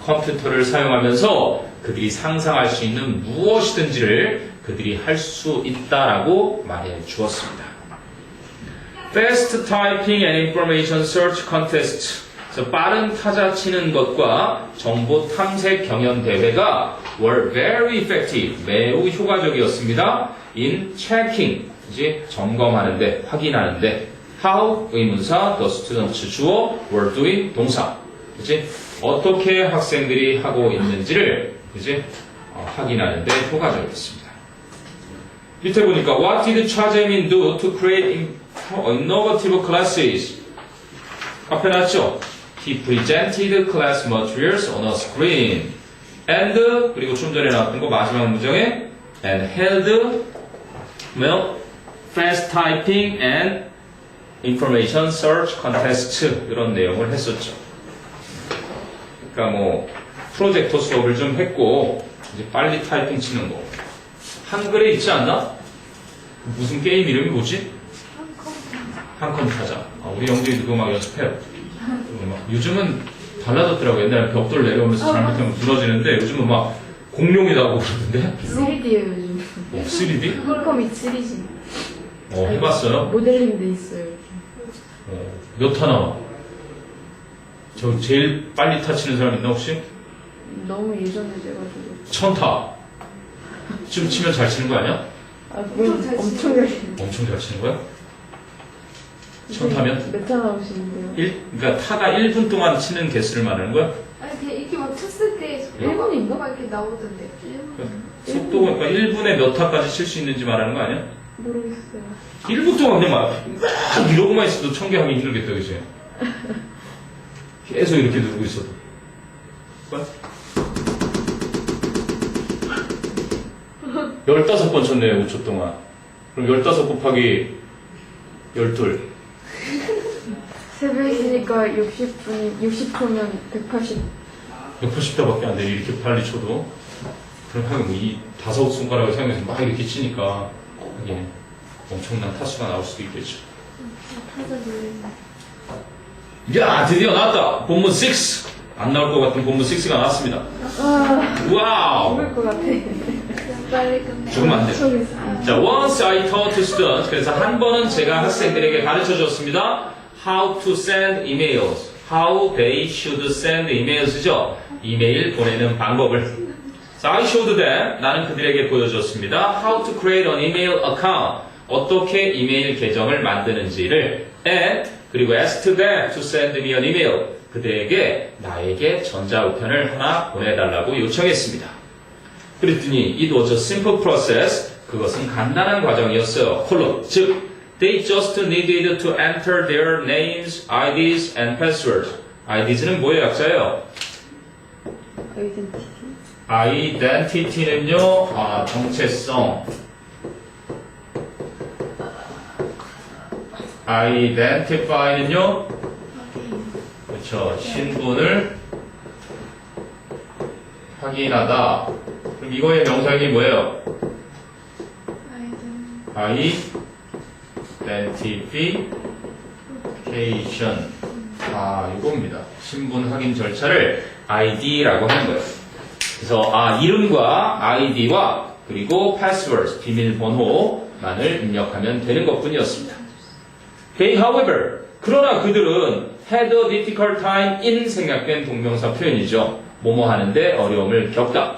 [SPEAKER 2] 컴퓨터를 사용하면서 그들이 상상할 수 있는 무엇이든지를 그들이 할 수 있다라고 말해 주었습니다. Fast Typing and Information Search Contest. 빠른 타자 치는 것과 정보 탐색 경연 대회가 were very effective. 매우 효과적이었습니다. In checking. 이제 점검하는데, 확인하는데. How 의문사, the students 주어, were doing 동사. 그치? 어떻게 학생들이 하고 있는지를 그치? 확인하는데 효과적이었습니다. 밑에 보니까 What did Cha Jae-min do to create innovative classes? 앞에 나왔죠? He presented class materials on a screen. And 그리고 좀 전에 나왔던 거 마지막 문장에 and held well, fast typing and information search contest 이런 내용을 했었죠. 그러니까 뭐 프로젝터 수업을 좀 했고 이제 빨리 타이핑 치는 거 한글에 있지 않나? 무슨 게임 이름이 뭐지? 한컴 타자. 우리 영재이도 그거 막 연습해요. 요즘은 달라졌더라고요. 옛날에 벽돌 내려오면서 잘못하면 부러지는데 요즘은 막 공룡이라고 그러던데.
[SPEAKER 1] 3D예요 요즘.
[SPEAKER 2] 3D?
[SPEAKER 1] 홀컴이 3D.
[SPEAKER 2] 해봤어요?
[SPEAKER 1] 모델링돼 있어요.
[SPEAKER 2] 몇 하나? 저 제일 빨리 타치는 사람 있나 혹시?
[SPEAKER 1] 너무 예전에 돼가지고.
[SPEAKER 2] 1000타. 좀 치면 잘 치는 거 아니야?
[SPEAKER 1] 엄청 잘
[SPEAKER 2] 엄청 잘 치는 거야? 1000타면?
[SPEAKER 1] 몇타 나오시는데요?
[SPEAKER 2] 그러니까 타가 1분 동안 치는 개수를 말하는 거야?
[SPEAKER 3] 아니, 이렇게 막 쳤을 때
[SPEAKER 1] 1분인가?
[SPEAKER 3] 막 이렇게 나오던데.
[SPEAKER 2] 속도가 그러니까 1분에 몇 타까지 칠 수 있는지 말하는 거 아니야?
[SPEAKER 1] 모르겠어요.
[SPEAKER 2] 1분 동안 그냥 막 이러고만 있어도 1000개 하기 힘들겠다, 그치? 계속 이렇게 누르고 있어도. 봐? 15번 쳤네요, 5초 동안. 그럼 15 곱하기 12.
[SPEAKER 1] 새벽이니까 60초면 180.
[SPEAKER 2] 180대밖에 안 돼, 이렇게 빨리 쳐도. 그럼 하긴 뭐이 5손가락을 사용해서 막 이렇게 치니까, 하긴 엄청난 타수가 나올 수도 있겠죠. 야, 드디어 나왔다! 본문 6! 안 나올 것 같은 본문 6가 나왔습니다. 와우!
[SPEAKER 1] 죽을 것 같아.
[SPEAKER 3] 빨리 끝내.
[SPEAKER 2] 죽으면 안 돼. 자, once I taught students. 그래서 한 번은 제가 학생들에게 가르쳐 줬습니다. How to send emails. How they should send emails죠. 이메일 보내는 방법을. So I showed them. 나는 그들에게 보여줬습니다. How to create an email account. 어떻게 이메일 계정을 만드는지를. And 그리고 asked them to send me an email. 그들에게 나에게 전자우편을 하나 보내달라고 요청했습니다. 그랬더니 it was a simple process. 그것은 간단한 과정이었어요. 콜론. 즉, they just needed to enter their names, IDs, and passwords. IDs는 뭐의 약자예요? identity는요, 정체성. identify는요, 그렇죠. 신분을 확인하다. 그럼 이거의 명사형이 뭐예요? identification. 이겁니다. 신분 확인 절차를 ID라고 하는 거예요. 그래서 이름과 ID와 그리고 passwords, 비밀번호만을 입력하면 되는 것뿐이었습니다. They, however, 그러나 그들은 had a difficult time in 생략된 동명사 표현이죠. 뭐뭐 하는데 어려움을 겪다.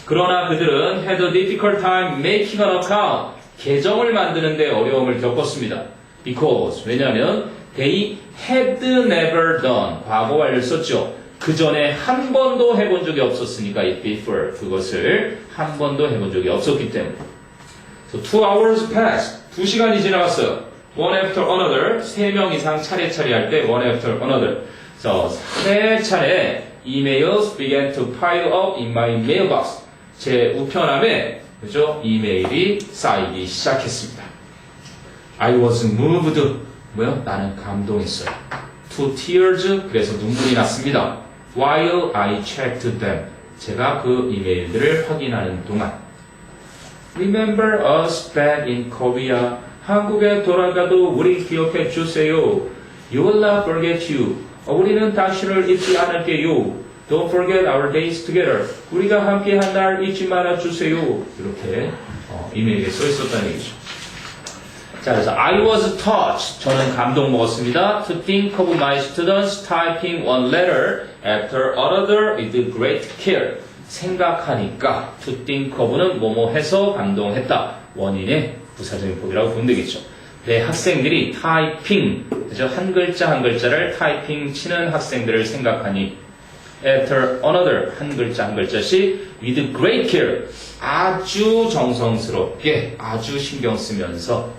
[SPEAKER 2] 그러나 그들은 had a difficult time making an account. 계정을 만드는데 어려움을 겪었습니다. Because, 왜냐하면 they had never done. 과거 완료를 썼죠. 그 전에 한 번도 해본 적이 없었으니까 it before. 그것을 한 번도 해본 적이 없었기 때문에. So 2 hours passed. 2시간이 지나갔어요. One after another. 3명 이상 차례차례 할 때 one after another. So, 차례차례 emails began to pile up in my mailbox. 제 우편함에 그죠? 이메일이 쌓이기 시작했습니다. I was moved. 뭐요? 나는 감동했어요. To tears. 그래서 눈물이 났습니다. While I checked them. 제가 그 이메일들을 확인하는 동안. Remember us back in Korea. 한국에 돌아가도 우리 기억해 주세요. You will not forget you. 우리는 당신을 잊지 않을게요. Don't forget our days together. 우리가 함께한 날 잊지 말아 주세요. 이렇게 이메일에 써 있었다는 얘기죠. 자, 그래서 I was touched. 저는 감동 먹었습니다. To think of my students typing one letter after another with great care. 생각하니까 to think of는 뭐뭐 해서 감동했다. 원인의 부사적인 법이라고 보면 되겠죠. 내 학생들이 타이핑, 그죠? 한 글자 한 글자를 타이핑 치는 학생들을 생각하니 after another, 한 글자 한 글자씩 with great care, 아주 정성스럽게, 아주 신경 쓰면서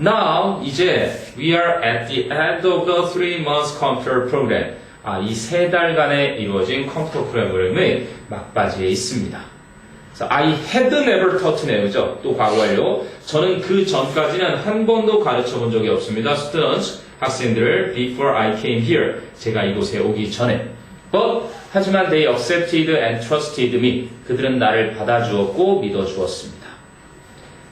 [SPEAKER 2] now, 이제 we are at the end of the 3 months computer program. 이 3달간에 이루어진 컴퓨터 프로그램의 막바지에 있습니다. 그래서 I had never taught네요. 그죠? 또 과거 완료. 저는 그 전까지는 한 번도 가르쳐 본 적이 없습니다. Students, 학생들을 before I came here. 제가 이곳에 오기 전에. But, 하지만 they accepted and trusted me. 그들은 나를 받아주었고 믿어주었습니다.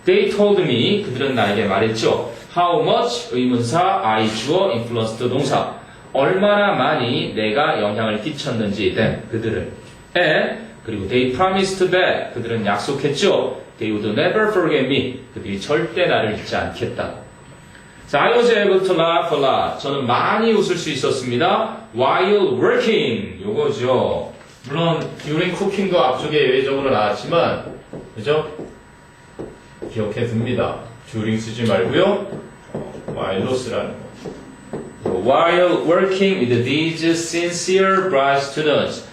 [SPEAKER 2] They told me, 그들은 나에게 말했죠. How much, 의문사, I 주어, influenced 동사. 얼마나 많이 내가 영향을 끼쳤는지, them, 그들은. And, 그리고 they promised that, 그들은 약속했죠. They would never forget me. 그들이 절대 나를 잊지 않겠다. 자, I was able to laugh a lot. 저는 많이 웃을 수 있었습니다. While working. 요거죠. 물론, during cooking도 앞쪽에 예외적으로 나왔지만, 그죠? 기억해 둡니다. during 쓰지 말고요. while로 쓰라는 거. While working with these sincere, bright students.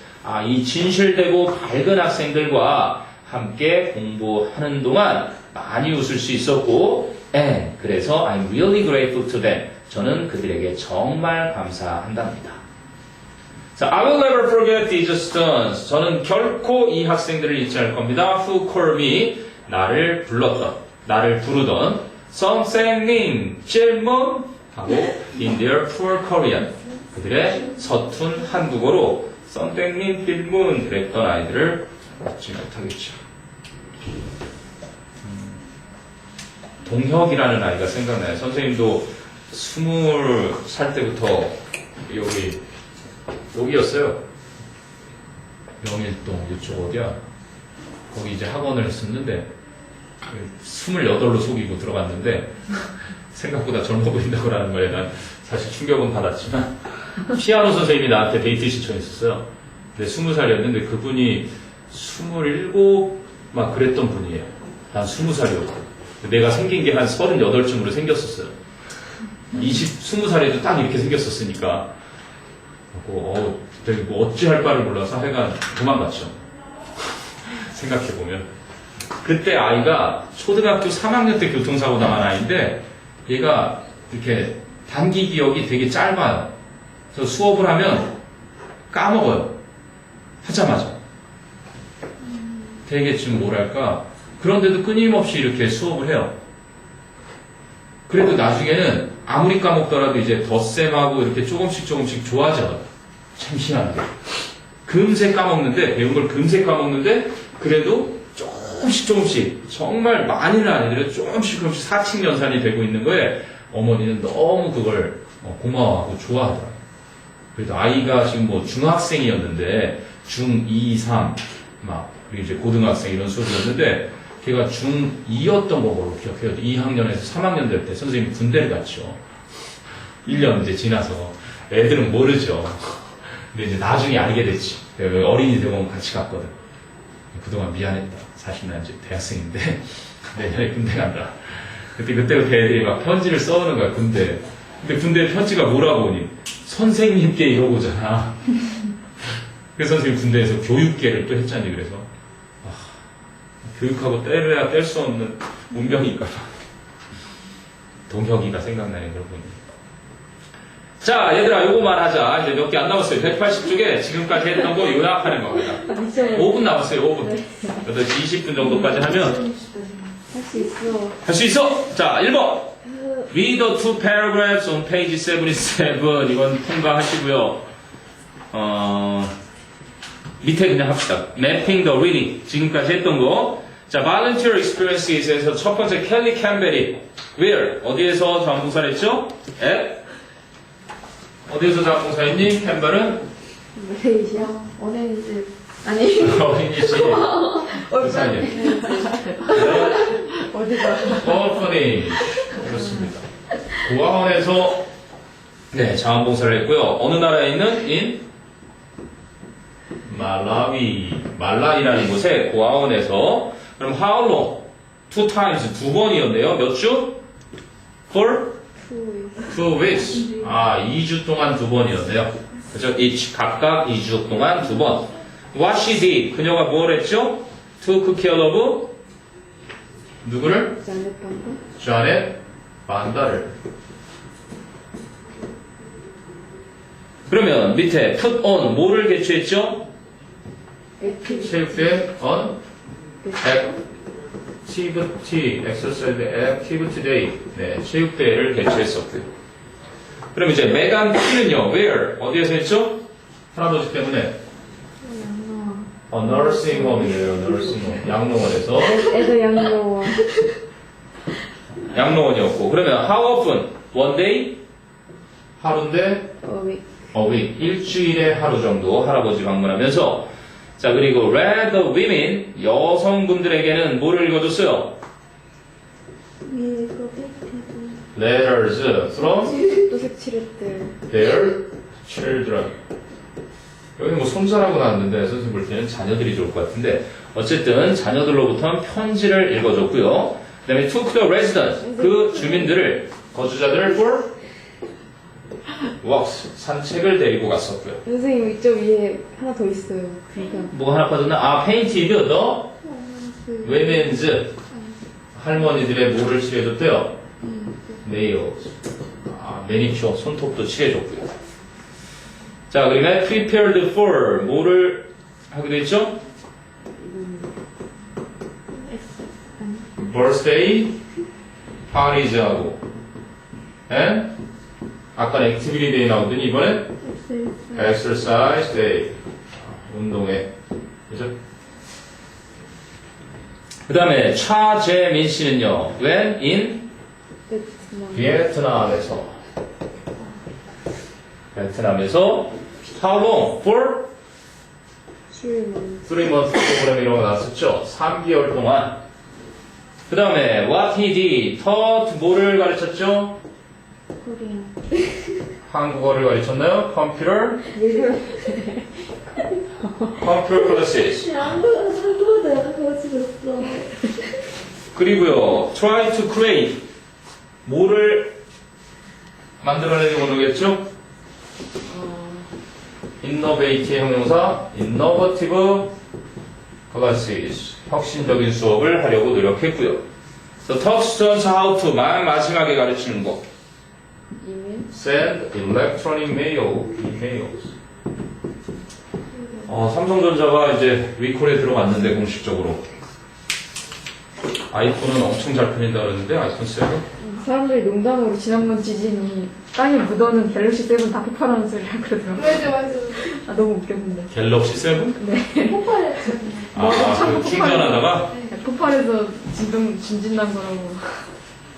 [SPEAKER 2] 이 진실되고 밝은 학생들과 함께 공부하는 동안 많이 웃을 수 있었고, and 그래서 I'm really grateful to them. 저는 그들에게 정말 감사한답니다. 자, I will never forget these students. 저는 결코 이 학생들을 잊지 않을 겁니다. Who called me. 나를 불렀던, 나를 부르던 선생님, 찔문 하고 in their poor Korean. 그들의 서툰 한국어로 선생님, 찔문 그랬던 아이들을 잊지 못하겠죠. 동혁이라는 아이가 생각나요. 선생님도 20살 때부터 여기였어요. 명일동 이쪽 어디야? 거기 이제 학원을 했었는데 28로 속이고 들어갔는데 생각보다 젊어 보인다고 하는 거에 난 사실 충격은 받았지만 피아노 선생님이 나한테 데이트 신청했었어요. 근데 20살이었는데 그분이 27 막 그랬던 분이에요. 난 20살이었고 내가 생긴 게 한 38쯤으로 생겼었어요. 20살에도 딱 이렇게 생겼었으니까 그때 뭐 어찌할 바를 몰라서 하여간 도망갔죠. 생각해보면 그때 아이가 초등학교 3학년 때 교통사고 당한 아이인데 얘가 이렇게 단기 기억이 되게 짧아요. 그래서 수업을 하면 까먹어요. 하자마자 되게 좀 뭐랄까 그런데도 끊임없이 이렇게 수업을 해요. 그래도 나중에는 아무리 까먹더라도 이제 덧셈하고 이렇게 조금씩 좋아져요. 참 희한하게. 금세 까먹는데, 배운 걸 금세 까먹는데, 그래도 조금씩, 정말 많이는 아니더라도 조금씩 사칙연산이 되고 있는 거에 어머니는 너무 그걸 고마워하고 좋아하더라고요. 그래도 아이가 지금 뭐 중학생이었는데, 중2, 3, 그리고 이제 고등학생 이런 수업이었는데, 걔가 중2였던 거로 기억해요. 2학년에서 3학년 될 때 선생님이 군대를 갔죠. 1년 이제 지나서. 애들은 모르죠. 근데 이제 나중에 알게 됐지. 어린이 대공원 같이 갔거든. 그동안 미안했다. 사실 난 이제 대학생인데, 내년에 군대 간다. 그때부터 애들이 막 편지를 써오는 거야, 군대. 근데 군대 편지가 뭐라고 오니? 선생님께 이러고잖아. 그래서 선생님 군대에서 교육계를 또 했잖니, 그래서. 교육하고 떼야 뗄 수 없는 운명인가 봐. 동혁이가 생각나네, 그러고 보니. 자, 얘들아, 요거만 하자. 이제 몇 개 안 남았어요. 180쪽에 지금까지 했던 거 요약하는 겁니다. 5분 남았어요, 5분. 8시 20분 정도까지 하면.
[SPEAKER 4] 할 수 있어.
[SPEAKER 2] 할 수 있어! 자, 1번. Read the two paragraphs on page 77. 이건 통과하시고요. 밑에 그냥 합시다. Mapping the reading. 지금까지 했던 거. 자, volunteer experiences에서 첫 번째 켈리 캠벨이 where? 어디에서 자원봉사를 했죠? at? 어디에서 자원봉사했니? 캠벨은?
[SPEAKER 4] 메이시아. 어린이집. 아니.
[SPEAKER 2] 어린이집. 이상해.
[SPEAKER 4] 어디가?
[SPEAKER 2] orphanage. 그렇습니다. 고아원에서 네, 자원봉사를 했고요. 어느 나라에 있는? in? 말라위라는 곳에 고아원에서 그럼 how long? 2 times 2번이었네요. 몇 주? for? 2 weeks. 2주 동안 2번이었네요. 그죠? each 각각 2주 동안 2번. What she did? 그녀가 뭘 했죠? took care of 누구를? 자넷 반다를. 그러면 밑에 put on 뭐를 개최했죠? 체육대회 on activity exercise activity day 네, 체육대회를 개최했었고요. 그럼 이제 메간 키는요 where 어디에서 했죠? 할아버지 때문에 nursing home이에요. nursing home 양로원에서
[SPEAKER 4] 애도 양로원.
[SPEAKER 2] 양로원이었고 그러면 how often one day 하루인데
[SPEAKER 4] A week.
[SPEAKER 2] 일주일에 하루 정도 할아버지 방문하면서 자 그리고 read the women 여성분들에게는 뭐를 읽어줬어요? letters from
[SPEAKER 4] 또 색칠했대.
[SPEAKER 2] their children 여기 뭐 손자라고 나왔는데 선생님 볼 때는 자녀들이 좋을 것 같은데 어쨌든 자녀들로부터 편지를 읽어줬고요. 그 다음에 took the residents 그 주민들을 거주자들을 for walks 산책을 데리고 갔었고요.
[SPEAKER 4] 선생님 이쪽 위에 하나 더 있어요. 그러니까
[SPEAKER 2] 뭐가 하나 빠졌나? painted the women's 할머니들의 뭐를 칠해줬대요? nails. 매니큐어 손톱도 칠해줬고요. 자, 그러면 prepared for 뭐를 하게 되죠? birthday parties 하고 and 아까 activity day 나오더니 이번엔 exercise day 운동회 그죠? 그 다음에 차재민 씨는요 when in 베트남에서 how long for 3 months 프로그램 이런 거 나왔었죠 3개월 동안 그 다음에 what he did taught 뭐를 가르쳤죠?
[SPEAKER 4] 코리안.
[SPEAKER 2] 한국어를 가르쳤나요? 컴퓨터 classes
[SPEAKER 4] 한국어 내가 가르쳤어.
[SPEAKER 2] 그리고요 try to create 뭐를 만들어내는 거겠죠? innovate의 형용사 innovative classes 혁신적인 수업을 하려고 노력했고요. So taught students how to 마지막에 가르치는 거
[SPEAKER 4] 이메일?
[SPEAKER 2] send electronic mail emails 삼성전자가 이제 위콜에 들어갔는데 공식적으로 아이폰은 엄청 잘 팔린다 그러는데 아이폰 7
[SPEAKER 1] 사람들이 농담으로 지난번 지진이 땅에 묻어는 갤럭시 7 다 폭발하는 소리 하거든요.
[SPEAKER 3] 맞아.
[SPEAKER 1] 너무 웃겼는데.
[SPEAKER 2] 갤럭시 7?
[SPEAKER 3] 폭발했잖아요.
[SPEAKER 2] 그 충전하다가
[SPEAKER 1] 폭발해서 진진 난 거라고.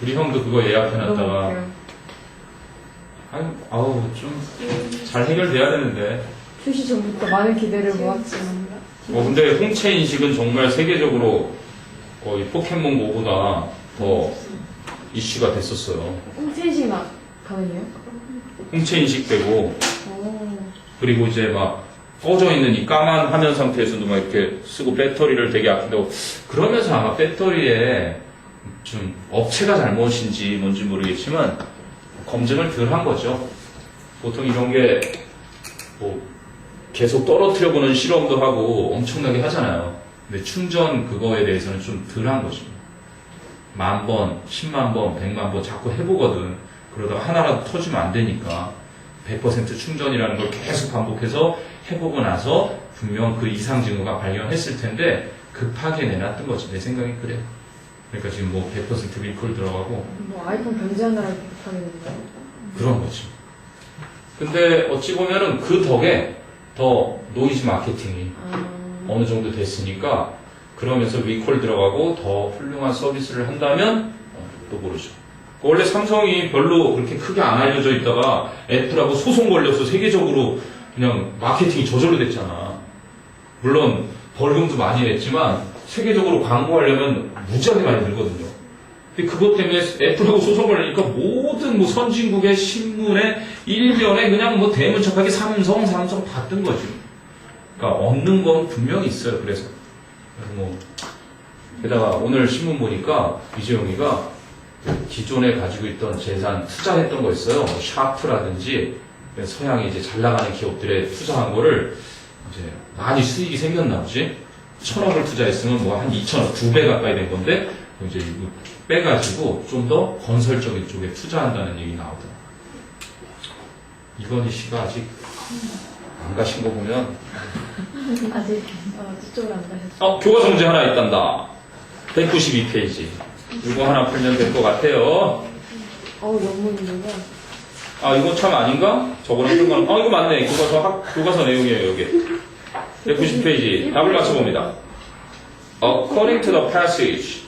[SPEAKER 2] 우리 형도 그거
[SPEAKER 1] 너무
[SPEAKER 2] 예약해놨다가
[SPEAKER 1] 웃겨요.
[SPEAKER 2] 아우 좀 잘 해결돼야 되는데
[SPEAKER 1] 출시 전부터 많은 기대를 모았지만.
[SPEAKER 2] 근데 홍채 인식은 정말 세계적으로 거의 포켓몬고보다 더 이슈가 됐었어요.
[SPEAKER 1] 홍채식나 가능해요?
[SPEAKER 2] 홍채 인식되고 그리고 이제 막 꺼져 있는 이 까만 화면 상태에서도 막 이렇게 쓰고 배터리를 되게 아낀다고 그러면서 아마 배터리에 좀 업체가 잘못인지 뭔지 모르겠지만 검증을 덜 한 거죠. 보통 이런 게 뭐 계속 떨어뜨려 보는 실험도 하고 엄청나게 하잖아요. 근데 충전 그거에 대해서는 좀 덜 한 거죠. 10,000번, 100,000번, 100만 번 자꾸 해보거든. 그러다가 하나라도 터지면 안 되니까 100% 충전이라는 걸 계속 반복해서 해보고 나서 분명 그 이상 징후가 발견했을 텐데 급하게 내놨던 거지. 내 생각이 그래. 그러니까 지금 뭐 100% 리콜 들어가고
[SPEAKER 1] 뭐 아이폰 변제하느라 이렇게 못하겠는데요?
[SPEAKER 2] 그런 거지. 근데 어찌 보면은 그 덕에 더 노이즈 마케팅이 어느 정도 됐으니까 그러면서 리콜 들어가고 더 훌륭한 서비스를 한다면 또 모르죠. 원래 삼성이 별로 그렇게 크게 안 알려져 있다가 애플하고 소송 걸려서 세계적으로 그냥 마케팅이 저절로 됐잖아. 물론 벌금도 많이 냈지만 세계적으로 광고하려면 무지하게 많이 들거든요. 근데 그것 때문에 애플하고 소송 걸리니까 모든 뭐 선진국의 신문에 일면에 그냥 뭐 대문짝하게 삼성 다 뜬 거지. 그러니까 얻는 건 분명히 있어요. 그래서 뭐 게다가 오늘 신문 보니까 이재용이가 기존에 가지고 있던 재산 투자했던 거 있어요. 샤프라든지 서양에 이제 잘 나가는 기업들에 투자한 거를 이제 많이 수익이 생겼나 보지. 1,000억을 투자했으면 뭐 한 2,000억, 2배 가까이 된 건데 이제 이거 빼가지고 좀 더 건설적인 쪽에 투자한다는 얘기 나오더라고요. 이건희 씨가 아직 안 가신 거 보면
[SPEAKER 1] 아직 그쪽으로 안 가셨어요.
[SPEAKER 2] 교과서 문제 하나 있단다. 192페이지. 이거 하나 풀면 될 것 같아요.
[SPEAKER 4] 너무 힘들어.
[SPEAKER 2] 이거 참 아닌가? 저거랑 상관. 이거 맞네. 교과서 내용이에요, 여기. 190페이지. 답을 맞춰봅니다. According to the passage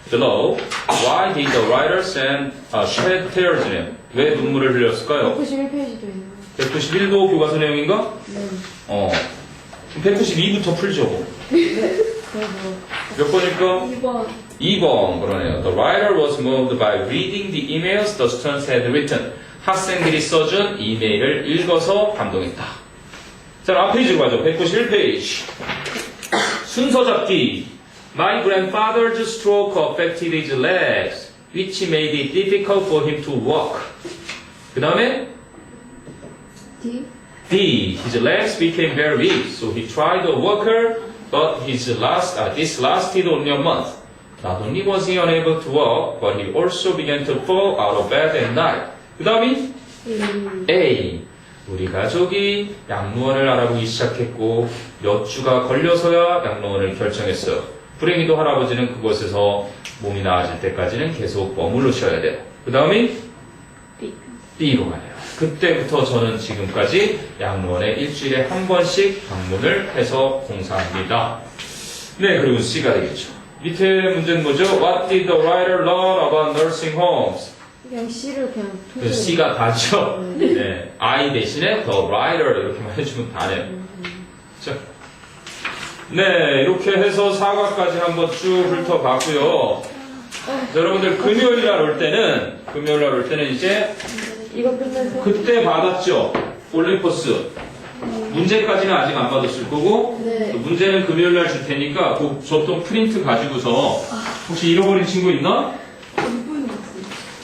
[SPEAKER 2] below, why did the writer shed tears in him? 왜 눈물을 흘렸을까요?
[SPEAKER 1] 91페이지도 있는
[SPEAKER 2] 191도 교과서 내용인가?
[SPEAKER 1] 네.
[SPEAKER 2] 192부터 풀죠. 몇 번일까?
[SPEAKER 1] 2번.
[SPEAKER 2] 2번 그러네요. The writer was moved by reading the emails the students had written. 학생들이 써준 이메일을 읽어서 감동했다. 자, 앞 페이지로 가죠. 191페이지. 순서 잡기. My grandfather's stroke affected his legs, which made it difficult for him to walk. 그 다음에
[SPEAKER 1] D.
[SPEAKER 2] D. His legs became very weak, so he tried a walker but this lasted only a month. Not only was he unable to walk, but he also began to fall out of bed at night. 그 다음이 A. 우리 가족이 양로원을 알아보기 시작했고 몇 주가 걸려서야 양로원을 결정했어요. 불행히도 할아버지는 그곳에서 몸이 나아질 때까지는 계속 머물러셔야 돼요. 그 다음이 B로 가네요. 그때부터 저는 지금까지 양로원에 일주일에 한 번씩 방문을 해서 봉사합니다. 네, 그리고 C가 되겠죠. 밑에 문제는 뭐죠? What did the writer learn about nursing homes?
[SPEAKER 4] 그냥 C를 그냥
[SPEAKER 2] 그래서 C가 다죠. 네, I 대신에 the writer 이렇게만 해주면 다네요. 자, 네, 이렇게 해서 사과까지 한번 쭉 훑어봤고요. 자, 여러분들 금요일 날 올 때는 이제
[SPEAKER 4] 이거 끝내서
[SPEAKER 2] 그때 받았죠. 올림포스. 문제까지는 아직 안 받았을 거고
[SPEAKER 1] 네.
[SPEAKER 2] 문제는 금요일 날 줄 테니까 그 저통 프린트 가지고서 혹시 잃어버린 친구 있나?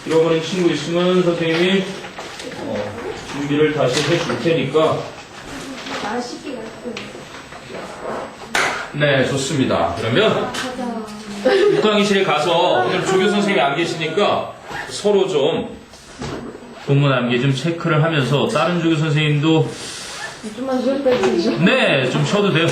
[SPEAKER 2] 잃어버린 친구 있으면 선생님이 준비를 다시 해줄 테니까.
[SPEAKER 3] 맛있게 갈게요.
[SPEAKER 2] 네, 좋습니다. 그러면 6강의실에 가서 오늘 조교 선생님이 안 계시니까 서로 좀 본문 암기 좀 체크를 하면서 다른 조교 선생님도
[SPEAKER 4] 좀만 쉬었다 해주죠.
[SPEAKER 2] 네, 좀 쉬어도 돼요.